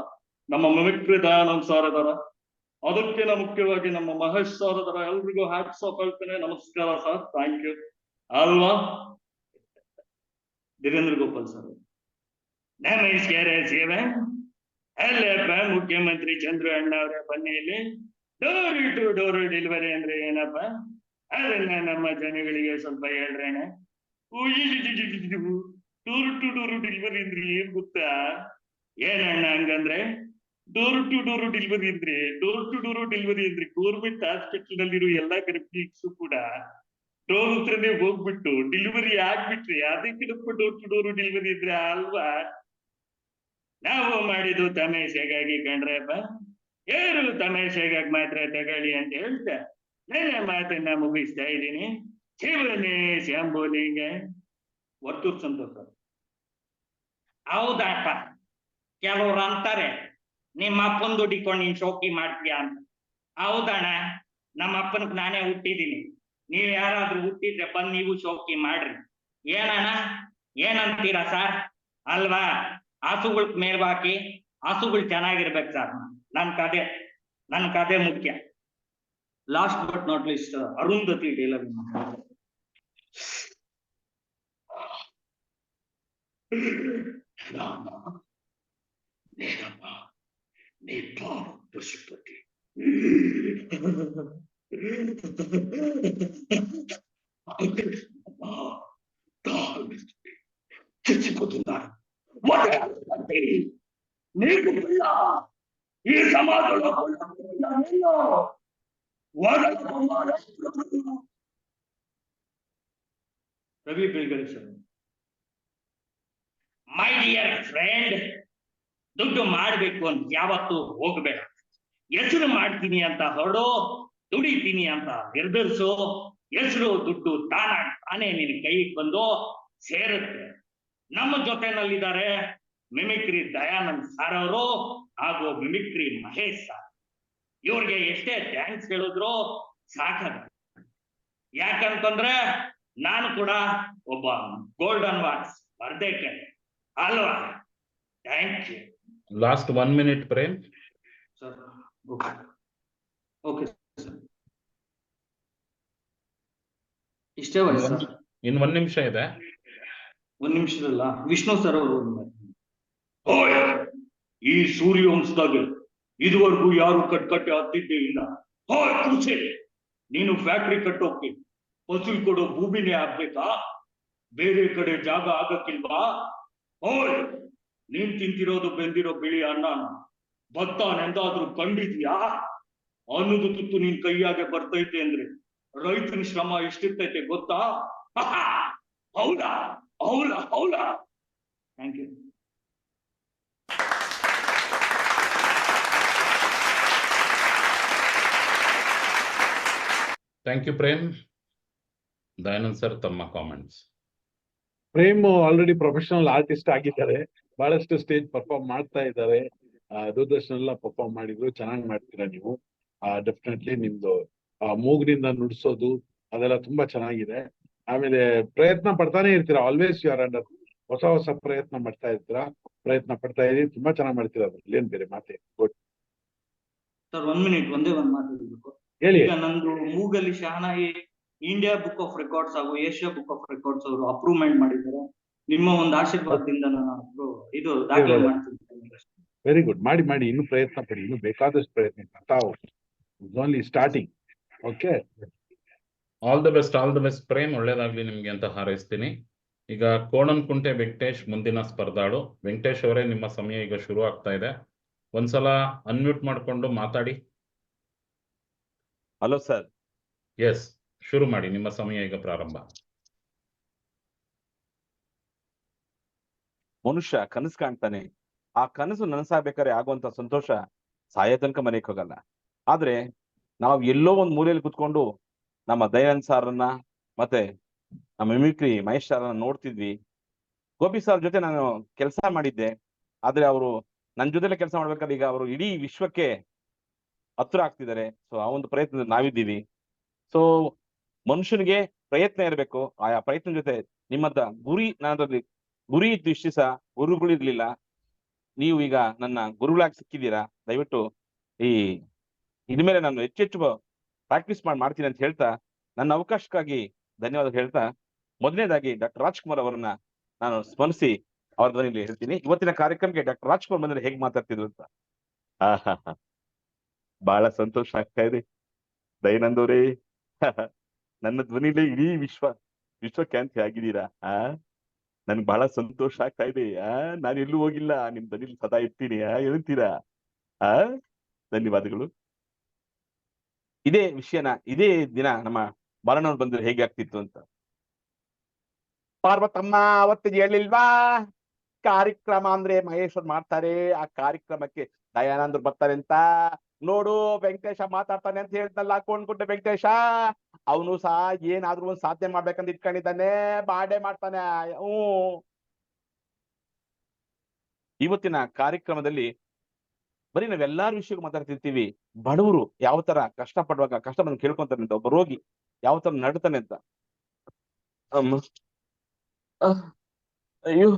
ನಮ್ಮ ಮಿಮಿಕ್ರಿ ದಯಾನಂದ್ ಸರ್ ಇದಾರ, ಅದಕ್ಕಿಂತ ಮುಖ್ಯವಾಗಿ ನಮ್ಮ ಮಹೇಶ್ ಸರ್ ಇದಾರ. ಎಲ್ರಿಗೂ ಹ್ಯಾಟ್ಸ್ ಆಫ್ ಹೇಳ್ತೇನೆ. ನಮಸ್ಕಾರ ಸರ್, ಥ್ಯಾಂಕ್ ಯು ಅಲ್ವಾ. ಧೀರೇಂದ್ರ ಗೋಪಾಲ್ ಸರ್, ನಮಸ್ಕಾರ ಸೇವೆ. ಅಲ್ಲಪ್ಪ ಮುಖ್ಯಮಂತ್ರಿ ಚಂದ್ರು ಅಣ್ಣ ಅವರೇ, ಬನ್ನಿ ಇಲ್ಲಿ. ಡೋರ್ ಟು ಡೋರ್ ಡೆಲಿವರಿ ಅಂದ್ರೆ ಏನಪ್ಪ, ಅದನ್ನ ನಮ್ಮ ಜನಗಳಿಗೆ ಸ್ವಲ್ಪ ಹೇಳ್ರೇನೆ. ಡೋರ್ ಟು ಡೋರ್ ಡೆಲಿವರಿ ಅಂದ್ರೆ ಏನ್ ಗೊತ್ತಾ? ಏನಣ್ಣ ಹಂಗಂದ್ರೆ, ಡೋರ್ ಟು ಡೋರ್ ಡೆಲಿವರಿ ಅಂದ್ರೆ ಗೌರ್ಮೆಂಟ್ ಹಾಸ್ಪಿಟಲ್ ನಲ್ಲಿರೋ ಎಲ್ಲಾ ಗರ್ಭಿಣಿಗೂ ಕೂಡ ಡೋರ್ ಹತ್ರನೇ ಹೋಗ್ಬಿಟ್ಟು ಡೆಲಿವರಿ ಆಗ್ಬಿಟ್ರಿ, ಅದಕ್ಕೆ ಡೋರ್ ಟು ಡೋರ್ ಡೆಲಿವರಿ ಇದ್ರೆ ಅಲ್ವಾ. ನಾವು ಮಾಡಿದ್ದು ತಮಾಷೆಗಾಗಿ ಕಣ್ರಪ್ಪ, ಯಾರು ತಮಾಷೆಗಾಗಿ ಮಾತ್ರ ತಗೊಳ್ಳಿ ಅಂತ ಹೇಳ್ತಾ ನನ್ನ ಮಾತನ್ನ ಮುಗಿಸ್ತಾ ಇದ್ದೀನಿ. ಶಿವನೇ ಶಾಂಬೋಲಿಂಗ. ವರ್ತೂರ್ ಸಂತೋಷ. ಹೌದಪ್ಪ, ಕೆಲವ್ರು ಅಂತಾರೆ ನಿಮ್ಮ ಅಪ್ಪನ ದುಡ್ಡಿಕೊಂಡು ನೀನ್ ಶೋಕಿ ಮಾಡ್ತೀಯ ಅಂತ. ಹೌದಣ್ಣ, ನಮ್ಮ ಅಪ್ಪನಿಗೆ ನಾನೇ ಹುಟ್ಟಿದ್ದೀನಿ. ನೀವ್ ಯಾರಾದ್ರೂ ಹುಟ್ಟಿದ್ರೆ ಬಂದ್ ನೀವು ಶೋಕಿ ಮಾಡ್ರಿ. ಏನಣ್ಣ ಏನಂತೀರಾ ಸರ್ ಅಲ್ವಾ? ಹಸುಗಳ್ ಮೇಲ್ವಾಕಿ, ಹಸುಗಳು ಚೆನ್ನಾಗಿರ್ಬೇಕು ಸರ್. ನನ್ ಕತೆ ಮುಖ್ಯ. Last but not least, Arundhati dialogue. Pashupati ಈ ಸಮಾಜ ರವಿ ಬೆಳಗಲಿ ಸರ್. ಮೈ ಡಿಯರ್ ಫ್ರೆಂಡ್, ದುಡ್ಡು ಮಾಡ್ಬೇಕು ಅಂತ ಯಾವತ್ತೂ ಹೋಗ್ಬೇಡ. ಹೆಸರು ಮಾಡ್ತೀನಿ ಅಂತ ಹೊರಡೋ, ದುಡಿತೀನಿ ಅಂತ ನಿರ್ಧರಿಸು. ಹೆಸರು ದುಡ್ಡು ತಾನೇ ನಿನ್ ಕೈಗೆ ಬಂದು ಸೇರುತ್ತೆ. ನಮ್ಮ ಜೊತೆನಲ್ಲಿದ್ದಾರೆ ಮಿಮಿಕ್ರಿ ದಯಾನಂದ್ ಸರ್ ಅವರು ಹಾಗೂ ಮಿಮಿಕ್ರಿ ಮಹೇಶ್ ಸರ್. ಇವ್ರಿಗೆ ಎಷ್ಟೇ ಥ್ಯಾಂಕ್ಸ್ ಹೇಳಿದ್ರು ಸಾಕಾಗಲ್ಲ. ಯಾಕಂತಂದ್ರೆ ನಾನು ಕೂಡ ಒಬ್ಬ ಗೋಲ್ಡನ್ ವಾಚ್ ಸ್ಪರ್ಧೆಕೆ ಅಲ್ವಾ. Thank you. Last 1 minute Prem. Sir okay sir, ಇಷ್ಟೇ ವಯಸ್ಸು ಸರ್. ಇನ್ 1 ನಿಮಿಷ ಇದೆ. 1 ನಿಮಿಷದಲ್ಲ, ವಿಷ್ಣು ಸರ್ ಅವರು ಈ ಸೂರ್ಯವಂಶದಾಗ ಇದುವರೆಗೂ ಯಾರು ಕಟ್ಕಟ್ಟೆ ಹತ್ತಿದ್ದೇ ಇಲ್ಲ. ತುಳಸಿ, ನೀನು ಫ್ಯಾಕ್ಟ್ರಿ ಕಟ್ಟೋಕೆ ಫಸಲ್ ಕೊಡೋ ಭೂಮಿನೇ ಆಗ್ಬೇಕಾ? ಬೇರೆ ಕಡೆ ಜಾಗ ಆಗಕ್ಕಿಲ್ವಾ? ನೀನ್ ತಿಂತಿರೋದು ಬೆಂದಿರೋ ಬಿಳಿ ಅನ್ನನ ಭತ್ತ ನೆಂದಾದ್ರೂ ಕಂಡಿದ್ಯಾ? ಅನ್ನೋದು ತುತ್ತು ನಿನ್ ಕೈಯಾಗೆ ಬರ್ತೈತೆ ಅಂದ್ರೆ ರೈತನ ಶ್ರಮ ಎಷ್ಟಿರ್ತೈತೆ ಗೊತ್ತಾ? ಹೌದಾ ಹೌದಾ ಹೌದಾ. Thank you. Thank you Prem. Dayanand sir ತಮ್ಮ comments. Prem already professional artist ಆಗಿದ್ದಾರೆ, ಬಹಳಷ್ಟು ಸ್ಟೇಜ್ ಪರ್ಫಾರ್ಮ್ ಮಾಡ್ತಾ ಇದ್ದಾರೆ. ದೂರದರ್ಶನ ಎಲ್ಲ ಪರ್ಫಾರ್ಮ್ ಮಾಡಿದ್ರು, ಚೆನ್ನಾಗಿ ಮಾಡ್ತೀರಾ ನೀವು. ಡೆಫಿನೆಟ್ಲಿ ನಿಮ್ದು ಮೂಗ್ನಿಂದ ನುಡಿಸೋದು ಅದೆಲ್ಲ ತುಂಬಾ ಚೆನ್ನಾಗಿದೆ. ಆಮೇಲೆ ಪ್ರಯತ್ನ ಪಡ್ತಾನೆ ಇರ್ತೀರಾ, ಆಲ್ವೇಸ್ ಯು ಆರ್ ಅಂಡರ್, ಹೊಸ ಹೊಸ ಪ್ರಯತ್ನ ಮಾಡ್ತಾ ಇರ್ತೀರಾ, ಪ್ರಯತ್ನ ಪಡ್ತಾ ಇದೀನಿ, ತುಂಬಾ ಚೆನ್ನಾಗಿ ಮಾಡ್ತೀರಾ. ಅದ್ರಲ್ಲಿ ಏನ್ ಬೇರೆ ಮಾತೆ. Good sir. 1 minute ಒಂದೇ ಒಂದು ಮಾತು ಹೇಳ್ಬೇಕು. ಹೇಳಿ. ಈಗ ನಂದು ಮೂಗಲ್ಲಿ shehnai India book of records ಹಾಗೂ ಏಷ್ಯಾ ಬುಕ್ ಆಫ್ ರೆಕಾರ್ಡ್ಸ್ ಅವರು ಅಪ್ರೂವ್ಮೆಂಟ್ ಮಾಡಿದ್ದಾರೆ. ನಿಮ್ಮ ಒಂದು ಆಶೀರ್ವಾದದಿಂದ ನಾನು ಇದು ದಾಖಲೆ ಮಾಡ್ತೀನಿ. Very good. ಮಾಡಿ ಮಾಡಿ, ಇನ್ನು ಪ್ರಯತ್ನ ಪಡಿ, ಇನ್ನು ಬೇಕಾದಷ್ಟು ಪ್ರಯತ್ನ ಪಡ್ತಾ ಹೋಗಿ. Only starting. Okay, all the best Prem. ಒಳ್ಳೇದಾಗ್ಲಿ ನಿಮ್ಗೆ ಅಂತ ಹಾರೈಸ್ತೀನಿ. ಈಗ ಕೋಣನಕುಂಟೆ ವೆಂಕಟೇಶ್ ಮುಂದಿನ ಸ್ಪರ್ಧಾಳು. ವೆಂಕಟೇಶ್ ಅವರೇ, ನಿಮ್ಮ ಸಮಯ ಈಗ ಶುರು ಆಗ್ತಾ ಇದೆ. ಒಂದ್ಸಲ ಅನ್ಮ್ಯೂಟ್ ಮಾಡ್ಕೊಂಡು ಮಾತಾಡಿ. Hello sir. ಎಸ್, ಶುರು ಮಾಡಿ, ನಿಮ್ಮ ಸಮಯ ಈಗ ಪ್ರಾರಂಭ. ಮನುಷ್ಯ ಕನಸು ಕಾಣ್ತಾನೆ, ಆ ಕನಸು ನನಸಾಗ್ಬೇಕಾದ್ರೆ ಆಗುವಂತ ಸಂತೋಷ ಸಾಯೋ ತನಕ ಮನೆಗೆ ಹೋಗಲ್ಲ. ಆದ್ರೆ ನಾವು ಎಲ್ಲೋ ಒಂದ್ ಮೂಲೆಯಲ್ಲಿ ಕುತ್ಕೊಂಡು ನಮ್ಮ ದಯಾನಂದ್ ಸಾರನ್ನ ಮತ್ತೆ ನಮ್ಮ ಮಿಮಿಕ್ರಿ ಮಹೇಶ್ ಸಾರನ್ನ ನೋಡ್ತಿದ್ವಿ. ಗೋಪಿ ಸರ್ ಜೊತೆ ನಾನು ಕೆಲಸ ಮಾಡಿದ್ದೆ, ಆದ್ರೆ ಅವರು ನನ್ನ ಜೊತೆಲೆ ಕೆಲಸ ಮಾಡ್ಬೇಕಾದ್ರೆ ಈಗ ಅವರು ಇಡೀ ವಿಶ್ವಕ್ಕೆ ಹತ್ರ ಆಗ್ತಿದ್ದಾರೆ. ಸೊ ಆ ಒಂದು ಪ್ರಯತ್ನದಲ್ಲಿ ನಾವಿದ್ದೀವಿ. ಸೊ ಮನುಷ್ಯನಿಗೆ ಪ್ರಯತ್ನ ಇರಬೇಕು, ಆಯಾ ಪ್ರಯತ್ನ ಜೊತೆ ನಿಮ್ಮಂತ ಗುರಿ, ನನ್ನಲ್ಲಿ ಗುರಿ ಇತ್ತು. ಇಷ್ಟು ದಿವಸ ಗುರುಗಳಿರ್ಲಿಲ್ಲ, ನೀವು ಈಗ ನನ್ನ ಗುರುಗಳಾಗಿ ಸಿಕ್ಕಿದ್ದೀರಾ. ದಯವಿಟ್ಟು ಇದ್ಮೇಲೆ ನಾನು ಹೆಚ್ಚೆಚ್ಚು ಪ್ರಾಕ್ಟೀಸ್ ಮಾಡ್ತೀನಿ ಅಂತ ಹೇಳ್ತಾ, ನನ್ನ ಅವಕಾಶಕ್ಕಾಗಿ ಧನ್ಯವಾದ ಹೇಳ್ತಾ, ಮೊದಲನೇದಾಗಿ ಡಾಕ್ಟರ್ ರಾಜ್ಕುಮಾರ್ ಅವರನ್ನ ನಾನು ಸ್ಮರಿಸಿ ಅವ್ರ ಧ್ವನಿಯಲ್ಲಿ ಹೇಳ್ತೀನಿ. ಇವತ್ತಿನ ಕಾರ್ಯಕ್ರಮಕ್ಕೆ ಡಾಕ್ಟರ್ ರಾಜ್ಕುಮಾರ್ ಬಂದ್ರೆ ಹೇಗೆ ಮಾತಾಡ್ತಿದ್ರು ಅಂತ. ಬಹಳ ಸಂತೋಷ ಆಗ್ತಾ ಇದೆ ದಯಾನಂದ್ ಅವರೇ. ನನ್ನ ಧ್ವನಿಲೇ ಇಡೀ ವಿಶ್ವಕ್ಕಾಂತಿ ಆಗಿದ್ದೀರಾ. ನನ್ಗೆ ಬಹಳ ಸಂತೋಷ ಆಗ್ತಾ ಇದೆ. ನಾನು ಎಲ್ಲೂ ಹೋಗಿಲ್ಲ, ನಿಮ್ ಧ್ವನಿಲಿ ಸದಾ ಇರ್ತೀನಿ. ಹೇಳ್ತೀರಾ? ಧನ್ಯವಾದಗಳು. ಇದೇ ವಿಷಯನ ಇದೇ ದಿನ ನಮ್ಮ ಬಾಲಣ್ಣವ್ರು ಬಂದ್ರೆ ಹೇಗೆ ಆಗ್ತಿತ್ತು ಅಂತ. ಪಾರ್ವತಮ್ಮ ಅವತ್ತಿಗೆ ಹೇಳಿಲ್ವಾ ಕಾರ್ಯಕ್ರಮ ಅಂದ್ರೆ ಮಹೇಶ್ವರ್ ಮಾಡ್ತಾರೆ, ಆ ಕಾರ್ಯಕ್ರಮಕ್ಕೆ ದಯಾನಂದ್ರು ಬರ್ತಾರೆ ಅಂತ. ನೋಡು ವೆಂಕಟೇಶ ಮಾತಾಡ್ತಾನೆ ಅಂತ ಹೇಳ್ತಲ್ಲ ಕೊಂಡ್ಕೊಂಡೆ ವೆಂಕಟೇಶ, ಅವನು ಸಹ ಏನಾದ್ರೂ ಒಂದ್ ಸಾಧನೆ ಮಾಡ್ಬೇಕಂತ ಇಟ್ಕೊಂಡಿದ್ದಾನೆ, ಬಾಡೆ ಮಾಡ್ತಾನೆ. ಇವತ್ತಿನ ಕಾರ್ಯಕ್ರಮದಲ್ಲಿ ಬರೀ ನಾವೆಲ್ಲಾರ ವಿಷಯಕ್ಕೂ ಮಾತಾಡ್ತಿರ್ತೀವಿ. ಬಡವರು ಯಾವ ತರ ಕಷ್ಟ ಪಡುವಾಗ ಕಷ್ಟ ಬಂದು ಕೇಳ್ಕೊಂತಾನೆ ಅಂತ, ಒಬ್ಬ ರೋಗಿ ಯಾವ ತರ ನಡ್ತಾನೆ ಅಂತ. ಅಯ್ಯೋ,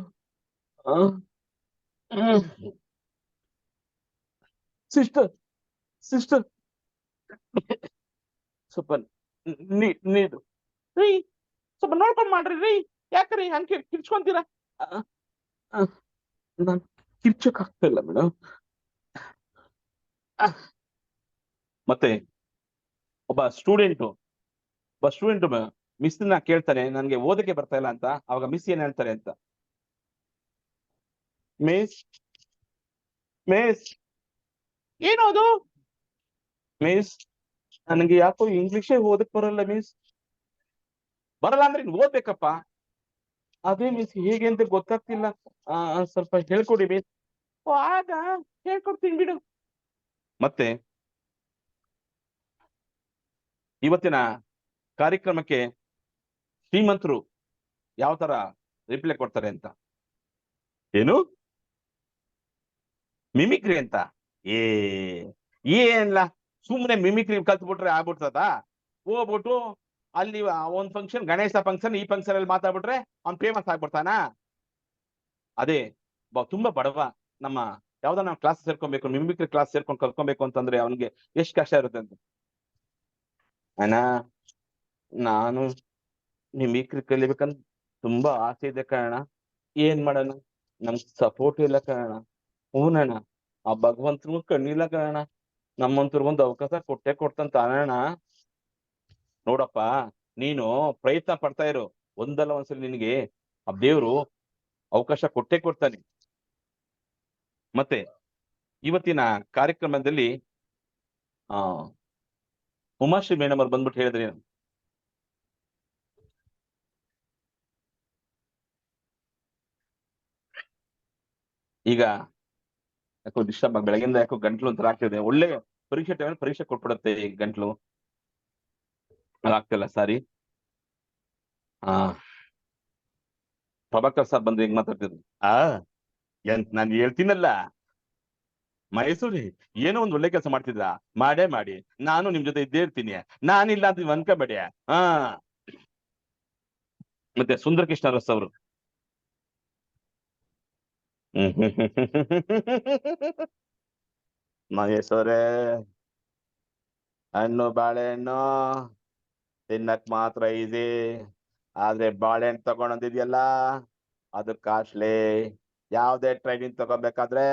ಸಿಸ್ಟರ್ ಸ್ವಲ್ಪ ನೀರು ರೀ, ಸ್ವಲ್ಪ ನೋಡ್ಕೊಂಡ್ ಮಾಡ್ರಿ ರೀ. ಯಾಕ್ರಿ ಹಂಗೆ ಕಿರ್ಚ್ಕೊಂತೀರಾ? ನಾನ್ ಕಿರ್ಚಕ್ ಆಗ್ತಾ ಇಲ್ಲ ಮೇಡಮ್. ಮತ್ತೆ ಒಬ್ಬ ಸ್ಟೂಡೆಂಟ್ ಮಿಸ್ ನ ಕೇಳ್ತಾನೆ, ನನ್ಗೆ ಓದಕ್ಕೆ ಬರ್ತಾ ಇಲ್ಲ ಅಂತ. ಅವಾಗ ಮಿಸ್ ಏನ್ ಹೇಳ್ತಾರೆ ಅಂತ, ಮಿಸ್ ಏನೋದು? ಮಿಸ್ ನನಗೆ ಯಾಕೋ ಇಂಗ್ಲಿಷೇ ಓದಕ್ ಬರಲ್ಲ ಮಿಸ್. ಬರಲ್ಲ ಅಂದ್ರೆ ಓದ್ಬೇಕಪ್ಪ. ಅದೇ ಮಿಸ್ ಹೇಗೆ ಅಂತ ಗೊತ್ತಾಗ್ತಿಲ್ಲ, ಸ್ವಲ್ಪ ಹೇಳ್ಕೊಡಿ ಮಿಸ್. ಆಗ ಹೇಳ್ಕೊಡ್ತೀನಿ ಬಿಡು. ಮತ್ತೆ ಇವತ್ತಿನ ಕಾರ್ಯಕ್ರಮಕ್ಕೆ ಶ್ರೀಮಂತರು ಯಾವ ತರ ರಿಪ್ಲೈ ಕೊಡ್ತಾರೆ ಅಂತ. ಏನು ಮಿಮಿಕ್ರಿ ಅಂತ? ಏನಿಲ್ಲ, ಸುಮ್ಮನೆ ಮಿಮಿಕ್ರಿ ಕಲ್ತ್ಬಿಟ್ರೆ ಆಗ್ಬಿಡ್ತದ? ಹೋಗ್ಬಿಟ್ಟು ಅಲ್ಲಿ ಒಂದ್ ಫಂಕ್ಷನ್, ಗಣೇಶ ಫಂಕ್ಷನ್, ಈ ಫಂಕ್ಷನ್ ಅಲ್ಲಿ ಮಾತಾಡ್ಬಿಟ್ರೆ ಅವ್ನ್ ಫೇಮಸ್ ಆಗ್ಬಿಡ್ತಾನ? ಅದೇ ತುಂಬಾ ಬಡವ ನಮ್ಮ ಯಾವ್ದೋ ನಾವು ಕ್ಲಾಸ್ ಸೇರ್ಕೊಬೇಕು, ಮಿಮಿಕ್ರಿ ಕ್ಲಾಸ್ ಸೇರ್ಕೊಂಡು ಕಲ್ತ್ಕೊಬೇಕು ಅಂತಂದ್ರೆ ಅವನಿಗೆ ಎಷ್ಟ್ ಕಷ್ಟ ಇರುತ್ತೆ ಅಂತ. ಅಣ್ಣ ನಾನು ಮಿಮಿಕ್ರಿ ಕಲಿಬೇಕಂತ ತುಂಬಾ ಆಸೆ ಇದೆ ಕಣ, ಏನ್ ಮಾಡೋಣ, ನಮ್ಗ್ ಸಪೋರ್ಟ್ ಇಲ್ಲ ಕಣ. ಹೂನಣ್ಣ, ಆ ಭಗವಂತನಿಗೂ ಕಣ್ಣಿಲ್ಲ ಕಣ, ನಮ್ಮಂತರ್ಗೊಂದು ಅವಕಾಶ ಕೊಟ್ಟೆ ಕೊಡ್ತಂತ ಅಣ್ಣ. ನೋಡಪ್ಪ, ನೀನು ಪ್ರಯತ್ನ ಪಡ್ತಾ ಇರು, ಒಂದಲ್ಲ ಒಂದ್ಸಲಿ ನಿನಗೆ ಆ ದೇವ್ರು ಅವಕಾಶ ಕೊಟ್ಟೆ ಕೊಡ್ತಾನೆ. ಮತ್ತೆ ಇವತ್ತಿನ ಕಾರ್ಯಕ್ರಮದಲ್ಲಿ ಉಮಾಶ್ರೀ ಮೇಡಮ್ ಅವ್ರು ಬಂದ್ಬಿಟ್ಟು ಹೇಳಿದ್ರಿ, ಈಗ ಯಾಕೋ ಡಿಸ್ಟರ್ಬ್ ಆಗಿ ಬೆಳಗಿಂದ ಯಾಕೋ ಗಂಟ್ಲು ಒಂಥರ ಆಗ್ತಿದೆ. ಒಳ್ಳೆ ಪರೀಕ್ಷೆ ಟೈಮ್ ಪರೀಕ್ಷೆ ಕೊಟ್ಬಿಡುತ್ತೆ ಈ ಗಂಟ್ಲು, ಅದಾಗ್ತಿಲ್ಲ. ಸಾರಿ. ಪ್ರಭಾಕರ್ ಸರ್ ಬಂದ್ರೆ ಹೆಂಗ್ ಮಾತಾಡ್ತಿದ್ರು? ನಾನು ಹೇಳ್ತೀನಲ್ಲ ಮೈಸೂರಿ, ಏನೋ ಒಂದ್ ಒಳ್ಳೆ ಕೆಲಸ ಮಾಡ್ತಿದ್ರ, ಮಾಡೇ ಮಾಡಿ, ನಾನು ನಿಮ್ ಜೊತೆ ಇದ್ದೇ ಇರ್ತೀನಿ, ನಾನಿಲ್ಲ ಅಂತ ನೀವು ಅನ್ಕೋಬೇಡಿ. ಮತ್ತೆ ಸುಂದರ ಕೃಷ್ಣ ರಸ್ ಅವರು, ಮಹೇಶ್ವರೇ, ಹಣ್ಣು ಬಾಳೆಹಣ್ಣು ತಿನ್ನಕ್ ಮಾತ್ರ ಈಸಿ, ಆದ್ರೆ ಬಾಳೆಹಣ್ಣು ತಗೊಂಡಿದ್ಯಲ್ಲ ಅದು ಕಾಸ್ಟ್ಲಿ. ಯಾವ್ದೇ ಟ್ರೈನಿಂಗ್ ತಗೋಬೇಕಾದ್ರೆ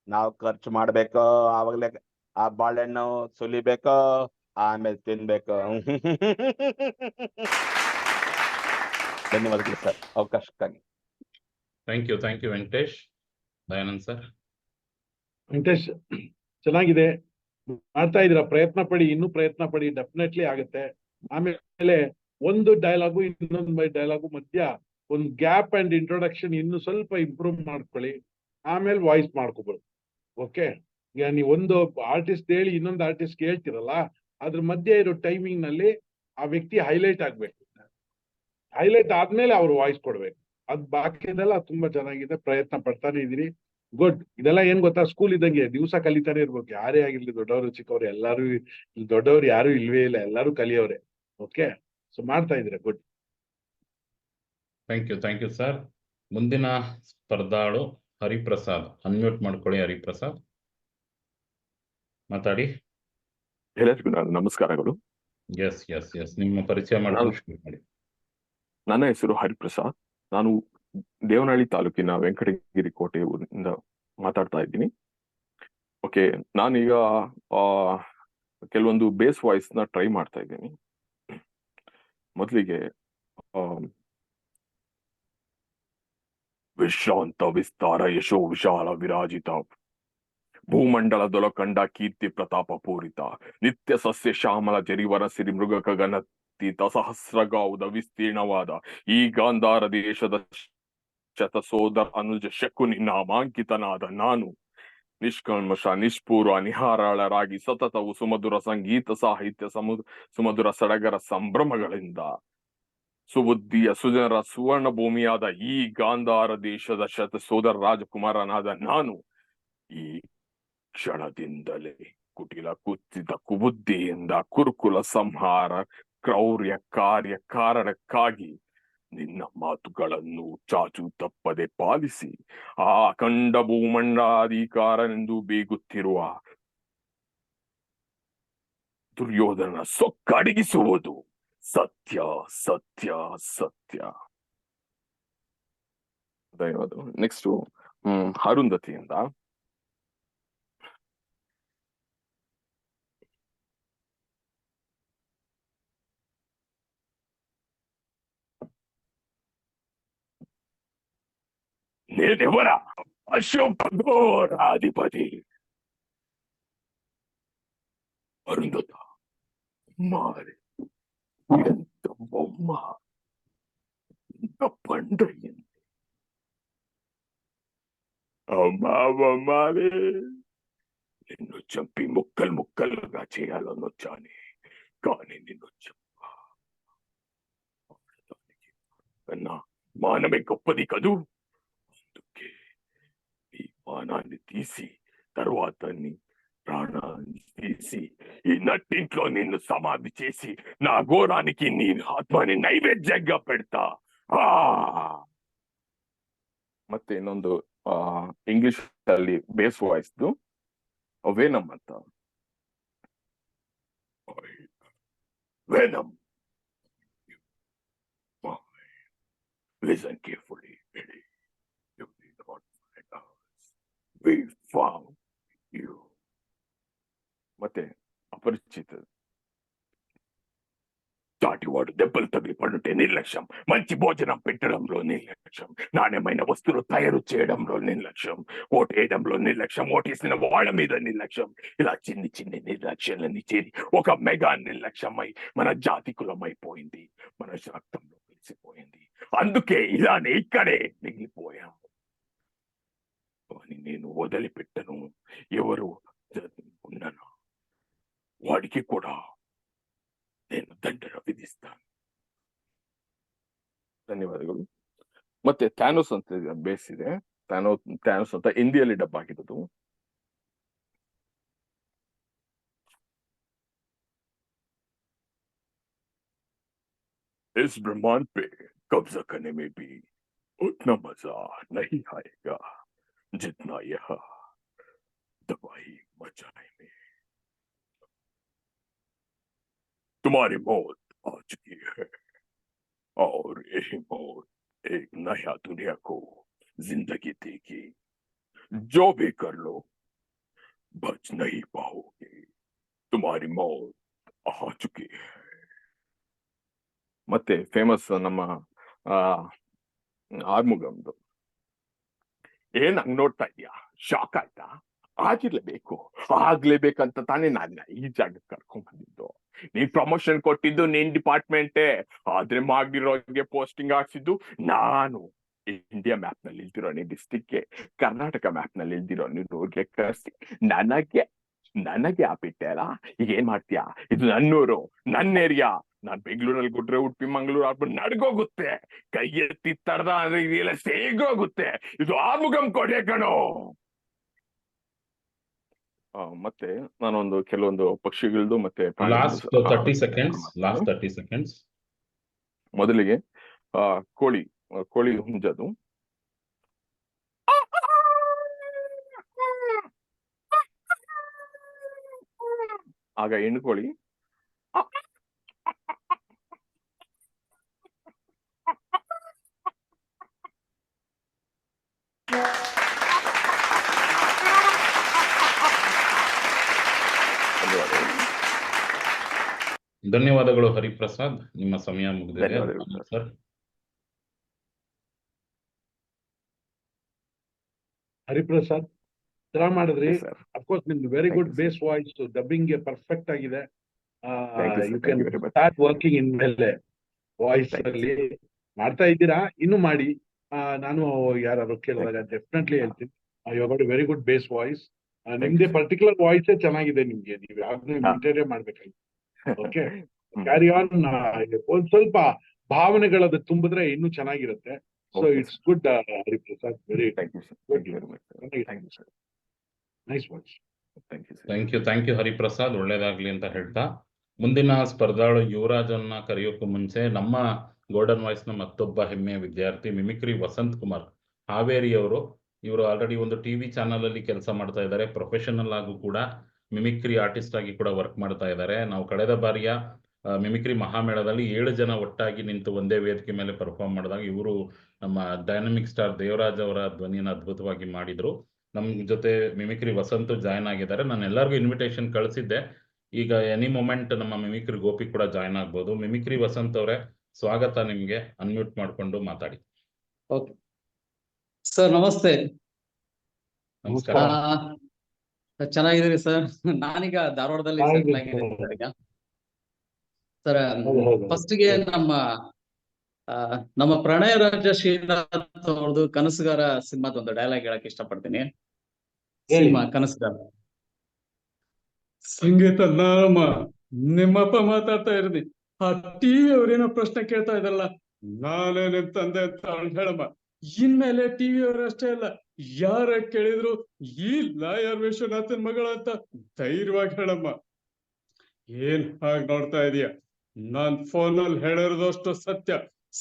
ನಾವು ಖರ್ಚು ಮಾಡ್ಬೇಕು, ಆವಾಗ್ಲೇ ಆ ಬಾಳೆಹಣ್ಣು ಸುಲಿಬೇಕು, ಆಮೇಲೆ ತಿನ್ಬೇಕು. ಧನ್ಯವಾದಗಳು ಸರ್ ಅವಕಾಶಕ್ಕಾಗಿ. Thank you Venkatesh. Dayanand sir. Venkatesh, ಚೆನ್ನಾಗಿದೆ, ಮಾಡ್ತಾ ಇದ್ದೀರಾ, ಪ್ರಯತ್ನ ಪಡಿ, ಇನ್ನೂ ಪ್ರಯತ್ನ ಪಡಿ, ಡೆಫಿನೆಟ್ಲಿ ಆಗುತ್ತೆ. ಆಮೇಲೆ ಒಂದು ಡೈಲಾಗು ಇನ್ನೊಂದು ಡೈಲಾಗು ಮಧ್ಯ ಒಂದು ಗ್ಯಾಪ್ ಅಂಡ್ ಇಂಟ್ರೊಡಕ್ಷನ್ ಇನ್ನು ಸ್ವಲ್ಪ ಇಂಪ್ರೂವ್ ಮಾಡ್ಕೊಳ್ಳಿ, ಆಮೇಲೆ ವಾಯ್ಸ್ ಮಾಡ್ಕೋಬಹುದು. ಓಕೆ, ಈಗ ನೀವು ಒಂದು ಆರ್ಟಿಸ್ಟ್ ಹೇಳಿ ಇನ್ನೊಂದು ಆರ್ಟಿಸ್ಟ್ ಹೇಳ್ತಿರಲ್ಲ, ಅದ್ರ ಮಧ್ಯೆ ಇರೋ ಟೈಮಿಂಗ್ ನಲ್ಲಿ ಆ ವ್ಯಕ್ತಿ ಹೈಲೈಟ್ ಆಗ್ಬೇಕು, ಹೈಲೈಟ್ ಆದ್ಮೇಲೆ ಅವ್ರು ವಾಯ್ಸ್ ಕೊಡ್ಬೇಕು. ಅದ್ ಬಾಕಿದೆಲ್ಲ ತುಂಬಾ ಚೆನ್ನಾಗಿದೆ, ಪ್ರಯತ್ನ ಪಡ್ತಾನೆ ಇದೀರಿ. ಗುಡ್. ಇದೆಲ್ಲ ಏನ್ ಗೊತ್ತಾ, ಸ್ಕೂಲ್ ಇದ್ದಂಗೆ ದಿವಸ ಕಲಿತಾನೆ ಇರ್ಬೇಕು. ಯಾರೇ ಆಗಿರ್ಲಿ, ದೊಡ್ಡವರು ಚಿಕ್ಕವ್ರು ಎಲ್ಲಾರು, ದೊಡ್ಡವ್ರು ಯಾರು ಇಲ್ವೇ ಇಲ್ಲ, ಎಲ್ಲಾರು ಕಲಿಯೋರೆ. ಓಕೆ, ಸೊ ಮಾಡ್ತಾ ಇದ್ದೀರಾ, ಗುಡ್. Thank you sir. ಮುಂದಿನ ಸ್ಪರ್ಧಾಳು ಹರಿಪ್ರಸಾದ್. ಅನ್ಮ್ಯೂಟ್ ಮಾಡ್ಕೊಳ್ಳಿ ಹರಿಪ್ರಸಾದ್, ಮಾತಾಡಿ. ಎಲ್ಲರಿಗೂ ನಾನು ನಮಸ್ಕಾರಗಳು. ಎಸ್ ನಿಮ್ಮ ಪರಿಚಯ ಮಾಡಿ. ನನ್ನ ಹೆಸರು ಹರಿಪ್ರಸಾದ್. ನಾನು ದೇವನಹಳ್ಳಿ ತಾಲೂಕಿನ ವೆಂಕಟಗಿರಿ ಕೋಟೆಯಿಂದ ಮಾತಾಡ್ತಾ ಇದ್ದೀನಿ. ಓಕೆ, ನಾನೀಗ ಕೆಲವೊಂದು ಬೇಸ್ ವಾಯ್ಸ್ ನ ಟ್ರೈ ಮಾಡ್ತಾ ಇದ್ದೀನಿ. ಮೊದಲಿಗೆ ವಿಶ್ರಾಂತ ವಿಸ್ತಾರ ಯಶೋ ವಿಶಾಲ ವಿರಾಜಿತ ಭೂಮಂಡಲದೊಳ ಕಂಡ ಕೀರ್ತಿ ಪ್ರತಾಪ ಪೂರಿತ ನಿತ್ಯ ಸಸ್ಯ ಶ್ಯಾಮಲ ಜರಿವರ ಸಿರಿ ಮೃಗ ಗಗನತೀತ ಸಹಸ್ರಗಾವುದ ವಿಸ್ತೀರ್ಣವಾದ ಈ ಗಾಂಧಾರ ದೇಶದ ಶತ ಸೋದರ ಅನುಜ ಶಕುನಿ ನಾಮಾಂಕಿತನಾದ ನಾನು ನಿಷ್ಕಲ್ಮಶ ನಿಷ್ಪೂರ್ವ ನಿಹಾರಾಳರಾಗಿ ಸತತವು ಸುಮಧುರ ಸಂಗೀತ ಸಾಹಿತ್ಯ ಸುಮಧುರ ಸಡಗರ ಸಂಭ್ರಮಗಳಿಂದ ಸುಬುದ್ಧಿಯ ಸುಜನರ ಸುವರ್ಣ ಭೂಮಿಯಾದ ಈ ಗಾಂಧಾರ ದೇಶದ ಶತ ಸೋದರ ರಾಜಕುಮಾರನಾದ ನಾನು ಈ ಕ್ಷಣದಿಂದಲೇ ಕುಟಿಲ ಕುತ್ತಿದ ಕುಬುದ್ಧಿಯಿಂದ ಕುರುಕುಲ ಸಂಹಾರ ಕ್ರೌರ್ಯ ಕಾರ್ಯ ಕಾರಣಕ್ಕಾಗಿ ನಿನ್ನ ಮಾತುಗಳನ್ನು ಚಾಚು ತಪ್ಪದೆ ಪಾಲಿಸಿ ಆ ಅಖಂಡ ಭೂಮಂಡಲಾಧಿಕಾರನೆಂದು ಬೀಗುತ್ತಿರುವ ದುರ್ಯೋಧನ ಸೊಕ್ಕಡಗಿಸುವುದು ಸತ್ಯ ಸತ್ಯ ಸತ್ಯ. ಧನ್ಯವಾದ. ನೆಕ್ಸ್ಟ್ ಅರುಂಧತಿಯಿಂದ. ದೇವರ ಅಶೋಕಗೋರಾಧಿಪತಿ ಅರುಂಧತ ಮಾರಿ ಎಂತ ಬೊಮ್ಮ పండ్రయ్యింది. అమ్మావమ్మావే నిన్ను చంపి ముక్కలు ముక్కలుగా చేయాలనొచ్చానే, కానీ నిన్ను అన్న మానమే గొప్పది కదూ, అందుకే ఈ మానాన్ని తీసి తర్వాత నీ ప్రాణాన్ని తీసి ఈ నట్టింట్లో నిన్ను సమాధి చేసి నా ఘోరానికి నీ ಆತ್ಮని ನೈವೇದ್ಯಂగా పెడతా. ಮತ್ತೆ ಇನ್ನೊಂದು ಇಂಗ್ಲಿಷ್ ಅಲ್ಲಿ ಬೇಸ್ ವಾಯ್ಸ್ದು ವೇನಮ್ ಅಂತ. Venom, listen carefully, Eddie. You did not find us. We found you. ಮತ್ತೆ అపరిచిత చాటివాడు దెబ్బలు తగిలి పడుంటే నిర్లక్ష్యం, మంచి భోజనం పెట్టడంలో నిర్లక్ష్యం, నాణ్యమైన వస్తువులు తయారు చేయడంలో నిర్లక్ష్యం, ఓటేయడంలో నిర్లక్ష్యం, ఓటేసిన వాళ్ళ మీద నిర్లక్ష్యం, ఇలా చిన్ని చిన్ని నిర్లక్ష్యాలన్నీ చేరి ఒక మెగా నిర్లక్ష్యమై మన జాతి కులమైపోయింది, మన రక్తంలో కలిసిపోయింది. అందుకే ఇలానే ఇక్కడే మిగిలిపోయాం. నేను వదిలిపెట్టను. ఎవరు ఉన్నాను వాడికి కూడా నేను ದಂಡನ ವಿಧಿಸ್ತಾನೆ. ಧನ್ಯವಾದಗಳು. ಮತ್ತೆ ಥ್ಯಾನೋಸ್ ಅಂತ ಬೇಸ್ ಇದೆ. ಥ್ಯಾನೋಸ್ ಅಂತ ಹಿಂದಿಯಲ್ಲಿ ಡಬ್ ಆಗಿರೋದು. इस ब्रह्मांड पे कब्जा करने में भी उतना मजा नहीं आएगा जितना यह दवाई मचाने में। तुम्हारी मौत आ चुकी है और यही मौत एक नया दुनिया को जिंदगी देगी। जो भी कर लो बच नहीं पाओगे, तुम्हारी मौत आ चुकी है. ಮತ್ತೆ ಫೇಮಸ್ ನಮ್ಮ ಆರ್ಮುಗಮ್ದು. ಏನ್ ಹಂಗ್ ನೋಡ್ತಾ ಇದೀಯಾ? ಶಾಕ್ ಆಯ್ತಾ? ಆಗ್ಲೇಬೇಕಂತ ತಾನೇ ನಾನು ಈ ಜಾಗಕ್ಕೆ ಕರ್ಕೊಂಡ್ ಬಂದಿದ್ದು. ನೀನ್ ಪ್ರಮೋಷನ್ ಕೊಟ್ಟಿದ್ದು ನಿನ್ ಡಿಪಾರ್ಟ್ಮೆಂಟೇ, ಆದ್ರೆ ಮಾಡಿರೋಗೆ ಪೋಸ್ಟಿಂಗ್ ಹಾಕ್ಸಿದ್ದು ನಾನು. ಇಂಡಿಯಾ ಮ್ಯಾಪ್ ನಲ್ಲಿ ಇಲ್ದಿರೋ ನೀನ್ ಡಿಸ್ಟಿಕ್ಗೆ, ಕರ್ನಾಟಕ ಮ್ಯಾಪ್ ನಲ್ಲಿ ಇಲ್ದಿರೋ ನೀನ್ ಊರ್ಗೆ ಕರ್ಸಿ ನನಗೆ ಆಪಿಟ್ಟೆ ಅಲ್ಲ. ಈಗ ಏನ್ ಮಾಡ್ತೀಯಾ? ಇದು ನನ್ನೂರು, ನನ್ನ ಏರಿಯಾ. ನಾನ್ ಬೆಂಗಳೂರಲ್ಲಿ ಗುಡ್ರೆ ಉಡುಪಿ ಮಂಗಳೂರು ಆಗ್ಬಿಟ್ಟು ನಡ್ಗೋಗುತ್ತೆ. ಕೈ ಎತ್ತಿ ತಡ್ದ ಅಂದ್ರೆ ಇದೆಲ್ಲ ಸೇಗೋಗುತ್ತೆ. ಇದು ಆರ್ಮುಗಂ ಕೊಡೆ ಕಣೋ. ಮತ್ತೆ ನಾನೊಂದು ಕೆಲವೊಂದು ಪಕ್ಷಿಗಳದು ಮತ್ತೆ ಲಾಸ್ಟ್ 30 ಸೆಕೆಂಡ್ಸ್. ಮೊದಲಿಗೆ ಕೋಳಿ ಹುಂಜದು. ಆಗ ಹೆಣ್ಣುಕೋಳಿ ಧನ್ಯವಾದಗಳು ಹರಿಪ್ರಸಾದ್, ನಿಮ್ಮ ಸಮಯ ಮುಗಿದಿದೆ ಸರ್. ಹರಿಪ್ರಸಾದ್ ಚೆನ್ನಾಗ್ ಮಾಡಿದ್ರಿ. ಅಫ್ಕೋರ್ಸ್ ನಿಮ್ದು very good base voice, dubbing perfect ಆಗಿದೆ. You can start working in ಮೇಲೆ ವಾಯ್ಸ್ ಅಲ್ಲಿ ಮಾಡ್ತಾ ಇದ್ದೀರಾ, ಇನ್ನು ಮಾಡಿ. ನಾನು ಯಾರು ಕೇಳಿದಾಗ ಡೆಫಿನೆಟ್ಲಿ ಹೇಳ್ತೀನಿ, you got very good base voice. ನಿಮ್ದೇ ಪರ್ಟಿಕ್ಯುಲರ್ ವಾಯ್ಸೇ ಚೆನ್ನಾಗಿದೆ ನಿಮ್ಗೆ, ನೀವು ಯಾವ್ದು ಇಂಟೀರಿಯರ್ ಮಾಡ್ಬೇಕಾಗಿ. Okay, carry on. ಒಂದ್ ಸ್ವಲ್ಪ ಭಾವನೆಗಳದ್ದು ತುಂಬಿದ್ರೆ ಇನ್ನೂ ಚೆನ್ನಾಗಿರುತ್ತೆ. So it's good Hariprasad, very nice voice. Thank you Hariprasad, ಒಳ್ಳೇದಾಗ್ಲಿ ಅಂತ ಹೇಳ್ತಾ ಮುಂದಿನ ಸ್ಪರ್ಧಾಳು ಯುವರಾಜನ್ನ ಕರೆಯೋಕ್ಕೂ ಮುಂಚೆ ನಮ್ಮ ಗೋಲ್ಡನ್ ವಾಯ್ಸ್ ನ ಮತ್ತೊಬ್ಬ ಹೆಮ್ಮೆಯ ವಿದ್ಯಾರ್ಥಿ ಮಿಮಿಕ್ರಿ ವಸಂತ್ ಕುಮಾರ್ ಹಾವೇರಿ ಅವರು. ಇವರು ಆಲ್ರೆಡಿ ಒಂದು ಟಿವಿ ಚಾನಲ್ ಅಲ್ಲಿ ಕೆಲಸ ಮಾಡ್ತಾ ಇದ್ದಾರೆ. ಪ್ರೊಫೆಷನಲ್ ಆಗು ಕೂಡ ಮಿಮಿಕ್ರಿ ಆರ್ಟಿಸ್ಟ್ ಆಗಿ ಕೂಡ ವರ್ಕ್ ಮಾಡ್ತಾ ಇದ್ದಾರೆ. ನಾವು ಕಳೆದ ಬಾರಿಯ ಮಿಮಿಕ್ರಿ ಮಹಾಮೇಳದಲ್ಲಿ 7 ಜನ ಒಟ್ಟಾಗಿ ನಿಂತು ಒಂದೇ ವೇದಿಕೆ ಮೇಲೆ ಪರ್ಫಾರ್ಮ್ ಮಾಡಿದಾಗ ಇವರು ನಮ್ಮ ಡೈನಮಿಕ್ ಸ್ಟಾರ್ ದೇವರಾಜ್ ಅವರ ಧ್ವನಿಯನ್ನು ಅದ್ಭುತವಾಗಿ ಮಾಡಿದ್ರು. ನಮ್ ಜೊತೆ ಮಿಮಿಕ್ರಿ ವಸಂತ್ ಜಾಯ್ನ್ ಆಗಿದ್ದಾರೆ. ನಾನು ಎಲ್ಲರಿಗೂ ಇನ್ವಿಟೇಷನ್ ಕಳಿಸಿದ್ದೆ. ಈಗ ಎನಿ ಮೊಮೆಂಟ್ ನಮ್ಮ ಮಿಮಿಕ್ರಿ ಗೋಪಿ ಕೂಡ ಜಾಯ್ನ್ ಆಗ್ಬೋದು. ಮಿಮಿಕ್ರಿ ವಸಂತ್ ಅವರೇ, ಸ್ವಾಗತ ನಿಮ್ಗೆ. ಅನ್ಮ್ಯೂಟ್ ಮಾಡ್ಕೊಂಡು ಮಾತಾಡಿ. ಓಕೆ ಸರ್, ನಮಸ್ತೆ. ನಮಸ್ಕಾರ. ಚೆನ್ನಾಗಿದ್ದೀರಿ ಸರ್? ನಾನೀಗ ಧಾರವಾಡದಲ್ಲಿ ಸೆಟ್ಲ್ ಆಗಿದ್ದೀನಿ ಸರ್. ಈಗ ಸರ್ ಫಸ್ಟ್ ಗೆ ನಮ್ಮ ಪ್ರಣಯ ರಾಜ ಶ್ರೀನಾಥ್ ಅವ್ರದ್ದು ಕನಸುಗಾರ ಸಿನಿಮಾದ ಒಂದು ಡೈಲಾಗ್ ಹೇಳಕ್ ಇಷ್ಟಪಡ್ತೀನಿ. ಸಿನಿಮಾ ಕನಸುಗಾರ. ಸಂಗೀತ ನಿಮ್ಮಪ್ಪ ಮಾತಾಡ್ತಾ ಇರ್ತೀನಿ, ಆ ಟಿ ಅವ್ರೇನೋ ಪ್ರಶ್ನೆ ಕೇಳ್ತಾ ಇದಾರಲ್ಲ, ನಾನೇ ನಿಮ್ ತಂದೆ ಅಂತ ಅವ್ಳು ಹೇಳಮ್ಮ. ಇನ್ಮೇಲೆ ಟಿವಿ ಅವ್ರು ಅಷ್ಟೇ ಅಲ್ಲ, ಯಾರ ಕೇಳಿದ್ರು ಈ ಲಾಯರ್ ವಿಶ್ವನಾಥನ್ ಮಗಳ ಅಂತ ಧೈರ್ಯವಾಗಿ ಹೇಳಮ್ಮ. ಏನ್ ಹಾಗೆ ನೋಡ್ತಾ ಇದೀಯ? ನಾನ್ ಫೋನಲ್ಲಿ ಹೇಳಿರೋದಷ್ಟು ಸತ್ಯ.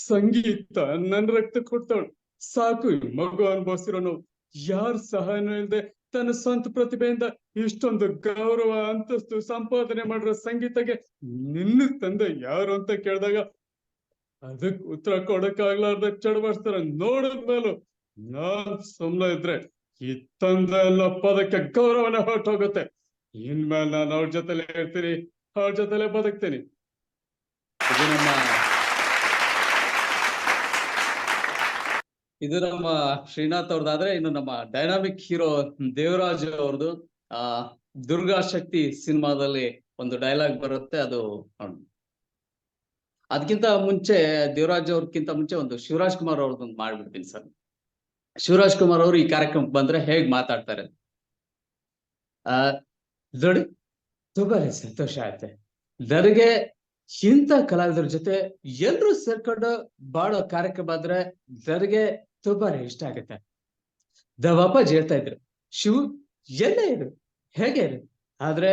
ಸಂಗೀತ ನನ್ ರಕ್ತ ಕೊಡ್ತಾವಳು. ಸಾಕು ಈ ಮಗು ಅನುಭವಿಸಿರೋ ನೋವು. ಯಾರ ಸಹಾಯನೂ ಇಲ್ಲದೆ ತನ್ನ ಸ್ವಂತ ಪ್ರತಿಭೆಯಿಂದ ಇಷ್ಟೊಂದು ಗೌರವ, ಅಂತಸ್ತು ಸಂಪಾದನೆ ಮಾಡಿರೋ ಸಂಗೀತಗೆ ನಿನ್ನ ತಂದೆ ಯಾರು ಅಂತ ಕೇಳಿದಾಗ ಅದಕ್ ಉತ್ತರ ಕೊಡಕ್ಕಾಗ್ಲಾರ್ದ ಚಡಬಡಿಸ್ತಾರ. ನೋಡಿದ್ಮೇಲೂ ನಾನ್ ಸುಮ್ನೆ ಇದ್ರೆ ಈ ತಂದೆ ಅನ್ನೋ ಪದಕ್ಕೆ ಗೌರವನ ಹೊರಟೋಗುತ್ತೆ. ಇನ್ಮೇಲೆ ನಾನು ಅವ್ರ ಜೊತೆಲೆ ಇರ್ತೀನಿ, ಅವ್ರ ಜೊತೆಲೆ ಬದುಕ್ತೀನಿ. ಇದು ನಮ್ಮ ಶ್ರೀನಾಥ್ ಅವ್ರದ್ದಾದ್ರೆ, ಇನ್ನು ನಮ್ಮ ಡೈನಾಮಿಕ್ ಹೀರೋ ದೇವರಾಜ್ ಅವ್ರದ್ದು ದುರ್ಗಾ ಶಕ್ತಿ ಸಿನಿಮಾದಲ್ಲಿ ಒಂದು ಡೈಲಾಗ್ ಬರುತ್ತೆ. ಅದು ಅದಕ್ಕಿಂತ ಮುಂಚೆ ದೇವರಾಜ್ ಅವ್ರಕ್ಕಿಂತ ಮುಂಚೆ ಒಂದು ಶಿವರಾಜ್ ಕುಮಾರ್ ಅವ್ರದ್ದೊಂದು ಮಾಡ್ಬಿಡ್ತೀನಿ ಸರ್. ಶಿವರಾಜ್ ಕುಮಾರ್ ಅವರು ಈ ಕಾರ್ಯಕ್ರಮಕ್ಕೆ ಬಂದ್ರೆ ಹೇಗ್ ಮಾತಾಡ್ತಾರೆ ನೋಡಿ, ತುಂಬಾ ಸಂತೋಷ ಆಯ್ತೆ ನನಗೆ. ಇಂಥ ಕಲಾವಿದರ ಜೊತೆ ಎಲ್ರು ಸೇರ್ಕೊಂಡು ಬಾಳೋ ಕಾರ್ಯಕ್ರಮ ಆದ್ರೆ ನನಗೆ ತುಂಬಾ ಇಷ್ಟ ಆಗುತ್ತೆ. ದವಪ್ಪಾಜಿ ಹೇಳ್ತಾ ಇದ್ರು, ಶಿವ್ ಎಲ್ಲೇ ಇರು, ಹೇಗೆ ಇರು, ಆದ್ರೆ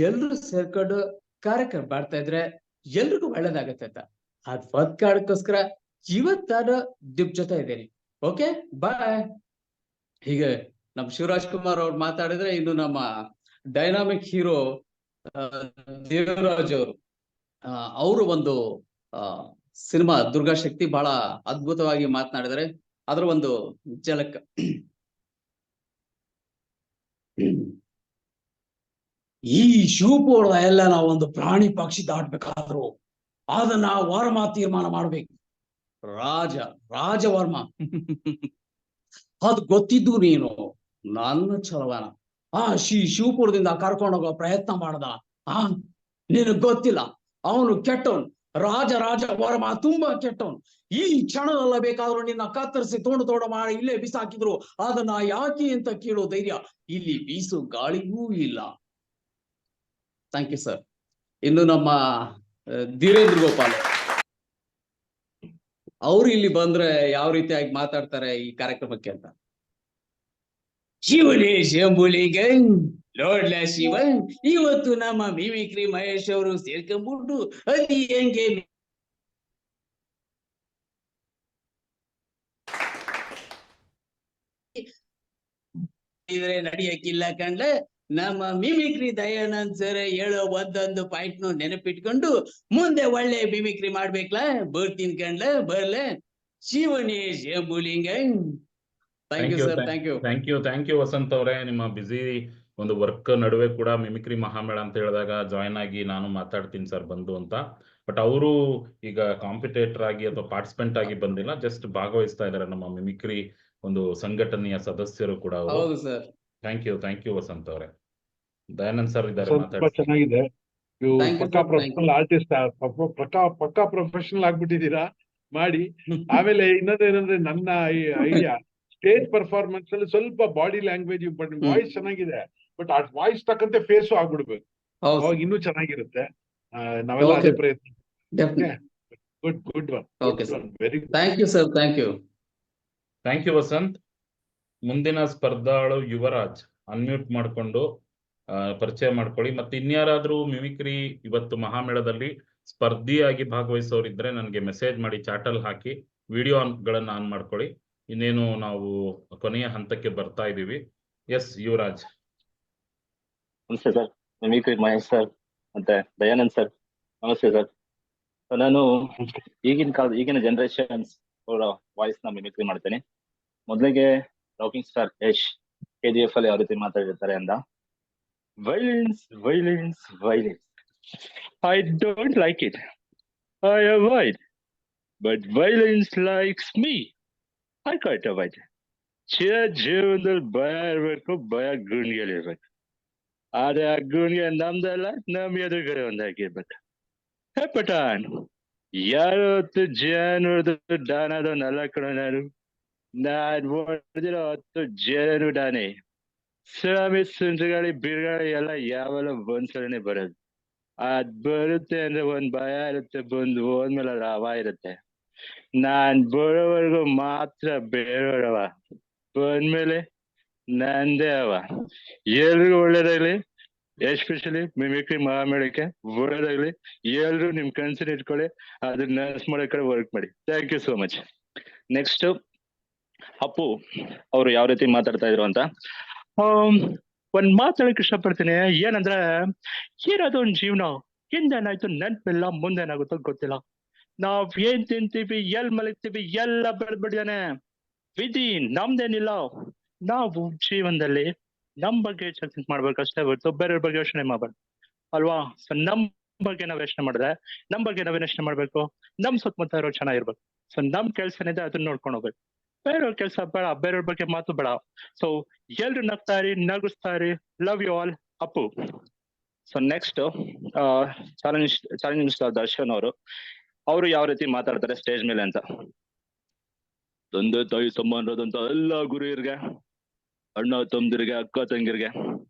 ಎಲ್ರು ಸೇರ್ಕೊಂಡು ಕಾರ್ಯಕ್ರಮ ಮಾಡ್ತಾ ಇದ್ರೆ ಎಲ್ರಿಗೂ ಒಳ್ಳೇದಾಗತ್ತೆ ಅಂತ. ಅದ್ ಒಂದ್ ಕಾರಣಕ್ಕೋಸ್ಕರ ಇವತ್ತು ನಾನು ನಿಮ್ ಜೊತೆ ಇದ್ದೀನಿ. ಓಕೆ, ಬಾಯ್. ಹೀಗೆ ನಮ್ ಶಿವರಾಜ್ ಕುಮಾರ್ ಅವ್ರು ಮಾತಾಡಿದ್ರೆ, ಇನ್ನು ನಮ್ಮ ಡೈನಾಮಿಕ್ ಹೀರೋ ದೇವರಾಜ್ ಅವರು ಅವರು ಒಂದು ಸಿನಿಮಾ ದುರ್ಗಾ ಶಕ್ತಿ ಬಹಳ ಅದ್ಭುತವಾಗಿ ಮಾತನಾಡಿದರೆ. ಅದರ ಒಂದು ಝಲಕ್. ಈ ಶಿವಪುರದ ಎಲ್ಲ ನಾವು ಒಂದು ಪ್ರಾಣಿ ಪಕ್ಷಿ ದಾಟ್ಬೇಕಾದ್ರು ಅದನ್ನ ವರ್ಮ ತೀರ್ಮಾನ ಮಾಡ್ಬೇಕು. ರಾಜವರ್ಮ ಅದ್ ಗೊತ್ತಿದ್ದು ನೀನು ನನ್ನ ಚಲವನ ಶಿವಪುರದಿಂದ ಕರ್ಕೊಂಡೋಗೋ ಪ್ರಯತ್ನ ಮಾಡ್ದ. ನಿನಗ್ ಗೊತ್ತಿಲ್ಲ, ಅವನು ಕೆಟ್ಟವನು. ರಾಜ ವರ್ಮ ತುಂಬಾ ಕೆಟ್ಟವನು. ಈ ಕ್ಷಣದಲ್ಲ ಬೇಕಾದ್ರೂ ನಿನ್ನ ಕತ್ತರಿಸಿ ತೋಡ ಮಾಡಿ ಇಲ್ಲೇ ಬಿಸಾಕಿದ್ರು ಅದನ್ನ ಯಾಕೆ ಅಂತ ಕೇಳೋ ಧೈರ್ಯ ಇಲ್ಲಿ ಬೀಸು ಗಾಳಿಗೂ ಇಲ್ಲ. Thank you sir. ಇನ್ನು ನಮ್ಮ ಧೀರೇಂದ್ರ ಗೋಪಾಲ್ ಅವ್ರು ಇಲ್ಲಿ ಬಂದ್ರೆ ಯಾವ ರೀತಿಯಾಗಿ ಮಾತಾಡ್ತಾರೆ ಈ ಕಾರ್ಯಕ್ರಮಕ್ಕೆ ಅಂತ. ಶಿವನೇ ಶಂಭುಲಿಗೆ ನೋಡ್ಲ ಶಿವ, ಇವತ್ತು ನಮ್ಮ ಮಿಮಿಕ್ರಿ ಮಹೇಶ್ ಅವರು ಸೇರ್ಕೊಂಡ್ಬಿಟ್ಟು ಅಲ್ಲಿ ಹೆಂಗೆ ಇದ್ರೆ ನಡಿಯಕ್ಕಿಲ್ಲ ಕಂಡ್ಲ. ನಮ್ಮ ಮಿಮಿಕ್ರಿ ದಯಾನಂದ್ ಸರ್ ಹೇಳೋ ಒಂದೊಂದು ಪಾಯಿಂಟ್ ನೆನಪಿಟ್ಕೊಂಡು ಮುಂದೆ ಒಳ್ಳೆ ಮಿಮಿಕ್ರಿ ಮಾಡ್ಬೇಕಲ್ಲ. ಬರ್ತೀನಿ ಕಂಡ್ಲ, ಬರ್ಲೆ. ಶಿವನೇ Shambhulinga. Thank you sir. Thank you Vasanth ಅವರೇ. ನಿಮ್ಮ ಬಿಸಿ ಒಂದು ವರ್ಕ್ ನಡುವೆ ಕೂಡ ಮಿಮಿಕ್ರಿ ಮಹಾಮೇಳ ಅಂತ ಹೇಳಿದಾಗ ಜಾಯ್ನ್ ಆಗಿ ನಾನು ಮಾತಾಡ್ತೀನಿ ಸರ್ ಬಂದು ಅಂತ. ಬಟ್ ಅವರು ಈಗ ಕಾಂಪಿಟೇಟರ್ ಆಗಿ ಅಥವಾ ಪಾರ್ಟಿಸಿಪೆಂಟ್ ಆಗಿ ಬಂದಿಲ್ಲ, ಜಸ್ಟ್ ಭಾಗವಹಿಸ್ತಾ ಇದ್ದಾರೆ ನಮ್ಮ ಮಿಮಿಕ್ರಿ ಒಂದು ಸಂಘಟನೆಯ ಸದಸ್ಯರು ಕೂಡ ಅವರು. ಹೌದು ಸರ್. ಥ್ಯಾಂಕ್ ಯು ವಸಂತ್ ಅವರೇ. ದಯಾನಂದ್ ಸರ್ ಇದ್ದಾರೆ, ತುಂಬಾ ಚೆನ್ನಾಗಿದೆ. ನೀವು ಪಕ್ಕಾ ಪ್ರೊಫೆಷನಲ್ ಆರ್ಟಿಸ್ಟ್, ಪಕ್ಕಾ ಪ್ರೊಫೆಷನಲ್ ಆಗ್ಬಿಟ್ಟಿದ್ದೀರಾ ಮಾಡಿ. ಆಮೇಲೆ ಇನ್ನೊಂದೇನಂದ್ರೆ ನನ್ನ ಐಡಿಯಾ ಸ್ಟೇಜ್ ಪರ್ಫಾರ್ಮೆನ್ಸ್ ಅಲ್ಲಿ ಸ್ವಲ್ಪ ಬಾಡಿ ಲ್ಯಾಂಗ್ವೇಜ್, ಬಟ್ ವಾಯ್ಸ್ ಚೆನ್ನಾಗಿದೆ, ಬಟ್ ಆ ವಾಯ್ಸ್ ತಕ್ಕಂತೆ ಫೇಸು ಆಗ್ಬಿಡ್ಬೇಕು, ಅವಾಗ ಇನ್ನೂ ಚೆನ್ನಾಗಿರುತ್ತೆ. ನಾವೆಲ್ಲ ಅದೇ ಪ್ರಯತ್ನ. Good very good. Thank you sir. Thank you Vasanth. ಮುಂದಿನ ಸ್ಪರ್ಧಾಳು ಯುವರಾಜ್, ಅನ್ಮ್ಯೂಟ್ ಮಾಡ್ಕೊಂಡು ಪರಿಚಯ ಮಾಡ್ಕೊಳ್ಳಿ. ಮತ್ತೆ ಇನ್ಯಾರಾದ್ರೂ ಮಿಮಿಕ್ರಿ ಇವತ್ತು ಮಹಾಮೇಳದಲ್ಲಿ ಸ್ಪರ್ಧಿಯಾಗಿ ಭಾಗವಹಿಸೋರಿದ್ರೆ ನನಗೆ ಮೆಸೇಜ್ ಮಾಡಿ, ಚಾಟಲ್ ಹಾಕಿ, ವಿಡಿಯೋಗಳನ್ನ ಆನ್ ಮಾಡ್ಕೊಳ್ಳಿ. ಇನ್ನೇನು ನಾವು ಕೊನೆಯ ಹಂತಕ್ಕೆ ಬರ್ತಾ ಇದೀವಿ. ಎಸ್ ಯುವರಾಜ್. ನಮಸ್ತೆ ಸರ್, ಮಿಮಿಕ್ರಿ ಮಹೇಶ್ ಸರ್ ಮತ್ತೆ ದಯಾನಂದ್ ಸರ್ ನಮಸ್ತೆ ಸರ್. ನಾನು ಈಗಿನ ಜನರೇಷನ್ಸ್ ಅವರ ವಾಯ್ಸ್ ನ ಮಿಮಿಕ್ರಿ ಮಾಡ್ತೇನೆ. ಮೊದಲಿಗೆ ರಾಕಿಂಗ್ ಸ್ಟಾರ್ ಯಶ್ KGF ಅಲ್ಲಿ ಯಾವ ರೀತಿ ಮಾತಾಡಿರ್ತಾರೆ ಅಂದ. Violence violence violence, I don't like it, I avoid, but violence likes me, I can't avoid. ಜೀವನದಲ್ಲಿ ಭಯ ಇರ್ಬೇಕು, ಭಯ ಗುಂಡಿಯಲ್ಲಿರ್ಬೇಕು. ಆದ್ರೆ ಆ ಗುಂಡಿಗೆ ನಮ್ದಲ್ಲ, ನಮ್ ಎದುರುಗಡೆ ಒಂದಾಗಿರ್ಬೇಕು. ಹೇ ಪಠಾಣ್, ಯಾವತ್ತು ಜಾನುವಾರು ಡಾನಾದವನಲ್ಲ ಕಣ ನಾನು. ನಾನ್ ಹೊಡೆದಿರೋ 10 ಜೇನು ಡಾನೆ. ಸ್ವಾಮಿ ಸುಂಟರಗಾಳಿ ಬಿರುಗಾಳಿ ಎಲ್ಲ ಯಾವೆಲ್ಲ ಒಂದ್ಸಲನೆ ಬರೋದು. ಅದ್ ಬರುತ್ತೆ ಅಂದ್ರೆ ಒಂದ್ ಭಯ ಇರುತ್ತೆ, ಬಂದು ಹೋದ್ಮೇಲೆ ಅದ್ರ ಹವಾ ಇರುತ್ತೆ. ನಾನ್ ಬರೋವರೆಗೂ ಮಾತ್ರ ಬೇರೆಯವರವ, ಬಂದ್ಮೇಲೆ ನಂದೇ ಅವ. ಎಲ್ರಿಗೂ ಒಳ್ಳೇದಾಗ್ಲಿ, ಎಸ್ಪೆಷಲಿ ಮಿಮಿಕ್ರಿ ಮಹಾಮೇಳಕ್ಕೆ ಒಳ್ಳೇದಾಗ್ಲಿ. ಎಲ್ರು ನಿಮ್ ಕನ್ಸನ್ ಇಟ್ಕೊಳ್ಳಿ, ಅದನ್ನ ನರ್ಸ್ ಮಾಡೋ ಕಡೆ ವರ್ಕ್ ಮಾಡಿ. Thank you so much. Next Appu ಅವರು ಯಾವ ರೀತಿ ಮಾತಾಡ್ತಾ ಇದ್ರು ಅಂತ ಒಂದ್ ಮಾತಾಡಕ್ ಇಷ್ಟಪಡ್ತೀನಿ. ಏನಂದ್ರೆ ಏನದು ಒಂದ್ ಜೀವನ, ಹಿಂದೇನಾಯ್ತು ನೆನ್ಪಿಲ್ಲ, ಮುಂದೇನಾಗುತ್ತೋ ಗೊತ್ತಿಲ್ಲ. ನಾವ್ ಏನ್ ತಿಂತೀವಿ, ಎಲ್ ಮಲಗ್ತೀವಿ ಎಲ್ಲ ಬೆಳ್ಬಿಡ್ಯಾನೆ. ವಿಧಿ ನಮ್ದೇನಿಲ್ಲ. ನಾವು ಜೀವನದಲ್ಲಿ ನಮ್ ಬಗ್ಗೆ ಯೋಚನೆ ಮಾಡ್ಬೇಕಷ್ಟೇ ಹೊರತು ಬೇರೆಯವ್ರ ಬಗ್ಗೆ ಯೋಚನೆ ಮಾಡ್ಬಾರ್ದು ಅಲ್ವಾ? ಸೊ ನಮ್ ಬಗ್ಗೆ ನಾವ್ ಯೋಚನೆ ಮಾಡಿದ್ರೆ ನಮ್ ಬಗ್ಗೆ ನಾವೇನ್ ಯೋಚನೆ ಮಾಡ್ಬೇಕು, ನಮ್ ಸುತ್ತಮುತ್ತ ಇರೋ ಚೆನ್ನಾಗಿರ್ಬೇಕು. ಸೊ ನಮ್ ಕೆಲ್ಸ ಏನಿದೆ ಅದನ್ನ ನೋಡ್ಕೊಂಡು ಹೋಗ್ಬೇಕು. ಬೇರೆಯವ್ರ ಕೆಲ್ಸ ಬೇಡ, ಬೇರೆಯವ್ರ ಬಗ್ಗೆ ಮಾತು ಬೇಡ. ಸೊ ಎಲ್ರು ನಗ್ತಾರಿ, ನಗಿಸ್ತಾರಿ. Love you all. Appu. So next challenge Darshan ಅವರು ಯಾವ ರೀತಿ ಮಾತಾಡ್ತಾರೆ ಸ್ಟೇಜ್ ಮೇಲೆ ಅಂತ. ತಂದೆ ತಾಯಿ ಸಂಬಂಧದಂತ ಎಲ್ಲ ಗುರಿಯರ್ಗೆ, ಅಣ್ಣ ತಮ್ಮದಿರಿಗೆ, ಅಕ್ಕ ತಂಗಿರಿಗೆ,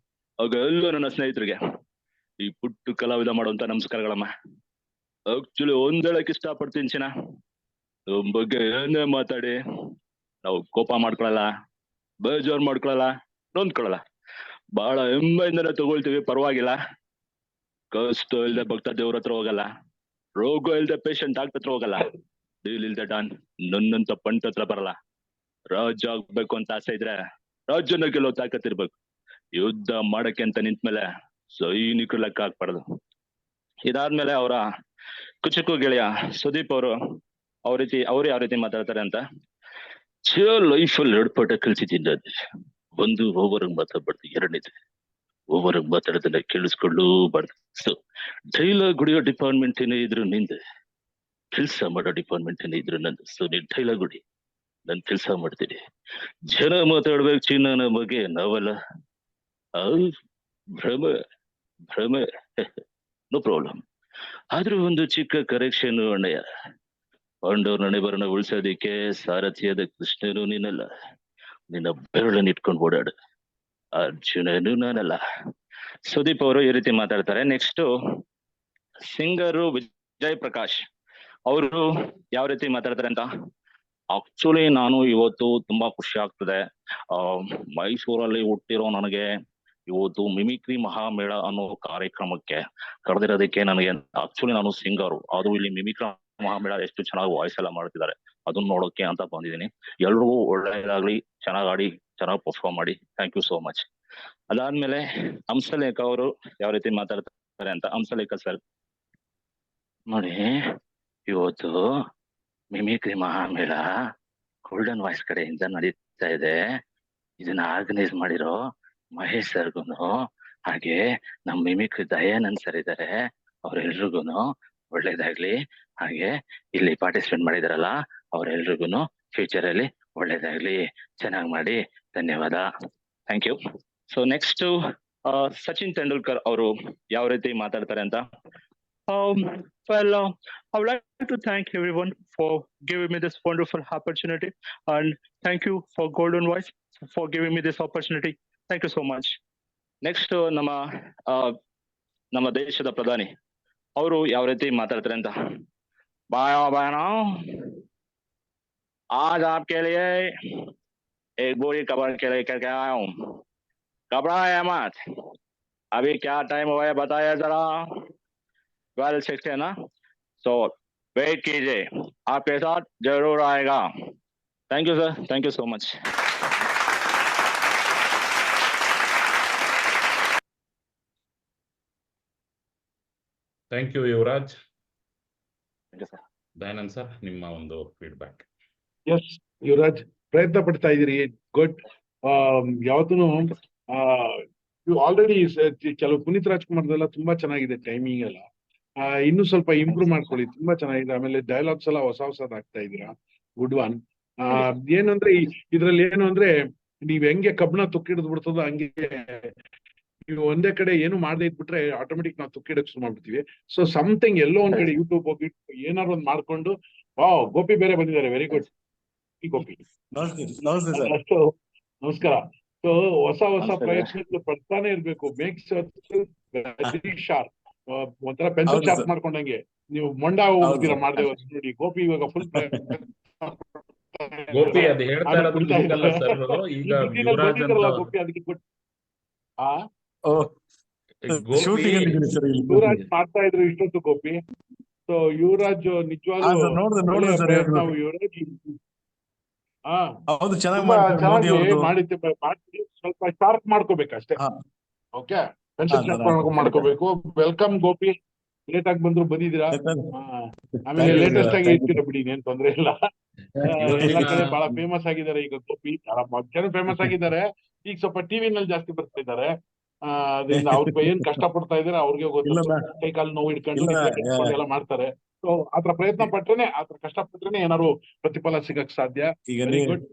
ಆಗ ಎಲ್ಲ ನನ್ನ ಸ್ನೇಹಿತರಿಗೆ ಈ ಪುಟ್ಟು ಕಲಾವಿದ ಮಾಡುವಂತ ನಮಸ್ಕಾರಗಳಮ್ಮ. ಆಕ್ಚುಲಿ ಒಂದ್ ಹೇಳಕ್ ಇಷ್ಟ ಪಡ್ತೀನಿ ಚಿನ್ನ, ನಮ್ ಬಗ್ಗೆ ಏನೇ ಮಾತಾಡಿ ನಾವು ಕೋಪ ಮಾಡ್ಕೊಳಲ್ಲ, ಬೇಜಾರ್ ಮಾಡ್ಕೊಳಲ್ಲ, ನೊಂದ್ಕೊಳಲ್ಲ. ಬಹಳ ಹೆಮ್ಮೆಯಿಂದನೇ ತಗೊಳ್ತೀವಿ, ಪರವಾಗಿಲ್ಲ. ಕಷ್ಟ ಇಲ್ದೆ ಭಕ್ತ ದೇವ್ರ ಹತ್ರ ಹೋಗಲ್ಲ, ರೋಗ ಇಲ್ದೆ ಪೇಷಂಟ್ ಡಾಕ್ಟರ್ ಹತ್ರ ಹೋಗಲ್ಲ, ಡೀಲ್ ಇಲ್ದೆ ಡಾನ್ ನನ್ನಂತ ಪಂಟ್ ಹತ್ರ ಬರಲ್ಲ. ರಾಜ್ಯ ಆಗ್ಬೇಕು ಅಂತ ಆಸೆ ಇದ್ರೆ ರಾಜ್ಯನ ಗೆಲ್ಲೋ ತಾಕತ್ತಿರ್ಬೇಕು. ಯುದ್ಧ ಮಾಡಕ್ಕೆ ಅಂತ ನಿಂತ್ಮೇಲೆ ಸೈನಿಕರು ಲೆಕ್ಕ ಹಾಕ್ಬಾರ್ದು. ಇದಾದ್ಮೇಲೆ ಅವರ ಕುಚುಕು ಗೆಳೆಯ ಸುದೀಪ್ ಅವ್ರು ಯಾವ ರೀತಿ ಮಾತಾಡ್ತಾರೆ ಅಂತ. ಲೈಫ್ ಅಲ್ಲಿ 2 ಪಾಠ ಕಲ್ಸಿದ್ದೀನಿ. ಒಂದು ಓವರ್ಗ್ ಮಾತಾಡ್ಬಾರ್ದು, ಎರಡನೇದು ಓವರ್ಗ್ ಮಾತಾಡೋದನ್ನ ಕೇಳಿಸ್ಕೊಳ್ಳೂಬಾರ್ದು. ಸೊ ಡೈಲಾಗ್ ಹೊಡಿಯೋ ಡಿಪಾರ್ಟ್ಮೆಂಟ್ ಏನೇ ಇದ್ರು ನಿಂದೆ, ಕೆಲ್ಸ ಮಾಡೋ ಡಿಪಾರ್ಟ್ಮೆಂಟ್ ಏನೇ ಇದ್ರು ನಂದು. ಸೊ ನೀನ್ ಡೈಲಾಗ್ ಹೊಡಿ, ನನ್ ಕೆಲ್ಸ ಮಾಡ್ತೀನಿ. ಜನ ಮಾತಾಡ್ಬೇಕು ಚಿನ್ನನ ಬಗ್ಗೆ, ನಾವಲ್ಲ. ಭ್ರಮೆ ನೋ ಪ್ರಾಬ್ಲಮ್. ಆದ್ರೂ ಒಂದು ಚಿಕ್ಕ ಕರೆಕ್ಷನ್ ಅಣ್ಣಯ್ಯ. ಪಾಂಡವ್ರ ನಣೆಬರನ ಉಳ್ಸೋದಿಕ್ಕೆ ಸಾರಥಿಯಾದ ಕೃಷ್ಣನು ನೀನಲ್ಲ, ನಿನ್ನ ಬೆರಳನ್ನ ಇಟ್ಕೊಂಡು ಓಡಾಡು. ಅರ್ಜುನನು ನಾನಲ್ಲ. ಸುದೀಪ್ ಅವರು ಈ ರೀತಿ ಮಾತಾಡ್ತಾರೆ. ನೆಕ್ಸ್ಟ್ ಸಿಂಗರು ವಿಜಯ್ ಪ್ರಕಾಶ್ ಅವರು ಯಾವ ರೀತಿ ಮಾತಾಡ್ತಾರೆ ಅಂತ. ಆಕ್ಚುಲಿ ನಾನು ಇವತ್ತು ತುಂಬಾ ಖುಷಿ ಆಗ್ತದೆ. ಮೈಸೂರಲ್ಲಿ ಹುಟ್ಟಿರೋ ನನಗೆ ಇವತ್ತು ಮಿಮಿಕ್ರಿ ಮಹಾಮೇಳ ಅನ್ನೋ ಕಾರ್ಯಕ್ರಮಕ್ಕೆ ಕರೆದಿರೋದಕ್ಕೆ ನನಗೆ, ಆಕ್ಚುಲಿ ನಾನು ಸಿಂಗರು, ಅದು ಇಲ್ಲಿ ಮಿಮಿಕ್ರಿ ಮಹಾಮೇಳ ಎಷ್ಟು ಚೆನ್ನಾಗಿ ವಾಯ್ಸ್ ಎಲ್ಲ ಮಾಡ್ತಿದ್ದಾರೆ ಅದನ್ನ ನೋಡೋಕೆ ಅಂತ ಬಂದಿದ್ದೀನಿ. ಎಲ್ರಿಗೂ ಒಳ್ಳೇದಾಗ್ಲಿ, ಚೆನ್ನಾಗಿ ಆಡಿ, ಚೆನ್ನಾಗಿ ಪರ್ಫಾರ್ಮ್ ಮಾಡಿ. Thank you so much. ಅದಾದ್ಮೇಲೆ ಹಂಸಲೇಖ ಅವರು ಯಾವ ರೀತಿ ಮಾತಾಡ್ತಾರೆ ಅಂತ. ಹಂಸಲೇಖ ಸರ್ ನೋಡಿ, ಇವತ್ತು ಮಿಮಿಕ್ರಿ ಮಹಾಮೇಳ ಗೋಲ್ಡನ್ ವಾಯ್ಸ್ ಕಡೆಯಿಂದ ನಡೀತಾ ಇದೆ. ಇದನ್ನ ಆರ್ಗನೈಸ್ ಮಾಡಿರೋ ಮಹೇಶ್ ಸರ್ಗುನು, ಹಾಗೆ ನಮ್ ಮಿಮಿಕ್ರಿ ದಯಾನಂದ್ ಸರ್ ಇದ್ದಾರೆ, ಅವ್ರೆಲ್ರಿಗೂನು ಒಳ್ಳೇದಾಗ್ಲಿ. ಹಾಗೆ ಇಲ್ಲಿ ಪಾರ್ಟಿಸಿಪೇಟ್ ಮಾಡಿದಾರಲ್ಲ ಅವ್ರೆಲ್ರಿಗೂನು ಫ್ಯೂಚರ್ ಅಲ್ಲಿ ಒಳ್ಳೇದಾಗ್ಲಿ, ಚೆನ್ನಾಗಿ ಮಾಡಿ. ಧನ್ಯವಾದ. Thank you. So next Sachin Tendulkar ಅವರು ಯಾವ ರೀತಿ ಮಾತಾಡ್ತಾರೆ ಅಂತ. Well, I would like to thank everyone for giving me this wonderful opportunity, and thank you for Golden Voice for giving me this opportunity. Thank you so much. Next, ನಮ್ಮ ದೇಶದ ಪ್ರಧಾನಿ ಅವರು ಯಾವ ರೀತಿ ಮಾತಾಡ್ತಾರೆ ಅಂತ. बहनों, आज आपके लिए एक बुरी खबर के लेकर के आया हूँ. घबराए मत. अभी क्या टाइम हुआ है बताया जरा. 12:06 है ना, सो वेट कीजिए, आपके साथ जरूर आएगा. Thank you sir, thank you so much. Thank you Yuvaraj. Dayanand sir, ನಿಮ್ಮ ಒಂದು ಫೀಡ್ಬ್ಯಾಕ್. ಎಸ್ ಯುವರಾಜ್, ಪ್ರಯತ್ನ ಪಡ್ತಾ ಇದೀರಿ, ಗುಡ್. ಯಾವತ್ತೂ ಆಲ್ರೆಡಿ ಕೆಲವು ಪುನೀತ್ ರಾಜ್ಕುಮಾರ್ದೆಲ್ಲ ತುಂಬಾ ಚೆನ್ನಾಗಿದೆ, ಟೈಮಿಂಗ್ ಎಲ್ಲ ಇನ್ನೂ ಸ್ವಲ್ಪ ಇಂಪ್ರೂವ್ ಮಾಡ್ಕೊಳ್ಳಿ, ತುಂಬಾ ಚೆನ್ನಾಗಿದೆ. ಆಮೇಲೆ ಡೈಲಾಗ್ಸ್ ಎಲ್ಲ ಹೊಸದ್ ಆಗ್ತಾ ಇದೀರಾ, ಗುಡ್ ಒನ್. ಏನಂದ್ರೆ ಇದ್ರಲ್ಲಿ ಏನು ಅಂದ್ರೆ ನೀವ್ ಹೆಂಗೆ ಕಬ್ಬಣ ತುಕ್ಕಿಡಿದ್ ಬಿಡ್ತದೋ ಹಂಗೆ ನೀವು ಒಂದೇ ಕಡೆ ಏನು ಮಾಡದೆ ಇದ್ಬಿಟ್ರೆ ಆಟೋಮೆಟಿಕ್ ನಾವು ತುಕ್ಕಿಡಕ್ ಶುರು ಮಾಡ್ಬಿಡ್ತೀವಿ. ಸೊ ಸಮಥಿಂಗ್ ಎಲ್ಲೋ ಒಂದ್ ಕಡೆ ಯೂಟ್ಯೂಬ್ ಹೋಗಿ ಏನಾದ್ರು ಒಂದ್ ಮಾಡ್ಕೊಂಡು, ಗೋಪಿ ಬೇರೆ ಬಂದಿದ್ದಾರೆ, ವೆರಿ ಗುಡ್ ಗೋಪಿ. ನಮಸ್ಕಾರ. ಸೊ ಹೊಸ ಪ್ರಯತ್ನಗಳು ಪಡ್ತಾನೆ ಇರ್ಬೇಕು. Make very sharp. ಒಂಥರ ಪೆನ್ಸಿಲ್ ಹೌದು ಶಾರ್ಪ್ ಸರ್. ಮಾಡ್ಕೊಂಡಂಗೆ ನೀವು ಮೊಂಡ ಹೌದು ಹೋಗ್ತೀರಾ ಸರ್. ಮಾಡ್ದೆ ನೋಡಿ. ಗೋಪಿ ಇವಾಗ ಫುಲ್ ಗೋಪಿ ಅದು ಹೇಳ್ತಾ ಆಮೇಲೆ ಇರೋದು ಕುಡಿತಾ ಇದಕ್ಕಲ್ಲ ಇದ್ದಾರೆ. ಸರ್, ಈ ಈಗ ಬಿಸಿನಲ್ಲಿ ಯುವರಾಜ್ ಅಂತ ಬಂದಿದ್ದಾರಲ್ಲ ಗೋಪಿ ಅದಕ್ಕೆ ಕೊಟ್ಟು ಆ ಓ ಗೋಪಿ ಶೂಟಿಂಗ್ ಅಲ್ಲಿ ಇದ್ದೀನಿ ಸರ್ ಇಲ್ಲಿ. ಯುವರಾಜ್ ಮಾಡ್ತಾ ಇದ್ರು ಇಷ್ಟೊತ್ತು ಗೋಪಿ. ಸೊ ಯುವರಾಜ್ ಹಾ ನಿಜವಾಗ್ಲೂ ಸರ್, ನೋಡ್ದೆ ಒಳ್ಳೆಯ ಸರ್ ಪ್ರಯತ್ನ. ಹೇಳ್ಬೇಕು. ಯುವರಾಜ್ ಹಾ ಹೌದು, ಚೆನ್ನಾಗಿ ತುಂಬಾ ಮಾಡ್ತಾರೆ ಮೋದಿ ಚೆನ್ನಾಗಿ ಅವ್ರದ್ದು. ಮಾಡಿ ಸ್ವಲ್ಪ ಶಾರ್ಪ್ ಮಾಡ್ಕೋಬೇಕಷ್ಟೇ. ಹಾ ಓಕೆ, ಪೆನ್ಸಿಲ್ ಸರ್, ಶಾರ್ಪ್ ಮಾಡ್ಕೋಬೇಕು. ವೆಲ್ಕಮ್ ಗೋಪಿ, ಲೇಟ್ ಆಗಿ ಬಂದ್ರು ಬಂದಿದ್ದೀರಾ. ಆಮೇಲೆ ಲೇಟೆಸ್ಟ್ ಆಗಿ ಇರ್ತೀರಾ ಬಿಡಿ, ಏನ್ ತೊಂದ್ರೆ ಇಲ್ಲ. ಎಲ್ಲ ಕಡೆ ಬಹಳ ಫೇಮಸ್ ಆಗಿದ್ದಾರೆ ಈಗ ಗೋಪಿ. ಜನ ಫೇಮಸ್ ಆಗಿದ್ದಾರೆ. ಈಗ ಸ್ವಲ್ಪ ಟಿವಿನಲ್ಲಿ ಜಾಸ್ತಿ ಬರ್ತಾ ಇದ್ದಾರೆ. ಅದರಿಂದ ಅವ್ರ ಏನ್ ಕಷ್ಟ ಪಡ್ತಾ ಇದಾರೆ ಅವ್ರಿಗೆ ಇಲ್ಲ ಗೊತ್ತು. ಕೈ ಕಾಲು ನೋವು ಇಟ್ಕೊಂಡು ನಿದ್ರೆ ಕೆಡ್ಸ್ಕೊಂಡು ಎಲ್ಲ ಮಾಡ್ತಾರೆ. ಸೊ ಆತರ ಪ್ರಯತ್ನ ಪಟ್ರೇನೆ, ಆತರ ಕಷ್ಟ ಪಟ್ರೇನೆ ಏನಾದ್ರು ಪ್ರತಿಫಲ ಸಿಗಕ್ ಸಾಧ್ಯ. ಈಗ ವೆರಿ ಗುಡ್.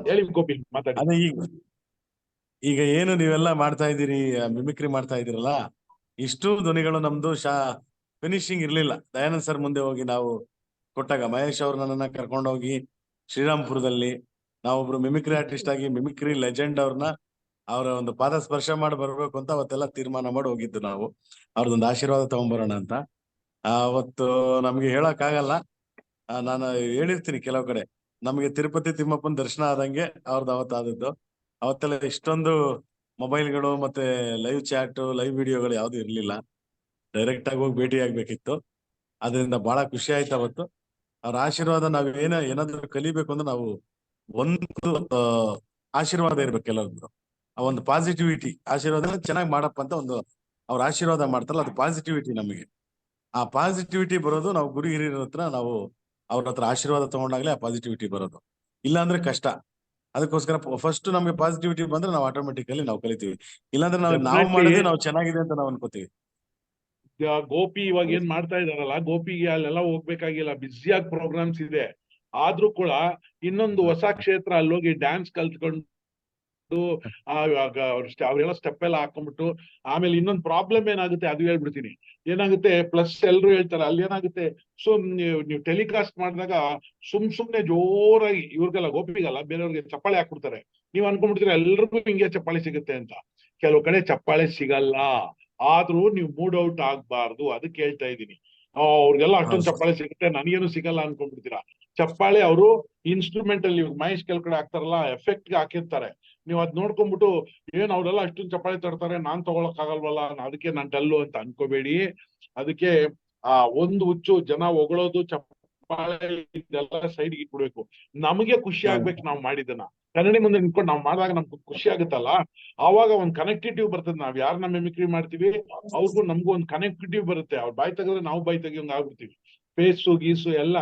ಹೇಳಿ ಗೋಪಿ, ಮಾತಾಡಿ. ಅದೇ ಈಗ ಏನು ನೀವೆಲ್ಲ ಮಾಡ್ತಾ ಇದ್ದೀರಿ, ಮಿಮಿಕ್ರಿ ಮಾಡ್ತಾ ಇದ್ದೀರಲ್ಲ, ಇಷ್ಟು ಧ್ವನಿಗಳು ನಮ್ದು ಫಿನಿಶಿಂಗ್ ಇರ್ಲಿಲ್ಲ. ದಯಾನಂದ್ ಸರ್ ಮುಂದೆ ಹೋಗಿ ನಾವು ಕೊಟ್ಟಾಗ ಮಹೇಶ್ ಅವ್ರು ನನ್ನನ್ನ ಕರ್ಕೊಂಡೋಗಿ ಶ್ರೀರಾಮ್ಪುರದಲ್ಲಿ ನಾವೊಬ್ರು ಮಿಮಿಕ್ರಿ ಆರ್ಟಿಸ್ಟ್ ಆಗಿ ಮಿಮಿಕ್ರಿ ಲೆಜೆಂಡ್ ಅವ್ರನ್ನ ಅವರ ಒಂದು ಪಾದ ಸ್ಪರ್ಶ ಮಾಡಿ ಬರ್ಬೇಕು ಅಂತ ಅವತ್ತೆಲ್ಲ ತೀರ್ಮಾನ ಮಾಡಿ ಹೋಗಿದ್ದು ನಾವು. ಅವ್ರದೊಂದು ಆಶೀರ್ವಾದ ತಗೊಂಡ್ಬರೋಣ ಅಂತ. ಅವತ್ತು ನಮ್ಗೆ ಹೇಳಕ್ ಆಗಲ್ಲ, ನಾನು ಹೇಳಿರ್ತೀನಿ ಕೆಲವು ಕಡೆ, ನಮ್ಗೆ ತಿರುಪತಿ ತಿಮ್ಮಪ್ಪನ ದರ್ಶನ ಆದಂಗೆ ಅವ್ರದ್ದು ಅವತ್ತಾದದ್ದು. ಅವತ್ತೆಲ್ಲ ಇಷ್ಟೊಂದು ಮೊಬೈಲ್ಗಳು ಮತ್ತೆ ಲೈವ್ ಚಾಟ್, ಲೈವ್ ವಿಡಿಯೋಗಳು ಯಾವ್ದು ಇರ್ಲಿಲ್ಲ. ಡೈರೆಕ್ಟ್ ಆಗಿ ಹೋಗಿ ಭೇಟಿ ಆಗ್ಬೇಕಿತ್ತು. ಅದರಿಂದ ಬಹಳ ಖುಷಿ ಆಯ್ತು ಅವತ್ತು. ಅವ್ರ ಆಶೀರ್ವಾದ ನಾವ್ ಏನಾದ್ರು ಕಲಿಬೇಕು ಅಂದ್ರೆ ನಾವು ಒಂದು ಆಶೀರ್ವಾದ ಇರ್ಬೇಕು ಎಲ್ಲರದ್ದು. ಆ ಒಂದು ಪಾಸಿಟಿವಿಟಿ ಆಶೀರ್ವಾದ ಚೆನ್ನಾಗಿ ಮಾಡಪ್ಪ ಅಂತ ಒಂದು ಅವ್ರ ಆಶೀರ್ವಾದ ಮಾಡ್ತಾರಲ್ಲ, ಅದು ಪಾಸಿಟಿವಿಟಿ ನಮಗೆ. ಆ ಪಾಸಿಟಿವಿಟಿ ಬರೋದು ನಾವು ಗುರು ಹಿರಿಯರ ಹತ್ರ, ನಾವು ಅವ್ರ ಹತ್ರ ಆಶೀರ್ವಾದ ತಗೊಂಡಾಗ್ಲೇ ಆ ಪಾಸಿಟಿವಿಟಿ ಬರೋದು. ಇಲ್ಲ ಅಂದ್ರೆ ಕಷ್ಟ. ಅದಕ್ಕೋಸ್ಕರ ಫಸ್ಟ್ ನಮ್ಗೆ ಪಾಸಿಟಿವಿಟಿ ಬಂದ್ರೆ ನಾವು ಆಟೋಮೆಟಿಕಲಿ ನಾವು ಕಲಿತೀವಿ. ಇಲ್ಲಾಂದ್ರೆ ನಾವು ಮಾಡಿದ್ರೆ ನಾವು ಚೆನ್ನಾಗಿದೆ ಅಂತ ನಾವು ಅನ್ಕೋತೀವಿ. ಗೋಪಿ ಇವಾಗ ಏನ್ ಮಾಡ್ತಾ ಇದಾರಲ್ಲ, ಗೋಪಿಗೆ ಅಲ್ಲೆಲ್ಲ ಹೋಗ್ಬೇಕಾಗಿಲ್ಲ, ಬ್ಯುಸಿಯಾಗಿ ಪ್ರೋಗ್ರಾಮ್ಸ್ ಇದೆ. ಆದ್ರೂ ಕೂಡ ಇನ್ನೊಂದು ಹೊಸ ಕ್ಷೇತ್ರ, ಅಲ್ಲೋಗಿ ಡ್ಯಾನ್ಸ್ ಕಲ್ತ್ಕೊಂಡು ಅವ್ರೆಲ್ಲ ಸ್ಟೆಪ್ ಎಲ್ಲ ಹಾಕೊಂಡ್ಬಿಟ್ಟು, ಆಮೇಲೆ ಇನ್ನೊಂದು ಪ್ರಾಬ್ಲಮ್ ಏನಾಗುತ್ತೆ ಅದು ಹೇಳ್ಬಿಡ್ತೀನಿ. ಏನಾಗುತ್ತೆ, ಪ್ಲಸ್ ಎಲ್ರು ಹೇಳ್ತಾರೆ, ಅಲ್ಲಿ ಏನಾಗುತ್ತೆ, ನೀವು ಟೆಲಿಕಾಸ್ಟ್ ಮಾಡಿದಾಗ ಸುಮ್ನೆ ಜೋರಾಗಿ ಇವ್ರಿಗೆಲ್ಲ, ಗೋಪಿಗಲ್ಲ ಬೇರೆಯವ್ರಿಗೆ ಚಪ್ಪಾಳೆ ಹಾಕ್ಬಿಡ್ತಾರೆ. ನೀವ್ ಅನ್ಕೊಂಡ್ಬಿಡ್ತೀರ ಎಲ್ರಿಗೂ ಹಿಂಗೆ ಚಪ್ಪಾಳೆ ಸಿಗುತ್ತೆ ಅಂತ. ಕೆಲವು ಕಡೆ ಚಪ್ಪಾಳೆ ಸಿಗಲ್ಲ. ಆದ್ರೂ ನೀವು ಮೂಡ್ ಔಟ್ ಆಗ್ಬಾರ್ದು, ಅದಕ್ಕೆ ಹೇಳ್ತಾ ಇದ್ದೀನಿ. ಅವ್ರಿಗೆಲ್ಲ ಅಷ್ಟೊಂದು ಚಪ್ಪಾಳೆ ಸಿಗುತ್ತೆ, ನನಗೇನು ಸಿಗಲ್ಲ ಅನ್ಕೊಂಡ್ಬಿಡ್ತೀರಾ. ಚಪ್ಪಾಳೆ ಅವರು ಇನ್ಸ್ಟ್ರೂಮೆಂಟ್ ಅಲ್ಲಿ ಮಹೇಶ್ ಕೆಲ ಕಡೆ ಹಾಕ್ತಾರಲ್ಲ, ಎಫೆಕ್ಟ್ ಗೆ ಹಾಕಿರ್ತಾರೆ. ನೀವು ಅದ್ ನೋಡ್ಕೊಂಡ್ಬಿಟ್ಟು ಏನ್ ಅವ್ರೆಲ್ಲ ಅಷ್ಟೊಂದು ಚಪ್ಪಾಳೆ ತರ್ತಾರೆ, ನಾನ್ ತಗೊಳಕ್ ಆಗಲ್ವಲ್ಲ, ಅದಕ್ಕೆ ನಾನ್ ಡಲ್ಲು ಅಂತ ಅನ್ಕೋಬೇಡಿ. ಅದಕ್ಕೆ ಒಂದು ಹುಚ್ಚು, ಜನ ಹೊಗಳೋದು, ಚಪ್ಪಾಳೆ, ಇದೆಲ್ಲ ಸೈಡ್ಗೆ ಇಟ್ಬಿಡ್ಬೇಕು. ನಮಗೆ ಖುಷಿ ಆಗ್ಬೇಕು ನಾವ್ ಮಾಡಿದನ್ನ. ಕನ್ನಡಿ ಮುಂದೆ ನಿಂತ್ಕೊಂಡು ನಾವ್ ಮಾಡಿದಾಗ ನಮ್ಗೆ ಖುಷಿ ಆಗುತ್ತಲ್ಲ, ಆವಾಗ ಒಂದ್ ಕನೆಕ್ಟಿವ್ ಬರ್ತದೆ. ನಾವ್ ಯಾರನ್ನ ಮಿಮಿಕ್ರಿ ಮಾಡ್ತೀವಿ ಅವ್ರಿಗೂ ನಮ್ಗೂ ಒಂದ್ ಕನೆಕ್ಟಿವ್ ಬರುತ್ತೆ. ಅವ್ರ ಬಾಯ್ ತೆಗೆದ್ರೆ ನಾವು ಬಾಯ್ ತೆಗಿಯೋಂಗ್ ಆಗ್ಬಿಡ್ತೀವಿ. ಫೇಸು ಗೀಸು ಎಲ್ಲ.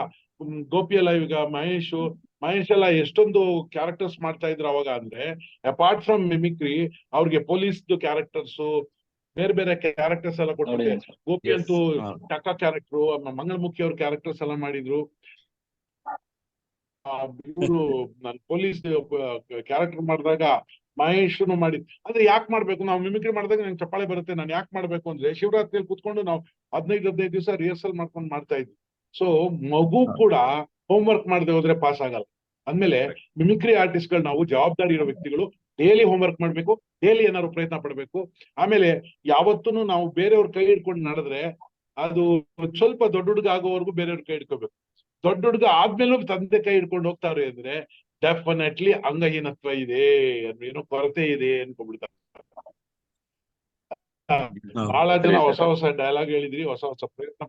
ಗೋಪಿ ಎಲ್ಲ ಈಗ ಮಹೇಶ್ ಎಲ್ಲ ಎಷ್ಟೊಂದು ಕ್ಯಾರೆಕ್ಟರ್ಸ್ ಮಾಡ್ತಾ ಇದ್ರು ಅವಾಗ. ಅಂದ್ರೆ ಅಪಾರ್ಟ್ ಫ್ರಮ್ ಮಿಮಿಕ್ರಿ, ಅವ್ರಿಗೆ ಪೊಲೀಸ್ ಕ್ಯಾರೆಕ್ಟರ್ಸ್, ಬೇರೆ ಬೇರೆ ಕ್ಯಾರೆಕ್ಟರ್ಸ್ ಎಲ್ಲ ಕೊಟ್ಟಿದ್ದೆ. ಗೋಪಿ ಅಂತೂ ಟಕ್ಕ ಕ್ಯಾರೆಕ್ಟರ್, ಮಂಗಳಮುಖಿ ಅವ್ರ ಕ್ಯಾರೆಕ್ಟರ್ಸ್ ಎಲ್ಲ ಮಾಡಿದ್ರು. ಇವರು ನಾನು ಪೊಲೀಸ್ ಕ್ಯಾರೆಕ್ಟರ್ ಮಾಡಿದಾಗ ಮಹೇಶ್ನು ಮಾಡಿದ್. ಅಂದ್ರೆ ಯಾಕೆ ಮಾಡ್ಬೇಕು, ನಾವು ಮಿಮಿಕ್ರಿ ಮಾಡಿದಾಗ ನಂಗೆ ಚಪ್ಪಾಳೆ ಬರುತ್ತೆ, ನಾನು ಯಾಕೆ ಮಾಡ್ಬೇಕು ಅಂದ್ರೆ, ಶಿವರಾತ್ರಿಯಲ್ಲಿ ಕುತ್ಕೊಂಡು ನಾವು 15 ದಿವಸ ರಿಹರ್ಸಲ್ ಮಾಡ್ಕೊಂಡು ಮಾಡ್ತಾ ಇದ್ವಿ. ಸೊ ಮಗು ಕೂಡ ಹೋಮ್ ವರ್ಕ್ ಮಾಡದೆ ಹೋದ್ರೆ ಪಾಸ್ ಆಗಲ್ಲ. ಅಂದ್ಮೇಲೆ ಮಿಮಿಕ್ರಿ ಆರ್ಟಿಸ್ಟ್ಗಳು ನಾವು ಜವಾಬ್ದಾರಿ ಇರೋ ವ್ಯಕ್ತಿಗಳು. ಡೈಲಿ ಹೋಮ್ ವರ್ಕ್ ಮಾಡ್ಬೇಕು, ಡೈಲಿ ಏನಾದ್ರು ಪ್ರಯತ್ನ ಪಡ್ಬೇಕು. ಆಮೇಲೆ ಯಾವತ್ತೂ ನಾವು ಬೇರೆಯವ್ರ ಕೈ ಹಿಡ್ಕೊಂಡು ನಡೆದ್ರೆ ಅದು ಸ್ವಲ್ಪ ದೊಡ್ಡ ಹುಡುಗ ಆಗೋವರೆಗೂ ಬೇರೆಯವ್ರ ಕೈ ಹಿಡ್ಕೋಬೇಕು. ದೊಡ್ಡ ಹುಡುಗ ಆದ್ಮೇಲೂ ತಂದೆ ಕೈ ಹಿಡ್ಕೊಂಡು ಹೋಗ್ತಾರೆ ಅಂದ್ರೆ ಡೆಫಿನೆಟ್ಲಿ ಅಂಗಹೀನತ್ವ ಇದೆ, ಏನೋ ಕೊರತೆ ಇದೆ ಅನ್ಕೊಂಡ್ಬಿಡ್ತಾರೆ. ಬಹಳ ಜನ ಹೊಸ ಡೈಲಾಗ್ ಹೇಳಿದ್ರಿ, ಹೊಸ ಪ್ರಯತ್ನ.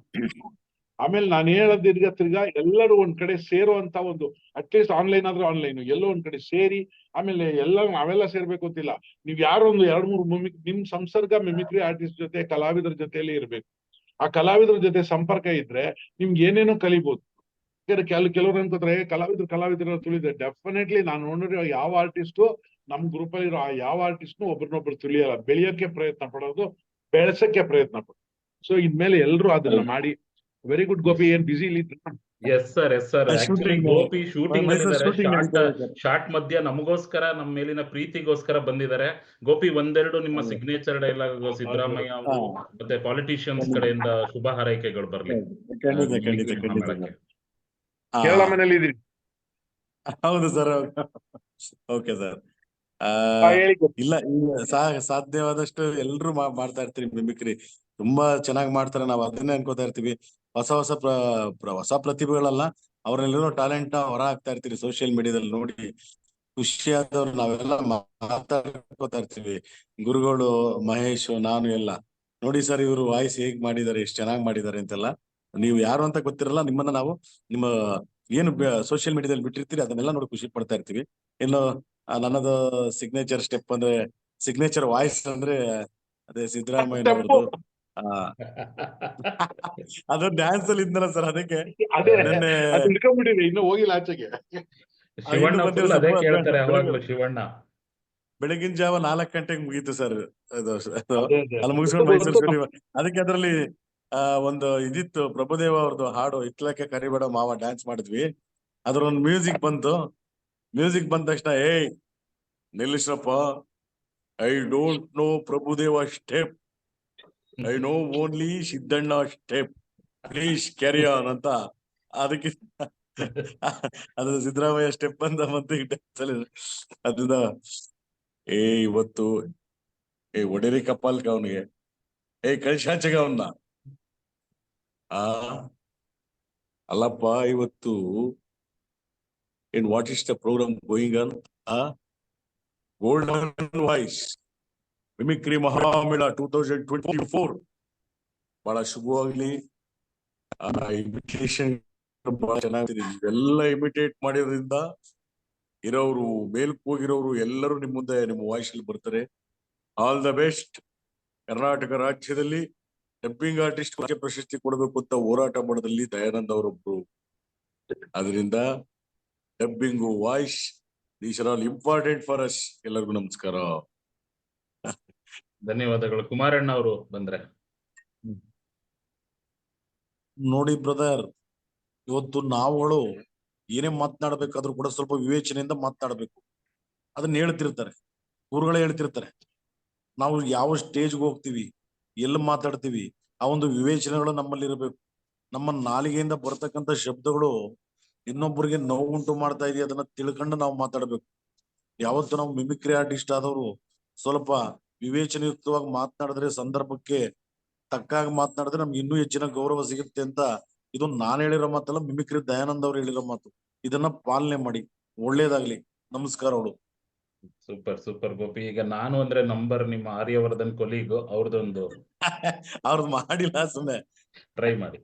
ಆಮೇಲೆ ನಾನು ಹೇಳೋದ್ ತಿರ್ಗಾ ಎಲ್ಲರೂ ಒಂದ್ ಕಡೆ ಸೇರುವಂತ ಒಂದು, ಅಟ್ಲೀಸ್ಟ್ ಆನ್ಲೈನ್ ಆದ್ರೆ ಆನ್ಲೈನ್, ಎಲ್ಲೋ ಒಂದ್ ಕಡೆ ಸೇರಿ, ಆಮೇಲೆ ನಾವೆಲ್ಲ ಸೇರ್ಬೇಕು ಅಂತಿಲ್ಲ. ನೀವ್ ಯಾರೋ ಒಂದು 2-3 ನಿಮ್ ಸಂಸರ್ಗ ಮಿಮಿಕ್ರಿ ಆರ್ಟಿಸ್ಟ್ ಜೊತೆ, ಕಲಾವಿದರ ಜೊತೆಯಲ್ಲಿ ಇರ್ಬೇಕು. ಆ ಕಲಾವಿದರ ಜೊತೆ ಸಂಪರ್ಕ ಇದ್ರೆ ನಿಮ್ಗೆ ಏನೇನೋ ಕಲಿಬಹುದು. ಕೆಲವ್ರು ಅನ್ಕೋತಾರೆ ಕಲಾವಿದರು ತುಳಿದೆ. ಡೆಫಿನೆಟ್ಲಿ ನಾನು ನೋಡಿರೋ ಯಾವ ಆರ್ಟಿಸ್ಟು ನಮ್ ಗ್ರೂಪ್ ಅಲ್ಲಿ ಇರೋ ಯಾವ ಆರ್ಟಿಸ್ಟ್ನು ಒಬ್ರನ್ನೊಬ್ರು ತುಳಿಯಲ್ಲ. ಬೆಳೆಯೋಕೆ ಪ್ರಯತ್ನ ಪಡೋದು, ಬೆಳೆಸಕ್ಕೆ ಪ್ರಯತ್ನ ಪಡೋದು. ಸೊ ಇನ್ಮೇಲೆ ಎಲ್ರು ಅದನ್ನ ಮಾಡಿ. ವೆರಿ ಗುಡ್ ಗೋಪಿ, ಏನ್ ಬಿಸಿ ಇಲ್ಲಿ? Yes sir. Actually Gopi shooting ಅಲ್ಲಿ ಶಾರ್ಟ್ ಮಧ್ಯ ನಮಗೋಸ್ಕರ, ನಮ್ಮ ಮೇಲಿನ ಪ್ರೀತಿಗೋಸ್ಕರ ಬಂದಿದ್ದಾರೆ. ಗೋಪಿ, ಒಂದೆರಡು ನಿಮ್ಮ ಸಿಗ್ನೇಚರ್ ಡೈಲಾಗ್ ಸಿದ್ದರಾಮಯ್ಯ ಅವರು ಮತ್ತೆ ಪಾಲಿಟಿಷಿಯನ್ಸ್ ಕಡೆಯಿಂದ ಶುಭ ಹಾರೈಕೆಗಳು ಬರ್ಲಿ. ಕೇರಳ ಮನೇಲಿ ಇದೀರಿ? ಹೌದು ಸರ್. Okay sir. ಹೇಳಿ ಇಲ್ಲ ಸಾಧ್ಯವಾದಷ್ಟು ಎಲ್ರು ಮಾಡ್ತಾ ಇರ್ತೀರಿ ಮಿಮಿಕ್ರಿ. ತುಂಬಾ ಚೆನ್ನಾಗಿ ಮಾಡ್ತಾರೆ. ನಾವು ಅದನ್ನೇ ಅನ್ಕೋತಾ ಇರ್ತೀವಿ. ಹೊಸ ಪ್ರತಿಭೆಗಳಲ್ಲ, ಅವ್ರಲ್ಲಿರೋ ಟ್ಯಾಲೆಂಟ್ ನ ಹೊರ ಹಾಕ್ತಾ ಇರ್ತೀರಿ ಸೋಷಿಯಲ್ ಮೀಡಿಯಾದಲ್ಲಿ ನೋಡಿ. ಖುಷಿಯಾದವ್ರು ನಾವೆಲ್ಲ ಮಾತಾಡ್ಕೋತಾ ಇರ್ತೀವಿ. ಗುರುಗಳು, ಮಹೇಶ್, ನಾನು ಎಲ್ಲ ನೋಡಿ ಸರ್ ಇವರು ವಾಯ್ಸ್ ಹೇಗ್ ಮಾಡಿದ್ದಾರೆ, ಎಷ್ಟು ಚೆನ್ನಾಗಿ ಮಾಡಿದ್ದಾರೆ ಅಂತೆಲ್ಲ. ನೀವು ಯಾರು ಅಂತ ಗೊತ್ತಿರಲ್ಲ, ನಿಮ್ಮನ್ನ ನಾವು ನಿಮ್ಮ ಏನು ಸೋಷಿಯಲ್ ಮೀಡಿಯಾದಲ್ಲಿ ಬಿಟ್ಟಿರ್ತೀರಿ ಅದನ್ನೆಲ್ಲ ನೋಡಿ ಖುಷಿ ಪಡ್ತಾ ಇರ್ತೀವಿ. ಇನ್ನು ನನ್ನದು ಸಿಗ್ನೇಚರ್ ಸ್ಟೆಪ್ ಅಂದ್ರೆ, ಸಿಗ್ನೇಚರ್ ವಾಯ್ಸ್ ಅಂದ್ರೆ ಅದೇ ಸಿದ್ದರಾಮಯ್ಯ ಅವ್ರದ್ದು. ಅದು ಡ್ಯಾನ್ಸ್ ಅಲ್ಲಿ ಇದ್ನಲ್ಲ ಸರ್, ಅದಕ್ಕೆ ನಿನ್ನೆ ಹಿಡ್ಕೊಂಡ್ಬಿಟ್ಟಿರಿ, ಇನ್ನು ಹೋಗಿಲ್ಲ ಆಚೆಗೆ. ಶಿವಣ್ಣ full ಅದೇ ಕೇಳ್ತಾರೆ ಯಾವಾಗ್ಲೂ ಶಿವಣ್ಣ. ಬೆಳಗಿನ ಜಾವ 4 ಗಂಟೆಗೆ ಮುಗೀತು ಸರ್ ಅಲ್ಲಿ ಮುಗಿಸ್ಕೊಂಡು ಮೈಸೂರು. ಅದಕ್ಕೆ ಅದ್ರಲ್ಲಿ ಒಂದು ಇದಿತ್ತು, ಪ್ರಭುದೇವ ಅವ್ರದ್ದು ಹಾಡು ಇತ್ಲಕ್ಕೆ ಕರಿಬೇಡ ಮಾವ, ಡ್ಯಾನ್ಸ್ ಮಾಡಿದ್ವಿ. ಅದ್ರೊಂದು ಮ್ಯೂಸಿಕ್ ಬಂತು. ಮ್ಯೂಸಿಕ್ ಬಂದ ತಕ್ಷಣ ಏಯ್ ನಿಲ್ಲಿಸ್ರಪ್ಪ, I don't know Prabhudeva step, I know only Siddanna step, please carry on ಅಂತ. ಅದಕ್ಕೆ ಅದು ಸಿದ್ದರಾಮಯ್ಯ ಸ್ಟೆಪ್ ಅಂತ ಮತ್ತೆ ಅದರಿಂದ ಇವತ್ತು ಒಡೇರಿ ಕಪಾಲ್ಕ ಅವನಿಗೆ ಕಳ್ಸಾಚಗ ಅವನ್ನ ಅಲ್ಲಪ್ಪ ಇವತ್ತು in what is the program going on? Golden Voice Mimicry Mahamela 2024 ಬಹಳ ಶುಭವಾಗ್ಲಿ. ಇಮಿಟೇಷನ್ ಬಹಳ ಚೆನ್ನಾಗಿದೆ. ಎಲ್ಲ ಇಮಿಟೇಟ್ ಮಾಡಿರೋದ್ರಿಂದ ಇರೋರು, ಮೇಲ್ಕ್ ಹೋಗಿರೋರು ಎಲ್ಲರೂ ನಿಮ್ ಮುಂದೆ ನಿಮ್ಮ ವಾಯ್ಸ್ ಅಲ್ಲಿ ಬರ್ತಾರೆ. All the best. ಕರ್ನಾಟಕ ರಾಜ್ಯದಲ್ಲಿ ಡಬ್ಬಿಂಗ್ ಆರ್ಟಿಸ್ಟ್ ಪ್ರಶಸ್ತಿ ಕೊಡಬೇಕು ಅಂತ ಹೋರಾಟ ಮಾಡೋದ್ರಲ್ಲಿ ದಯಾನಂದ್ ಅವರೊಬ್ರು. ಅದರಿಂದ dubbing, voice, these are all important for us. ಎಲ್ಲರಿಗೂ ನಮಸ್ಕಾರ, ಧನ್ಯವಾದಗಳು. ಕುಮಾರಣ್ಣ ಅವರು ಬಂದ್ರೆ. ನೋಡಿ ಬ್ರದರ್, ಇವತ್ತು ನಾವುಗಳು ಏನೇ ಮಾತನಾಡ್ಬೇಕಾದ್ರೂ ಕೂಡ ಸ್ವಲ್ಪ ವಿವೇಚನೆಯಿಂದ ಮಾತನಾಡ್ಬೇಕು. ಅದನ್ನ ಹೇಳ್ತಿರ್ತಾರೆ, ಗುರುಗಳೇ ಹೇಳ್ತಿರ್ತಾರೆ. ನಾವು ಯಾವ ಸ್ಟೇಜ್ಗೆ ಹೋಗ್ತೀವಿ, ಎಲ್ಲಿ ಮಾತಾಡ್ತೀವಿ, ಆ ಒಂದು ವಿವೇಚನೆಗಳು ನಮ್ಮಲ್ಲಿ ಇರಬೇಕು. ನಮ್ಮ ನಾಲಿಗೆಯಿಂದ ಬರ್ತಕ್ಕಂಥ ಶಬ್ದಗಳು ಇನ್ನೊಬ್ಬರಿಗೆ ನೋವುಂಟು ಮಾಡ್ತಾ ಇದೆಯಾ ಅದನ್ನ ತಿಳ್ಕೊಂಡು ನಾವು ಮಾತಾಡ್ಬೇಕು. ಯಾವತ್ತು ನಾವು ಮಿಮಿಕ್ರಿ ಆರ್ಟಿಸ್ಟ್ ಆದವರು ಸ್ವಲ್ಪ ವಿವೇಚನೆಯುಕ್ತವಾಗಿ ಮಾತನಾಡಿದ್ರೆ, ಸಂದರ್ಭಕ್ಕೆ ತಕ್ಕಾಗಿ ಮಾತನಾಡಿದ್ರೆ ನಮ್ಗೆ ಇನ್ನೂ ಹೆಚ್ಚಿನ ಗೌರವ ಸಿಗುತ್ತೆ ಅಂತ. ಇದು ನಾನು ಹೇಳಿರೋ ಮಾತಲ್ಲ, ಮಿಮಿಕ್ರಿ ದಯಾನಂದ್ ಅವ್ರು ಹೇಳಿರೋ ಮಾತು. ಇದನ್ನ ಪಾಲನೆ ಮಾಡಿ. ಒಳ್ಳೇದಾಗ್ಲಿ. ನಮಸ್ಕಾರಗಳು. Super super Gopi. ಈಗ ನಾನು ಅಂದ್ರೆ ನಂಬರ್ ನಿಮ್ಮ ಆರ್ಯವರ್ಧನ್ ಕೊಲೀಗು, ಅವ್ರದ್ದೊಂದು ಅವ್ರದ್ದು ಮಾಡಿಲ್ಲ, ಸುಮ್ಮನೆ ಟ್ರೈ ಮಾಡಿ.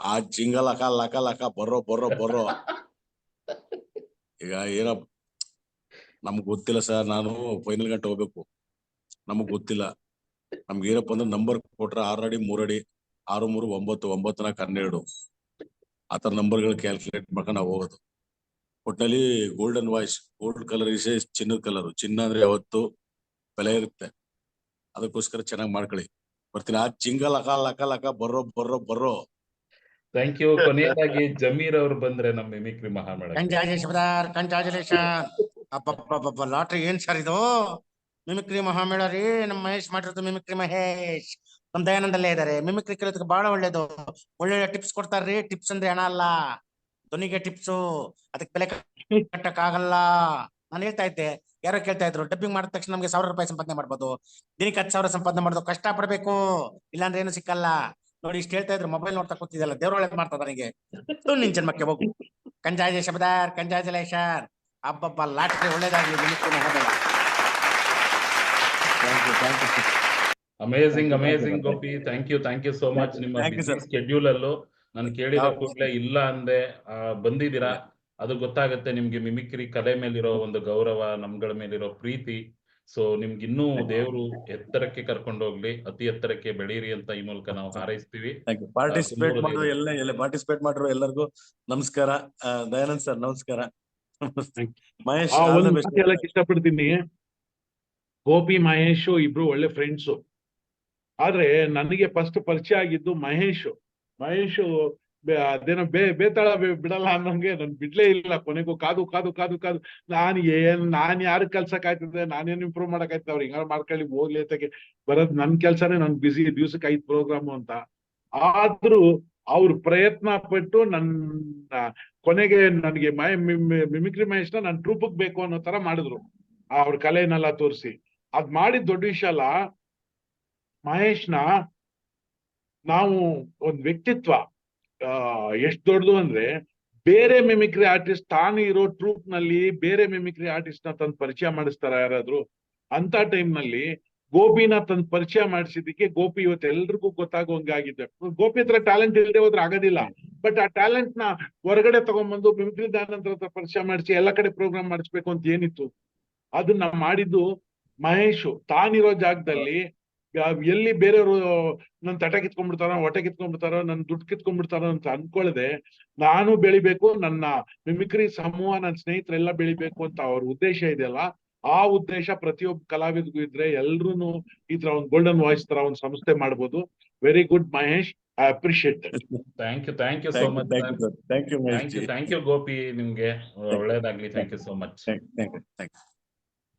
ಆ ಜಿಂಗ ಲಕ ಲಕ ಲಕ ಬರೋ ಬರೋ ಬರೋ. ಈಗ ಏನೋ ನಮ್ಗ್ ಗೊತ್ತಿಲ್ಲ ಸರ್, ನಾನು ಫೈನಲ್ ಗಂಟೆ ಹೋಗ್ಬೇಕು, ನಮಗ್ ಗೊತ್ತಿಲ್ಲ. ನಮ್ಗೆ ಏನಪ್ಪ ಅಂದ್ರೆ ನಂಬರ್ ಕೊಟ್ರೆ 6 ಅಡಿ 3 ಅಡಿ 6 3 9 9 4 12 ಆತರ ನಂಬರ್ಗಳು ಕ್ಯಾಲ್ಕುಲೇಟ್ ಮಾಡ್ಕೊಂಡು ನಾವು ಹೋಗೋದು. ಒಟ್ಟಿನಲ್ಲಿ golden voice, gold colour is ಚಿನ್ನದ ಕಲರ್. ಚಿನ್ನ ಅಂದ್ರೆ ಯಾವತ್ತು ಬೆಲೆ ಇರುತ್ತೆ, ಅದಕ್ಕೋಸ್ಕರ ಚೆನ್ನಾಗಿ ಮಾಡ್ಕೊಳ್ಳಿ. ಬರ್ತೀನಿ. ಆ ಚಿಂಗ ಲಕ ಲಕ ಲಕ ಬರೋ ಬರೋ ಬರೋ. Thank you. ಕೊನೆಯದಾಗಿ ಜಮೀರ್ ಅವ್ರು ಬಂದ್ರೆ ನಮ್ಮ ಮಿಮಿಕ್ರಿ ಮಹಾಮೇಳ. ಲಾಟ್ರಿ ಏನ್ ಸರ್ ಇದು? ಮಿಮಿಕ್ರಿ ಮಹಾಮೇಳ ರೀ, ನಮ್ಮ ಮಹೇಶ್ ಮಾಡಿರೋದು ಮಿಮಿಕ್ರಿ ಮಹೇಶ್. ನಮ್ ದಯಾನಂದಲ್ಲೇ ಇದಾರೆ. ಮಿಮಿಕ್ರಿ ಕಲಿಯೋದಕ್ಕೆ ಬಹಳ ಒಳ್ಳೇದು. ಒಳ್ಳೆ ಟಿಪ್ಸ್ ಕೊಡ್ತಾರ್ರಿ. ಟಿಪ್ಸ್ ಅಂದ್ರೆ ಹಣ ಅಲ್ಲ, ಧ್ವನಿಗೆ ಟಿಪ್ಸು. ಅದಕ್ಕೆ ಬೆಲೆ ಕಟ್ಟಕ್ ಆಗಲ್ಲ. ನಾನು ಹೇಳ್ತಾ ಇದ್ದೆ, ಯಾರೋ ಕೇಳ್ತಾ ಇದ್ರು, ಡಬ್ಬಿಂಗ್ ಮಾಡಿದ ತಕ್ಷಣ ನಮ್ಗೆ 1000 ರೂಪಾಯಿ ಸಂಪಾದನೆ ಮಾಡ್ಬೋದು, ದಿನಕ್ಕೆ 10,000 ಸಂಪಾದನೆ ಮಾಡೋದು ಕಷ್ಟ ಪಡ್ಬೇಕು, ಇಲ್ಲಾಂದ್ರೆ ಏನು ಸಿಕ್ಕಲ್ಲ. ನೋಡಿ ಇಷ್ಟ ಹೇಳ್ತಾ ಇದ್ರು, ಮೊಬೈಲ್ ನೋಡ್ತಾ ಕೂತಿದ್ದಲ್ಲ, ದೇವ್ರ ಒಳ್ಳೇದ್ ಮಾಡ್ತದ ನನಗೆ. ನಿನ್ ಜನ್ಮಕ್ಕೆ ಹೋಗು. ಕಂಜಾಜೆ ಶಬ್ದಾರ್, ಕಂಜಾಜಲೇಶರ್. ಹಬ್ಬಬ್ಬ ಲಾಟ್ರಿ ಒಳ್ಳೇದಾಗ್ಲಿ. Amazing amazing Gopi. Thank you so much. ನಿಮ್ಮ ಸ್ಕೆಡ್ಯೂಲ್ ಅಲ್ಲೂ ನಾನು ಕೇಳಿದ ಕೂಡಲೇ ಇಲ್ಲ ಅಂದೆ ಬಂದಿದ್ದೀರಾ. ಅದು ಗೊತ್ತಾಗುತ್ತೆ ನಿಮ್ಗೆ ಮಿಮಿಕ್ರಿ ಕಲೆ ಮೇಲಿರೋ ಒಂದು ಗೌರವ, ನಮ್ಗಳ ಮೇಲಿರೋ ಪ್ರೀತಿ. ಸೊ ನಿಮ್ಗೆ ಇನ್ನೂ ದೇವ್ರು ಎತ್ತರಕ್ಕೆ ಕರ್ಕೊಂಡು ಹೋಗ್ಲಿ, ಅತಿ ಎತ್ತರಕ್ಕೆ ಬೆಳೀರಿ ಅಂತ ಈ ಮೂಲಕ ನಾವು ಹಾರೈಸ್ತೀವಿ. ಪಾರ್ಟಿಸಿಪೇಟ್ ಮಾಡಿರೋ ಎಲ್ಲರಿಗೂ ನಮಸ್ಕಾರ. ದಯಾನಂದ್ ಸರ್ ನಮಸ್ಕಾರ. ಮಹೇಶ್ ಹೇಳಕ್ ಇಷ್ಟಪಡ್ತೀನಿ, ಗೋಪಿ ಮಹೇಶ್ ಇಬ್ರು ಒಳ್ಳೆ ಫ್ರೆಂಡ್ಸು. ಆದ್ರೆ ನನಗೆ ಫಸ್ಟ್ ಪರಿಚಯ ಆಗಿದ್ದು ಮಹೇಶ್ ಅದೇನೋ ಬೇತಾಳ ಬಿಡಲ್ಲ ಅನ್ನಂಗೆ ನನ್ ಬಿಡ್ಲೇ ಇಲ್ಲ. ಕೊನೆಗೂ ಕಾದು ಕಾದು ಕಾದು ಕಾದು ನಾನ್ ಯಾರು ಕೆಲ್ಸಕ್ ಆಯ್ತದೆ, ನಾನೇನ್ ಇಂಪ್ರೂವ್ ಮಾಡಕ್ ಆಯ್ತದೆ, ಅವ್ರು ಹಿಂಗ ಮಾಡ್ಕೊಳ್ಳಿ ಹೋಗ್ಲಿ ತೆಗೆ ಬರೋದ್ ನನ್ ಕೆಲ್ಸನೇ, ನನ್ ಬಿಸಿ, ದಿವ್ಸಕ್ಕೆ 5 ಪ್ರೋಗ್ರಾಮು ಅಂತ. ಆದ್ರೂ ಅವ್ರು ಪ್ರಯತ್ನ ಪಟ್ಟು ಕೊನೆಗೆ ನನಗೆ ಮಿಮಿಕ್ರಿ ಮಹೇಶ್ನ ನನ್ ಟ್ರೂಪ್ಗ್ ಬೇಕು ಅನ್ನೋ ತರ ಮಾಡಿದ್ರು. ಅವ್ರ ಕಲೆನೆಲ್ಲ ತೋರಿಸಿ. ಅದ್ ಮಾಡಿದ್ ದೊಡ್ಡ ವಿಷಯ ಅಲ್ಲ. ಮಹೇಶ್ನ ನಾವು ಒಂದ್ ವ್ಯಕ್ತಿತ್ವ ಎಷ್ಟ್ ದೊಡ್ಡದು ಅಂದ್ರೆ, ಬೇರೆ ಮಿಮಿಕ್ರಿ ಆರ್ಟಿಸ್ಟ್ ತಾನು ಇರೋ ಟ್ರೂಪ್ ನಲ್ಲಿ ಬೇರೆ ಮಿಮಿಕ್ರಿ ಆರ್ಟಿಸ್ಟ್ ನ ತಂದು ಪರಿಚಯ ಮಾಡಿಸ್ತಾರ ಯಾರಾದ್ರು? ಅಂತ ಟೈಮ್ ನಲ್ಲಿ ಗೋಪಿನ ತಂದು ಪರಿಚಯ ಮಾಡಿಸಿದಕ್ಕೆ ಗೋಪಿ ಇವತ್ತು ಎಲ್ರಿಗೂ ಗೊತ್ತಾಗುವಂಗಾಗಿದೆ. ಗೋಪಿ ಹತ್ರ ಟ್ಯಾಲೆಂಟ್ ಇಲ್ಲದೆ ಹೋದ್ರೆ ಆಗೋದಿಲ್ಲ. ಬಟ್ ಆ ಟ್ಯಾಲೆಂಟ್ ನ ಹೊರಗಡೆ ತಗೊಂಡ್ಬಂದು ಮಿಮಿಕ್ರಿ ದಯಾನಂದ್ ಹತ್ರ ಪರಿಚಯ ಮಾಡಿಸಿ ಎಲ್ಲ ಕಡೆ ಪ್ರೋಗ್ರಾಮ್ ಮಾಡಿಸ್ಬೇಕು ಅಂತ ಏನಿತ್ತು, ಅದನ್ನ ಮಾಡಿದ್ದು ಮಹೇಶ್. ತಾನಿರೋ ಜಾಗದಲ್ಲಿ ಎಲ್ಲಿ ಬೇರೆಯವರು ನನ್ ತಟ ಕಿತ್ಕೊಂಡ್ಬಿಡ್ತಾರೋ, ಹೊಟ್ಟೆ ಕಿತ್ಕೊಂಡ್ಬಿಡ್ತಾರೋ, ನನ್ ದುಡ್ಡು ಕಿತ್ಕೊಂಡ್ಬಿಡ್ತಾರೋ ಅಂತ ಅನ್ಕೊಳ್ದೆ ನಾನು ಬೆಳಿಬೇಕು, ನನ್ನ ಮಿಮಿಕ್ರಿ ಸಮೂಹ, ನನ್ನ ಸ್ನೇಹಿತರೆಲ್ಲ ಬೆಳಿಬೇಕು ಅಂತ ಅವ್ರ ಉದ್ದೇಶ ಇದೆಯಲ್ಲ, ಆ ಉದ್ದೇಶ ಪ್ರತಿಯೊಬ್ಬ ಕಲಾವಿದಗೂ ಇದ್ರೆ ಎಲ್ರು ಈ ತರ ಒಂದು ಗೋಲ್ಡನ್ ವಾಯ್ಸ್ ತರ ಒಂದು ಸಂಸ್ಥೆ ಮಾಡ್ಬೋದು. Very good Mahesh, I appreciate. Thank you so much. Thank you Gopi, ನಿಮ್ಗೆ ಒಳ್ಳೇದಾಗ್ಲಿ. Thank you so much.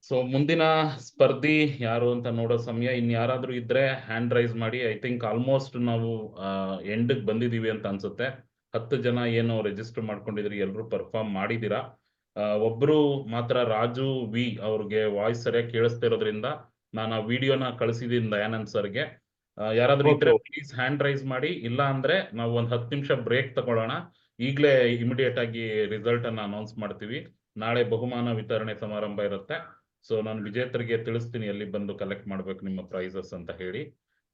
So ಮುಂದಿನ ಸ್ಪರ್ಧಿ ಯಾರು ಅಂತ ನೋಡೋ ಸಮಯ. ಇನ್ ಯಾರಾದ್ರೂ ಇದ್ರೆ ಹ್ಯಾಂಡ್ ರೈಸ್ ಮಾಡಿ. ಐ ಥಿಂಕ್ ಆಲ್ಮೋಸ್ಟ್ ನಾವು ಎಂಡ್ ಬಂದಿದೀವಿ ಅಂತ ಅನ್ಸುತ್ತೆ. 10 ಜನ ಏನು ರಿಜಿಸ್ಟರ್ ಮಾಡ್ಕೊಂಡಿದ್ರಿ, ಎಲ್ರು ಪರ್ಫಾರ್ಮ್ ಮಾಡಿದೀರಾ. ಒಬ್ರು ಮಾತ್ರ ರಾಜು ವಿ ಅವ್ರಿಗೆ ವಾಯ್ಸ್ ಸರಿಯಾಗಿ ಕೇಳಿಸ್ತಿರೋದ್ರಿಂದ ನಾನು ಆ ವಿಡಿಯೋನ ಕಳಿಸಿದೀನಿ ದಯಾನಂದ್ ಸರ್ಗೆ. ಯಾರಾದ್ರೂ ಇದ್ರೆ ಪ್ಲೀಸ್ ಹ್ಯಾಂಡ್ ರೈಸ್ ಮಾಡಿ. ಇಲ್ಲ ಅಂದ್ರೆ ನಾವು ಒಂದ್ 10 ನಿಮಿಷ ಬ್ರೇಕ್ ತಗೊಳ್ಳೋಣ. ಈಗಲೇ ಇಮಿಡಿಯೇಟ್ ಆಗಿ ರಿಸಲ್ಟ್ ಅನ್ನ ಅನೌನ್ಸ್ ಮಾಡ್ತೀವಿ. ನಾಳೆ ಬಹುಮಾನ ವಿತರಣೆ ಸಮಾರಂಭ ಇರುತ್ತೆ. ಸೊ ನಾನು ವಿಜೇತರಿಗೆ ತಿಳಿಸ್ತೀನಿ ಎಲ್ಲಿ ಬಂದು ಕಲೆಕ್ಟ್ ಮಾಡ್ಬೇಕು ನಿಮ್ಮ ಪ್ರೈಸಸ್ ಅಂತ ಹೇಳಿ.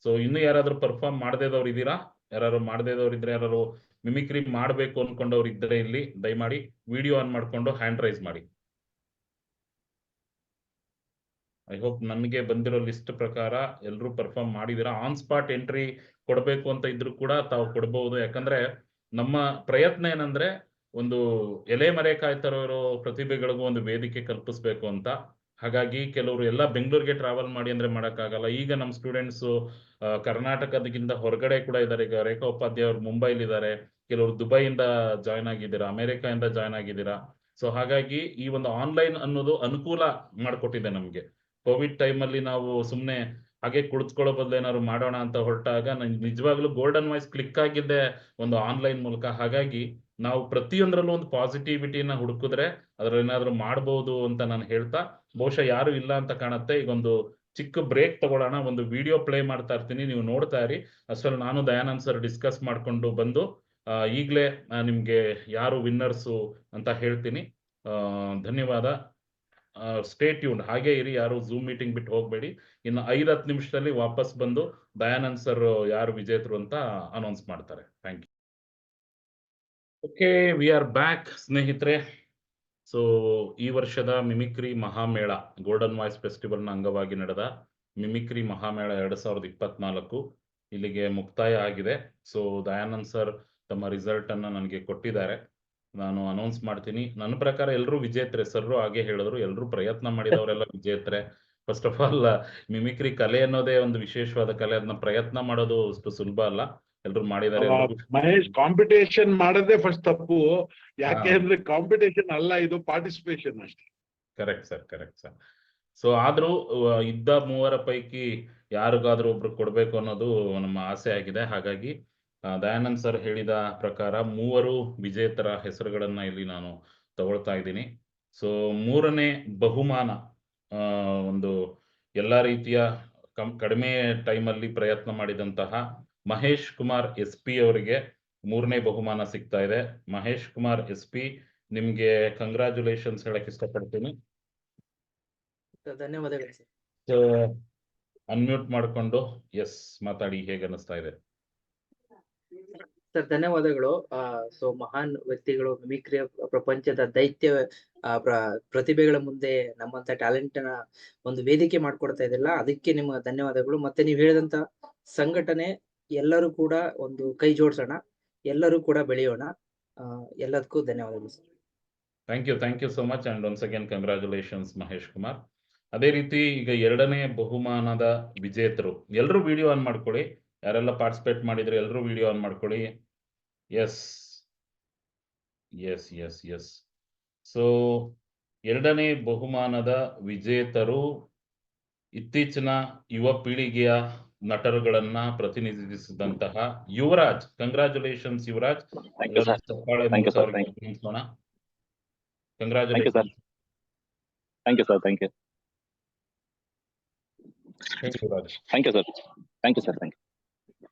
ಸೊ ಇನ್ನು ಯಾರಾದ್ರೂ ಪರ್ಫಾರ್ಮ್ ಮಾಡದೇದವ್ರು ಇದ್ದೀರಾ? ಯಾರು ಮಾಡದೇದವ್ರು ಇದ್ರೆ, ಯಾರು ಮಿಮಿಕ್ರಿ ಮಾಡ್ಬೇಕು ಅನ್ಕೊಂಡವ್ರು ಇದ್ರೆ ಇಲ್ಲಿ ದಯಮಾಡಿ ವಿಡಿಯೋ ಆನ್ ಮಾಡ್ಕೊಂಡು ಹ್ಯಾಂಡ್ ರೈಸ್ ಮಾಡಿ. ಐ ಹೋಪ್ ನನಗೆ ಬಂದಿರೋ ಲಿಸ್ಟ್ ಪ್ರಕಾರ ಎಲ್ಲರೂ ಪರ್ಫಾರ್ಮ್ ಮಾಡಿದೀರಾ. ಆನ್ ಸ್ಪಾಟ್ ಎಂಟ್ರಿ ಕೊಡಬೇಕು ಅಂತ ಇದ್ರು ಕೂಡ ತಾವು ಕೊಡಬಹುದು. ಯಾಕಂದ್ರೆ ನಮ್ಮ ಪ್ರಯತ್ನ ಏನಂದ್ರೆ ಒಂದು ಎಲೆ ಮರೆ ಕಾಯ್ತಾ ಇರೋ ಪ್ರತಿಭೆಗಳಿಗೂ ಒಂದು ವೇದಿಕೆ ಕಲ್ಪಿಸ್ಬೇಕು ಅಂತ. ಹಾಗಾಗಿ ಕೆಲವರು ಎಲ್ಲ ಬೆಂಗಳೂರಿಗೆ ಟ್ರಾವೆಲ್ ಮಾಡಿ ಅಂದ್ರೆ ಮಾಡಕ್ಕಾಗಲ್ಲ. ಈಗ ನಮ್ಮ ಸ್ಟೂಡೆಂಟ್ಸ್ ಕರ್ನಾಟಕದಿಂದ ಹೊರಗಡೆ ಕೂಡ ಇದ್ದಾರೆ. ಈಗ ರೇಖಾ ಉಪಾಧ್ಯಾಯ ಅವರು ಮುಂಬೈಲಿದ್ದಾರೆ, ಕೆಲವರು ದುಬೈಯಿಂದ ಜಾಯ್ನ್ ಆಗಿದ್ದೀರಾ, ಅಮೆರಿಕಾಯಿಂದ ಜಾಯ್ನ್ ಆಗಿದ್ದೀರಾ. ಸೊ ಹಾಗಾಗಿ ಈ ಒಂದು ಆನ್ಲೈನ್ ಅನ್ನೋದು ಅನುಕೂಲ ಮಾಡಿಕೊಟ್ಟಿದೆ ನಮ್ಗೆ. ಕೋವಿಡ್ ಟೈಮಲ್ಲಿ ನಾವು ಸುಮ್ಮನೆ ಹಾಗೆ ಕುಳಿತುಕೊಳ್ಳೋ ಬದಲು ಏನಾದ್ರು ಮಾಡೋಣ ಅಂತ ಹೊರಟಾಗ ನಿಜವಾಗ್ಲೂ ಗೋಲ್ಡನ್ ವಾಯ್ಸ್ ಕ್ಲಿಕ್ ಆಗಿದ್ದೆ ಒಂದು ಆನ್ಲೈನ್ ಮೂಲಕ. ಹಾಗಾಗಿ ನಾವು ಪ್ರತಿಯೊಂದರಲ್ಲೂ ಒಂದು ಪಾಸಿಟಿವಿಟಿನ ಹುಡುಕಿದ್ರೆ ಅದ್ರಲ್ಲಿ ಏನಾದ್ರು ಮಾಡ್ಬೋದು ಅಂತ ನಾನು ಹೇಳ್ತಾ, ಬಹುಶಃ ಯಾರು ಇಲ್ಲ ಅಂತ ಕಾಣುತ್ತೆ. ಈಗ ಒಂದು ಚಿಕ್ಕ ಬ್ರೇಕ್ ತಗೊಳ್ಳೋಣ. ಒಂದು ವಿಡಿಯೋ ಪ್ಲೇ ಮಾಡ್ತಾ ಇರ್ತೀನಿ, ನೀವು ನೋಡ್ತಾ ಇರಿ. ಅಷ್ಟರಲ್ಲಿ ನಾನು ದಯಾನಂದ್ ಸರ್ ಡಿಸ್ಕಸ್ ಮಾಡ್ಕೊಂಡು ಬಂದು ಈಗಲೇ ನಿಮ್ಗೆ ಯಾರು ವಿನ್ನರ್ಸು ಅಂತ ಹೇಳ್ತೀನಿ. ಧನ್ಯವಾದ. ಸ್ಟೇ ಟ್ಯೂನ್, ಹಾಗೆ ಇರಿ, ಯಾರು ಝೂಮ್ ಮೀಟಿಂಗ್ ಬಿಟ್ಟು ಹೋಗ್ಬೇಡಿ. ಇನ್ನು 5-10 ನಿಮಿಷದಲ್ಲಿ ವಾಪಸ್ ಬಂದು ದಯಾನಂದ್ ಸರ್ ಯಾರು ವಿಜೇತರು ಅಂತ ಅನೌನ್ಸ್ ಮಾಡ್ತಾರೆ. Thank you. Okay, we are back ಸ್ನೇಹಿತರೆ. ಸೊ ಈ ವರ್ಷದ ಮಿಮಿಕ್ರಿ ಮಹಾಮೇಳ, ಗೋಲ್ಡನ್ ವಾಯ್ಸ್ ಫೆಸ್ಟಿವಲ್ನ ಅಂಗವಾಗಿ ನಡೆದ ಮಿಮಿಕ್ರಿ ಮಹಾಮೇಳ 2024 ಇಲ್ಲಿಗೆ ಮುಕ್ತಾಯ ಆಗಿದೆ. ಸೊ ದಯಾನಂದ್ ಸರ್ ತಮ್ಮ ರಿಸಲ್ಟ್ ಅನ್ನ ನನಗೆ ಕೊಟ್ಟಿದ್ದಾರೆ. ನಾನು ಅನೌನ್ಸ್ ಮಾಡ್ತೀನಿ. ನನ್ನ ಪ್ರಕಾರ ಎಲ್ಲರೂ ವಿಜೇತರೆ. ಸರ್ರು ಹಾಗೆ ಹೇಳಿದ್ರು, ಎಲ್ಲರೂ ಪ್ರಯತ್ನ ಮಾಡಿದವರೆಲ್ಲ ವಿಜೇತರೆ. ಫಸ್ಟ್ ಆಫ್ ಆಲ್ ಮಿಮಿಕ್ರಿ ಕಲೆ ಅನ್ನೋದೇ ಒಂದು ವಿಶೇಷವಾದ ಕಲೆ. ಅದನ್ನ ಪ್ರಯತ್ನ ಮಾಡೋದು ಅಷ್ಟು ಸುಲಭ ಅಲ್ಲ. ಎಲ್ರು ಮಾಡಿದ್ದಾರೆ. ಮಹೇಶ್, ಕಾಂಪಿಟೇಷನ್ ಮಾಡೋದೇ ಫಸ್ಟ್ ತಪ್ಪು. ಯಾಕೆ ಅಂದ್ರೆ ಕಾಂಪಿಟೇಷನ್ ಅಲ್ಲ, ಇದು ಪಾರ್ಟಿಸಿಪೇಷನ್ ಅಷ್ಟೇ. Correct sir. ಸೊ ಆದ್ರೂ ಇದ್ದ 3 ಪೈಕಿ ಯಾರಿಗಾದ್ರೂ ಒಬ್ರು ಕೊಡ್ಬೇಕು ಅನ್ನೋದು ನಮ್ಮ ಆಸೆ ಆಗಿದೆ. ಹಾಗಾಗಿ ದಯಾನಂದ್ ಸರ್ ಹೇಳಿದ ಪ್ರಕಾರ 3 ವಿಜೇತರ ಹೆಸರುಗಳನ್ನ ಇಲ್ಲಿ ನಾನು ತಗೊಳ್ತಾ ಇದ್ದೀನಿ. ಸೊ 3ನೇ ಬಹುಮಾನ ಒಂದು ಎಲ್ಲಾ ರೀತಿಯ ಕಡಿಮೆ ಟೈಮಲ್ಲಿ ಪ್ರಯತ್ನ ಮಾಡಿದಂತಹ ಮಹೇಶ್ ಕುಮಾರ್ SP ಅವರಿಗೆ 3ನೇ ಬಹುಮಾನ ಸಿಗ್ತಾ ಇದೆ. ಮಹೇಶ್ ಕುಮಾರ್ SP, ನಿಮ್ಗೆ ಕಂಗ್ರಾಚುಲೇಷನ್ಸ್ ಹೇಳಕ್ ಇಷ್ಟಪಡ್ತೀನಿ. ಧನ್ಯವಾದಗಳು ಸರ್. ಸೊ ಅನ್ಮ್ಯೂಟ್ ಮಾಡ್ಕೊಂಡು ಎಸ್ ಮಾತಾಡಿ, ಹೇಗೆ ಅನಿಸ್ತಾ ಇದೆ? ಸರ್ ಧನ್ಯವಾದಗಳು. ಸೊ ಮಹಾನ್ ವ್ಯಕ್ತಿಗಳು ಮಿಮಿಕ್ರಿಯ ಪ್ರಪಂಚದ ದೈತ್ಯ ಪ್ರತಿಭೆಗಳ ಮುಂದೆ ನಮ್ಮಂತ ಟ್ಯಾಲೆಂಟ್ ನ ಒಂದು ವೇದಿಕೆ ಮಾಡ್ಕೊಡ್ತಾ ಇದಿಲ್ಲ, ಅದಕ್ಕೆ ನಿಮ್ಮ ಧನ್ಯವಾದಗಳು. ಮತ್ತೆ ನೀವು ಹೇಳಿದಂತ ಸಂಘಟನೆ, ಎಲ್ಲರೂ ಕೂಡ ಒಂದು ಕೈ ಜೋಡಿಸೋಣ, ಎಲ್ಲರೂ ಕೂಡ ಬೆಳೆಯೋಣ. ಎಲ್ಲದಕ್ಕೂ ಧನ್ಯವಾದಗಳು sir. Thank you so much and once again congratulations Mahesh Kumar. ಅದೇ ರೀತಿ ಈಗ 2ನೇ ಬಹುಮಾನದ ವಿಜೇತರು, ಎಲ್ಲರೂ ವಿಡಿಯೋ ಆನ್ ಮಾಡ್ಕೊಳ್ಳಿ. ಯಾರೆಲ್ಲ ಪಾರ್ಟಿಸಿಪೇಟ್ ಮಾಡಿದ್ರೆ ಎಲ್ಲರೂ ವಿಡಿಯೋ ಆನ್ ಮಾಡ್ಕೊಳ್ಳಿ. ಎಸ್. ಸೊ 2ನೇ ಬಹುಮಾನದ ವಿಜೇತರು ಇತ್ತೀಚಿನ ಯುವ ಪೀಳಿಗೆಯ ನಟರುಗಳನ್ನ ಪ್ರತಿನಿಧಿಸಿದಂತಹ Yuvaraj. Congratulations Yuvaraj. Congratulations. Thank you sir. ಹೇಳಿ Yuvaraj. Thank you sir. Thank you sir. Thank you.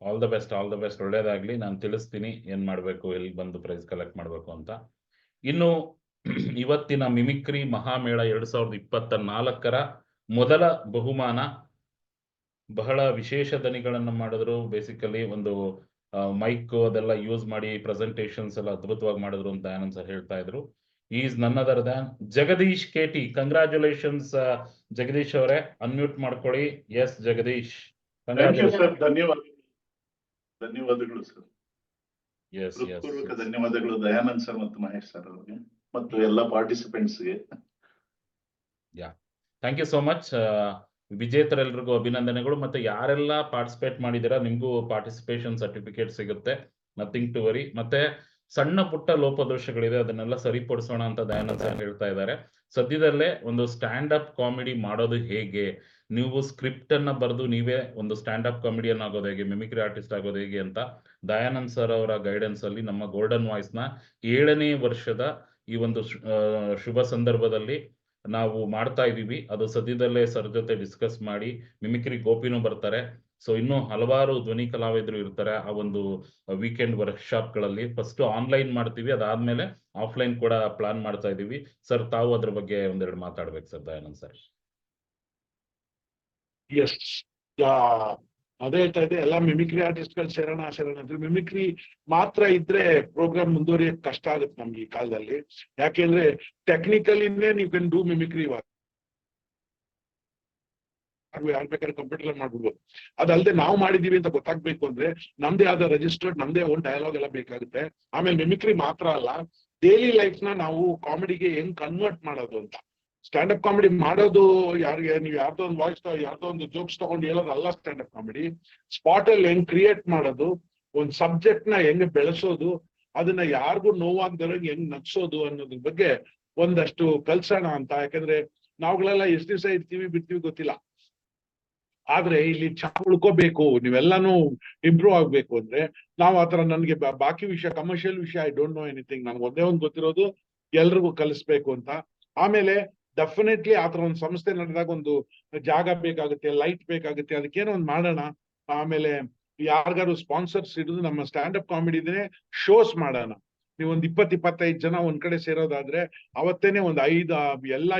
All the best, all the best. ಒಳ್ಳೇದಾಗ್ಲಿ. ನಾನು ತಿಳಿಸ್ತೀನಿ ಏನ್ ಮಾಡ್ಬೇಕು, ಎಲ್ಲಿ ಬಂದು ಪ್ರೈಸ್ ಕಲೆಕ್ಟ್ ಮಾಡ್ಬೇಕು ಅಂತ. ಇನ್ನು ಇವತ್ತಿನ ಮಿಮಿಕ್ರಿ ಮಹಾಮೇಳ 2024 ಮೊದಲ ಬಹುಮಾನ ಬಹಳ ವಿಶೇಷ ದನಿಗಳನ್ನ ಮಾಡಿದ್ರು. ಬೇಸಿಕಲಿ ಒಂದು ಮೈಕ್ ಅದೆಲ್ಲ ಯೂಸ್ ಮಾಡಿ ಪ್ರೆಸೆಂಟೇಷನ್ಸ್ ಎಲ್ಲ ಅದ್ಭುತವಾಗಿ ಮಾಡಿದ್ರು ಅಂತ ದಯಾನಂದ್ ಸರ್ ಹೇಳ್ತಾ ಇದ್ರು. ಈಸ್ ನನ್ other than Jagadish KT. Congratulations Jagadish ಅವರೇ, ಅನ್ಮ್ಯೂಟ್ ಮಾಡ್ಕೊಳ್ಳಿ. ಎಸ್ ಜಗದೀಶ್, ಸರ್, ಧನ್ಯವಾದಗಳು ಸರ್. ಎಸ್ ಎಸ್ ಹೃತ್ಪೂರ್ವಕ ಧನ್ಯವಾದಗಳು ದಯಾನಂದ್ ಸರ್ ಮತ್ತು ಮಹೇಶ್ ಸರ್ ಅವರಿಗೆ ಮತ್ತು ಎಲ್ಲ ಪಾರ್ಟಿಸಿಪೆಂಟ್ಸ್ಗೆ. Yeah, thank you so much. ವಿಜೇತರೆಲ್ಲರಿಗೂ ಅಭಿನಂದನೆಗಳು. ಮತ್ತೆ ಯಾರೆಲ್ಲ ಪಾರ್ಟಿಸಿಪೇಟ್ ಮಾಡಿದಿರಾ ನಿಮ್ಗೂ ಪಾರ್ಟಿಸಿಪೇಷನ್ ಸರ್ಟಿಫಿಕೇಟ್ ಸಿಗುತ್ತೆ. Nothing to worry. ಮತ್ತೆ ಸಣ್ಣ ಪುಟ್ಟ ಲೋಪದೋಷಗಳಿದೆ, ಅದನ್ನೆಲ್ಲ ಸರಿಪಡಿಸೋಣ ಅಂತ ದಯಾನಂದ್ ಸರ್ ಹೇಳ್ತಾ ಇದ್ದಾರೆ. ಸದ್ಯದಲ್ಲೇ ಒಂದು ಸ್ಟ್ಯಾಂಡ್ ಅಪ್ ಕಾಮಿಡಿ ಮಾಡೋದು ಹೇಗೆ, ನೀವು ಸ್ಕ್ರಿಪ್ಟ್ ಅನ್ನ ಬರೆದು ನೀವೇ ಒಂದು ಸ್ಟ್ಯಾಂಡ್ ಅಪ್ ಕಾಮಿಡಿಯನ್ ಆಗೋದು ಹೇಗೆ, ಮಿಮಿಕ್ರಿ ಆರ್ಟಿಸ್ಟ್ ಆಗೋದು ಹೇಗೆ ಅಂತ ದಯಾನಂದ್ ಸರ್ ಅವರ ಗೈಡೆನ್ಸ್ ಅಲ್ಲಿ ನಮ್ಮ ಗೋಲ್ಡನ್ ವಾಯ್ಸ್ ನ 7ನೇ ವರ್ಷದ ಈ ಒಂದು ಶುಭ ಸಂದರ್ಭದಲ್ಲಿ ನಾವು ಮಾಡ್ತಾ ಇದೀವಿ. ಅದು ಸದ್ಯದಲ್ಲೇ ಸರ್ ಜೊತೆ ಡಿಸ್ಕಸ್ ಮಾಡಿ, ಮಿಮಿಕ್ರಿ ಗೋಪಿನೂ ಬರ್ತಾರೆ. ಸೊ ಇನ್ನೂ ಹಲವಾರು ಧ್ವನಿ ಕಲಾವಿದರು ಇರ್ತಾರೆ ಆ ಒಂದು ವೀಕೆಂಡ್ ವರ್ಕ್ಶಾಪ್ ಗಳಲ್ಲಿ. ಫಸ್ಟ್ ಆನ್ಲೈನ್ ಮಾಡ್ತೀವಿ, ಅದಾದ್ಮೇಲೆ ಆಫ್ಲೈನ್ ಕೂಡ ಪ್ಲಾನ್ ಮಾಡ್ತಾ ಇದೀವಿ. ಸರ್ ತಾವು ಅದ್ರ ಬಗ್ಗೆ ಒಂದೆರಡು ಮಾತಾಡ್ಬೇಕು ಸರ್ ದಯಾನಂದ್ ಸರ್. ಎಸ್, ಅದೇ ಹೇಳ್ತಾ ಇದೆ, ಎಲ್ಲ ಮಿಮಿಕ್ರಿ ಆರ್ಟಿಸ್ಟ್ ಗಳು ಸೇರೋಣ ಅಂದ್ರೆ ಮಿಮಿಕ್ರಿ ಮಾತ್ರ ಇದ್ರೆ ಪ್ರೋಗ್ರಾಮ್ ಮುಂದುವರಿಯಕ್ ಕಷ್ಟ ಆಗುತ್ತೆ ನಮ್ಗೆ ಈ ಕಾಲದಲ್ಲಿ. ಯಾಕೆಂದ್ರೆ ಟೆಕ್ನಿಕಲಿನೇ ನೀವು ಕ್ಯಾನ್ ಡೂ ಮಿಮಿಕ್ರಿ ಇವಾಗ ಯಾರು ಬೇಕಾದ್ರೆ ಕಂಪ್ಯೂಟರ್ ಮಾಡ್ಬಿಡ್ಬೋದು. ಅದಲ್ಲದೆ ನಾವು ಮಾಡಿದೀವಿ ಅಂತ ಗೊತ್ತಾಗ್ಬೇಕು ಅಂದ್ರೆ ನಮ್ದೇ ಆದ ರಿಜಿಸ್ಟರ್ಡ್, ನಮ್ದೇ ಓನ್ ಡೈಲಾಗ್ ಎಲ್ಲ ಬೇಕಾಗುತ್ತೆ. ಆಮೇಲೆ ಮಿಮಿಕ್ರಿ ಮಾತ್ರ ಅಲ್ಲ, ಡೈಲಿ ಲೈಫ್ ನ ನಾವು ಕಾಮಿಡಿಗೆ ಹೆಂಗ್ ಕನ್ವರ್ಟ್ ಮಾಡೋದು ಅಂತ. ಸ್ಟ್ಯಾಂಡ್ ಅಪ್ ಕಾಮಿಡಿ ಮಾಡೋದು ಯಾರಿಗೆ, ನೀವು ಯಾರ್ದೋ ಒಂದು ವಾಯ್ಸ್ ಯಾರ್ದೋ ಒಂದು ಜೋಕ್ಸ್ ತಗೊಂಡು ಹೇಳೋದಲ್ಲ ಸ್ಟ್ಯಾಂಡ್ ಅಪ್ ಕಾಮಿಡಿ. ಸ್ಪಾಟ್ ಅಲ್ಲಿ ಹೆಂಗ್ ಕ್ರಿಯೇಟ್ ಮಾಡೋದು, ಒಂದ್ ಸಬ್ಜೆಕ್ಟ್ ನ ಹೆಂಗ್ ಬೆಳೆಸೋದು, ಅದನ್ನ ಯಾರಿಗೂ ನೋವಾಗ್ದಂಗೆ ಹೆಂಗ್ ನಗ್ಸೋದು ಅನ್ನೋದ್ರ ಬಗ್ಗೆ ಒಂದಷ್ಟು ಕಲ್ಸೋಣ ಅಂತ. ಯಾಕಂದ್ರೆ ನಾವುಗಳೆಲ್ಲ ಎಷ್ಟು ದಿವಸ ಇರ್ತೀವಿ ಬಿಡ್ತೀವಿ ಗೊತ್ತಿಲ್ಲ. ಆದ್ರೆ ಇಲ್ಲಿ ಚೆನ್ನಾಗಿ ಉಳ್ಕೋಬೇಕು, ನೀವೆಲ್ಲಾನು ಇಂಪ್ರೂವ್ ಆಗ್ಬೇಕು ಅಂದ್ರೆ ನಾವು ಆತರ ನನ್ಗೆ ಬಾಕಿ ವಿಷಯ, ಕಮರ್ಷಿಯಲ್ ವಿಷಯ ಐ ಡೋಂಟ್ ನೋ ಎನಿಥಿಂಗ್. ನನ್ಗೆ ಒಂದೇ ಒಂದು ಗೊತ್ತಿರೋದು ಎಲ್ರಿಗೂ ಕಲಿಸ್ಬೇಕು ಅಂತ. ಆಮೇಲೆ ಡೆಫಿನೆಟ್ಲಿ ಆತರ ಒಂದು ಸಂಸ್ಥೆ ನಡೆದಾಗ ಒಂದು ಜಾಗ ಬೇಕಾಗುತ್ತೆ, ಲೈಟ್ ಬೇಕಾಗುತ್ತೆ, ಅದಕ್ಕೇನೋ ಒಂದು ಮಾಡೋಣ. ಆಮೇಲೆ ಯಾರಿಗಾರು ಸ್ಪಾನ್ಸರ್ಸ್ ಹಿಡಿದು ನಮ್ಮ ಸ್ಟ್ಯಾಂಡ್ ಅಪ್ ಕಾಮಿಡಿನೇ ಶೋಸ್ ಮಾಡೋಣ. ನೀವು ಒಂದ್ 20-25 ಜನ ಒಂದ್ ಕಡೆ ಸೇರೋದಾದ್ರೆ ಅವತ್ತೇನೆ ಒಂದು 5 ಎಲ್ಲ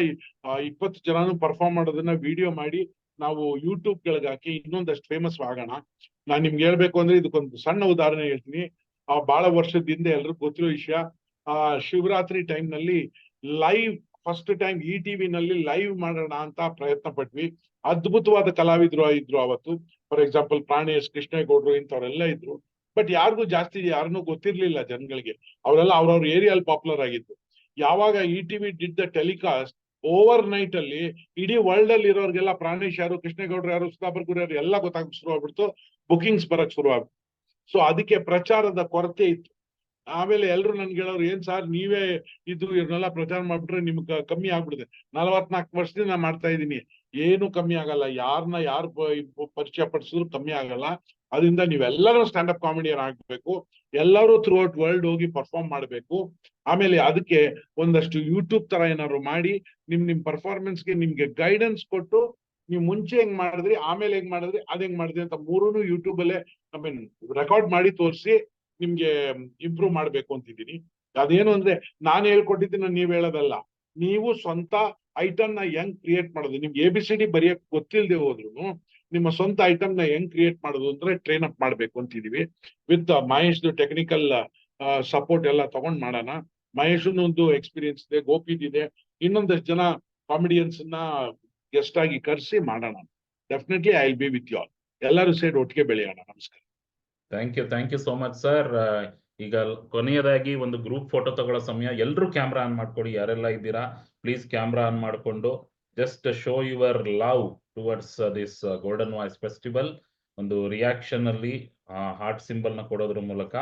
20 ಜನನು ಪರ್ಫಾರ್ಮ್ ಮಾಡೋದನ್ನ ವಿಡಿಯೋ ಮಾಡಿ ನಾವು ಯೂಟ್ಯೂಬ್ ಗಳಿಗೆ ಹಾಕಿ ಇನ್ನೊಂದಷ್ಟು ಫೇಮಸ್ ಆಗೋಣ. ನಾನ್ ನಿಮ್ಗೆ ಹೇಳ್ಬೇಕು ಅಂದ್ರೆ ಇದಕ್ಕೊಂದು ಸಣ್ಣ ಉದಾಹರಣೆ ಹೇಳ್ತೀನಿ. ಬಹಳ ವರ್ಷದ ಹಿಂದೆ ಎಲ್ರಿಗೂ ಗೊತ್ತಿರೋ ವಿಷಯ, ಶಿವರಾತ್ರಿ ಟೈಮ್ ನಲ್ಲಿ ಲೈವ್ ಫಸ್ಟ್ ಟೈಮ್ ETV ನಲ್ಲಿ ಲೈವ್ ಮಾಡೋಣ ಅಂತ ಪ್ರಯತ್ನ ಪಟ್ವಿ. ಅದ್ಭುತವಾದ ಕಲಾವಿದ್ರು ಇದ್ರು ಅವತ್ತು. ಫಾರ್ ಎಕ್ಸಾಂಪಲ್ ಪ್ರಾಣೇಶ್, ಕೃಷ್ಣೇಗೌಡರು ಇಂಥವ್ರೆಲ್ಲ ಇದ್ರು. ಬಟ್ ಯಾರಿಗೂ ಜಾಸ್ತಿ ಯಾರನ್ನೂ ಗೊತ್ತಿರ್ಲಿಲ್ಲ ಜನಗಳಿಗೆ. ಅವರೆಲ್ಲ ಅವ್ರವ್ರ ಏರಿಯಲ್ಲಿ ಪಾಪ್ಯುಲರ್ ಆಗಿತ್ತು. ಯಾವಾಗ ETV did the telecast, over night ಅಲ್ಲಿ ಇಡೀ ವರ್ಲ್ಡ್ ಅಲ್ಲಿ ಇರೋರ್ಗೆಲ್ಲ ಪ್ರಾಣೇಶ್ ಯಾರು, ಕೃಷ್ಣೇಗೌಡರು ಯಾರು, ಸುಧಾಕರ್ ಗುರು ಯಾರು ಎಲ್ಲ ಗೊತ್ತಾಗ ಶುರು ಆಗ್ಬಿಡ್ತು, ಬುಕಿಂಗ್ಸ್ ಬರಕ್ ಶುರು ಆಗ್ಬಿಡ್ತು. ಸೊ ಅದಕ್ಕೆ ಪ್ರಚಾರದ ಕೊರತೆ ಇತ್ತು. ಆಮೇಲೆ ಎಲ್ರು ನನ್ಗೆ ಹೇಳೋರು, ಏನ್ ಸಾರ್ ನೀವೇ ಇವ್ರನ್ನೆಲ್ಲ ಪ್ರಚಾರ ಮಾಡ್ಬಿಟ್ರೆ ನಿಮ್ಗೆ ಕಮ್ಮಿ ಆಗ್ಬಿಡುತ್ತೆ. 44 ವರ್ಷದಿಂದ ಮಾಡ್ತಾ ಇದ್ದೀನಿ, ಏನು ಕಮ್ಮಿ ಆಗಲ್ಲ. ಯಾರು ಪರಿಚಯ ಪಡಿಸಿದ್ರು ಕಮ್ಮಿ ಆಗಲ್ಲ. ಅದರಿಂದ ನೀವೆಲ್ಲರೂ ಸ್ಟ್ಯಾಂಡ್ ಅಪ್ ಕಾಮಿಡಿಯನ್ ಆಗ್ಬೇಕು, ಎಲ್ಲರೂ ಥ್ರೂ ಔಟ್ ವರ್ಲ್ಡ್ ಹೋಗಿ ಪರ್ಫಾರ್ಮ್ ಮಾಡ್ಬೇಕು. ಆಮೇಲೆ ಅದಕ್ಕೆ ಒಂದಷ್ಟು ಯೂಟ್ಯೂಬ್ ತರ ಏನಾದ್ರು ಮಾಡಿ ನಿಮ್ ಪರ್ಫಾರ್ಮೆನ್ಸ್ಗೆ ನಿಮ್ಗೆ ಗೈಡೆನ್ಸ್ ಕೊಟ್ಟು, ನೀವು ಮುಂಚೆ ಹೆಂಗ್ ಮಾಡಿದ್ರಿ, ಆಮೇಲೆ ಹೆಂಗ್ ಮಾಡಿದ್ರಿ, ಹೆಂಗ್ ಮಾಡಿದ್ರಿ ಅಂತ ಮೂರೂನು ಯೂಟ್ಯೂಬ್ ಅಲ್ಲೇ ರೆಕಾರ್ಡ್ ಮಾಡಿ ತೋರಿಸಿ ನಿಮ್ಗೆ ಇಂಪ್ರೂವ್ ಮಾಡ್ಬೇಕು ಅಂತಿದ್ದೀನಿ. ಅದೇನು ಅಂದ್ರೆ ನಾನು ಹೇಳ್ಕೊಟ್ಟಿದ್ದೀನಿ ನೀವ್ ಹೇಳೋದಲ್ಲ, ನೀವು ಸ್ವಂತ ಐಟಮ್ ನ ಹೆಂಗ್ ಕ್ರಿಯೇಟ್ ಮಾಡೋದು, ನಿಮ್ಗೆ ABCD ಬರೆಯಕ್ ಗೊತ್ತಿಲ್ಲದೆ ಹೋದ್ರು ನಿಮ್ಮ ಸ್ವಂತ ಐಟಮ್ ನ ಹೆಂಗ್ ಕ್ರಿಯೇಟ್ ಮಾಡೋದು ಅಂದ್ರೆ ಟ್ರೈನ್ ಅಪ್ ಮಾಡ್ಬೇಕು ಅಂತಿದೀವಿ. ವಿತ್ ಮಹೇಶ್ ಟೆಕ್ನಿಕಲ್ ಸಪೋರ್ಟ್ ಎಲ್ಲ ತಗೊಂಡ್ ಮಾಡೋಣ. ಮಹೇಶ್ ಒಂದು ಎಕ್ಸ್ಪೀರಿಯನ್ಸ್ ಇದೆ, ಗೋಪಿದಿದೆ, ಇನ್ನೊಂದಷ್ಟು ಜನ ಕಾಮಿಡಿಯನ್ಸ್ ನ ಗೆಸ್ಟ್ ಆಗಿ ಕರೆಸಿ ಮಾಡೋಣ. Definitely I will be with you all. ಎಲ್ಲರೂ ಸೇರಿ ಒಟ್ಟಿಗೆ ಬೆಳೆಯೋಣ. ನಮಸ್ಕಾರ. Thank you so much sir. ಈಗ ಕೊನೆಯದಾಗಿ ಒಂದು ಗ್ರೂಪ್ ಫೋಟೋ ತಗೊಳ್ಳೋ ಸಮಯ, ಎಲ್ಲರೂ ಕ್ಯಾಮ್ರಾ ಆನ್ ಮಾಡ್ಕೊಡಿ. ಯಾರೆಲ್ಲ ಇದ್ದೀರಾ ಪ್ಲೀಸ್ ಕ್ಯಾಮ್ರಾ ಆನ್ ಮಾಡ್ಕೊಂಡು just show your love towards this golden voice festival. ಒಂದು ರಿಯಾಕ್ಷನ್ ಅಲ್ಲಿ ಹಾರ್ಟ್ ಸಿಂಬಲ್ ನ ಕೊಡೋದ್ರ ಮೂಲಕ.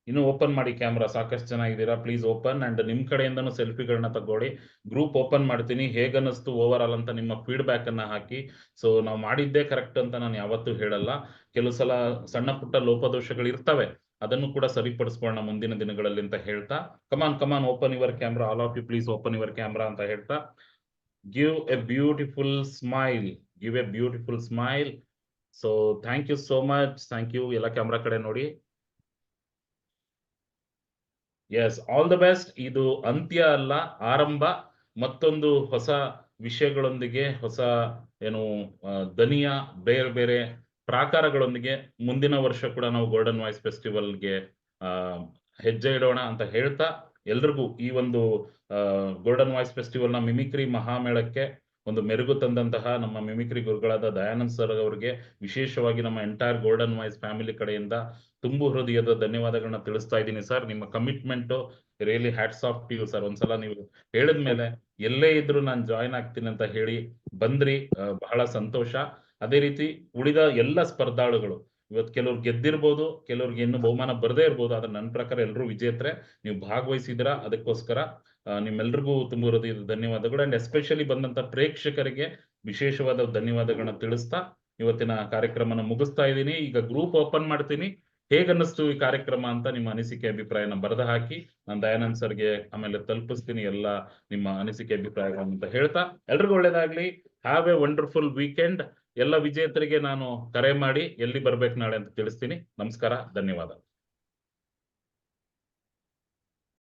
ಇನ್ನು ಓಪನ್ ಮಾಡಿ ಕ್ಯಾಮ್ರಾ, ಸಾಕಷ್ಟು ಜನ ಇದ್ದೀರಾ, ಪ್ಲೀಸ್ ಓಪನ್. ಅಂಡ್ ನಿಮ್ ಕಡೆಯಿಂದನೂ ಸೆಲ್ಫಿಗಳನ್ನ ತಗೊಳ್ಳಿ. ಗ್ರೂಪ್ ಓಪನ್ ಮಾಡ್ತೀನಿ, ಹೇಗನ್ನಿಸ್ತು ಓವರ್ ಆಲ್ ಅಂತ ನಿಮ್ಮ ಫೀಡ್ಬ್ಯಾಕ್ ಅನ್ನ ಹಾಕಿ. ಸೊ ನಾವು ಮಾಡಿದ್ದೇ ಕರೆಕ್ಟ್ ಅಂತ ನಾನು ಯಾವತ್ತೂ ಹೇಳಲ್ಲ. ಕೆಲವು ಸಲ ಸಣ್ಣ ಪುಟ್ಟ ಲೋಪದೋಷಗಳು ಇರ್ತವೆ, ಅದನ್ನು ಕೂಡ ಸರಿಪಡಿಸ್ಕೊಳ್ಳೋಣ ಮುಂದಿನ ದಿನಗಳಲ್ಲಿ ಅಂತ ಹೇಳ್ತಾ, come on open your camera, all of you please open your camera ಅಂತ ಹೇಳ್ತಾ, give a beautiful smile give a beautiful smile. So thank you so much. Thank you. ಎಲ್ಲ ಕ್ಯಾಮ್ರಾ ಕಡೆ ನೋಡಿ. Yes, all the best. ಇದು ಅಂತ್ಯ ಅಲ್ಲ, ಆರಂಭ. ಮತ್ತೊಂದು ಹೊಸ ವಿಷಯಗಳೊಂದಿಗೆ, ಹೊಸ ಏನು ದನಿಯ ಬೇರೆ ಬೇರೆ ಪ್ರಾಕಾರಗಳೊಂದಿಗೆ ಮುಂದಿನ ವರ್ಷ ಕೂಡ ನಾವು ಗೋಲ್ಡನ್ ವಾಯ್ಸ್ ಫೆಸ್ಟಿವಲ್ಗೆ ಹೆಜ್ಜೆ ಇಡೋಣ ಅಂತ ಹೇಳ್ತಾ, ಎಲ್ರಿಗೂ ಈ ಒಂದು ಗೋಲ್ಡನ್ ವಾಯ್ಸ್ ಫೆಸ್ಟಿವಲ್ ನ ಮಿಮಿಕ್ರಿ ಮಹಾಮೇಳಕ್ಕೆ ಒಂದು ಮೆರುಗು ತಂದಂತಹ ನಮ್ಮ ಮಿಮಿಕ್ರಿ ಗುರುಗಳಾದ ದಯಾನಂದ್ ಸರ್ ಅವರಿಗೆ ವಿಶೇಷವಾಗಿ ನಮ್ಮ ಎಂಟೈರ್ ಗೋಲ್ಡನ್ ವಾಯ್ಸ್ ಫ್ಯಾಮಿಲಿ ಕಡೆಯಿಂದ ತುಂಬು ಹೃದಯದ ಧನ್ಯವಾದಗಳನ್ನ ತಿಳಿಸ್ತಾ ಇದ್ದೀನಿ ಸರ್. ನಿಮ್ಮ commitment really hats off to you sir. ಒಂದ್ಸಲ ನೀವು ಹೇಳಿದ್ಮೇಲೆ ಎಲ್ಲೇ ಇದ್ರು ನಾನು ಜಾಯಿನ್ ಆಗ್ತೀನಿ ಅಂತ ಹೇಳಿ ಬಂದ್ರಿ, ಬಹಳ ಸಂತೋಷ. ಅದೇ ರೀತಿ ಉಳಿದ ಎಲ್ಲ ಸ್ಪರ್ಧಾಳುಗಳು, ಇವತ್ತು ಕೆಲವ್ರು ಗೆದ್ದಿರ್ಬೋದು, ಕೆಲವ್ರಿಗೆ ಇನ್ನು ಬಹುಮಾನ ಬರದೇ ಇರ್ಬೋದು, ಆದ್ರೆ ನನ್ನ ಪ್ರಕಾರ ಎಲ್ಲರೂ ವಿಜೇತರೆ. ನೀವು ಭಾಗವಹಿಸಿದಿರಾ, ಅದಕ್ಕೋಸ್ಕರ ನಿಮ್ಮೆಲ್ರಿಗೂ ತುಂಬ ಹೃದಯದ ಧನ್ಯವಾದಗಳು. ಅಂಡ್ ಎಸ್ಪೆಷಲಿ ಬಂದಂತ ಪ್ರೇಕ್ಷಕರಿಗೆ ವಿಶೇಷವಾದ ಧನ್ಯವಾದಗಳನ್ನ ತಿಳಿಸ್ತಾ ಇವತ್ತಿನ ಕಾರ್ಯಕ್ರಮನ ಮುಗಿಸ್ತಾ ಇದ್ದೀನಿ. ಈಗ ಗ್ರೂಪ್ ಓಪನ್ ಮಾಡ್ತೀನಿ. ಹೇಗನ್ನಿಸ್ತು ಈ ಕಾರ್ಯಕ್ರಮ ಅಂತ ನಿಮ್ಮ ಅನಿಸಿಕೆ ಅಭಿಪ್ರಾಯನ ಬರೆದು ಹಾಕಿ ನಾನು ದಯಾನಂದ್ ಸರ್ಗೆ ಆಮೇಲೆ ತಲುಪಿಸ್ತೀನಿ ಎಲ್ಲ ನಿಮ್ಮ ಅನಿಸಿಕೆ ಅಭಿಪ್ರಾಯಗಳನ್ನು ಅಂತ ಹೇಳ್ತಾ, ಎಲ್ರಿಗೂ ಒಳ್ಳೇದಾಗ್ಲಿ. Have A wonderful weekend. ಎಲ್ಲ ವಿಜೇತರಿಗೆ ನಾನು ಕರೆ ಮಾಡಿ ಎಲ್ಲಿ ಬರ್ಬೇಕು ನಾಳೆ ಅಂತ ತಿಳಿಸ್ತೀನಿ. ನಮಸ್ಕಾರ, ಧನ್ಯವಾದ.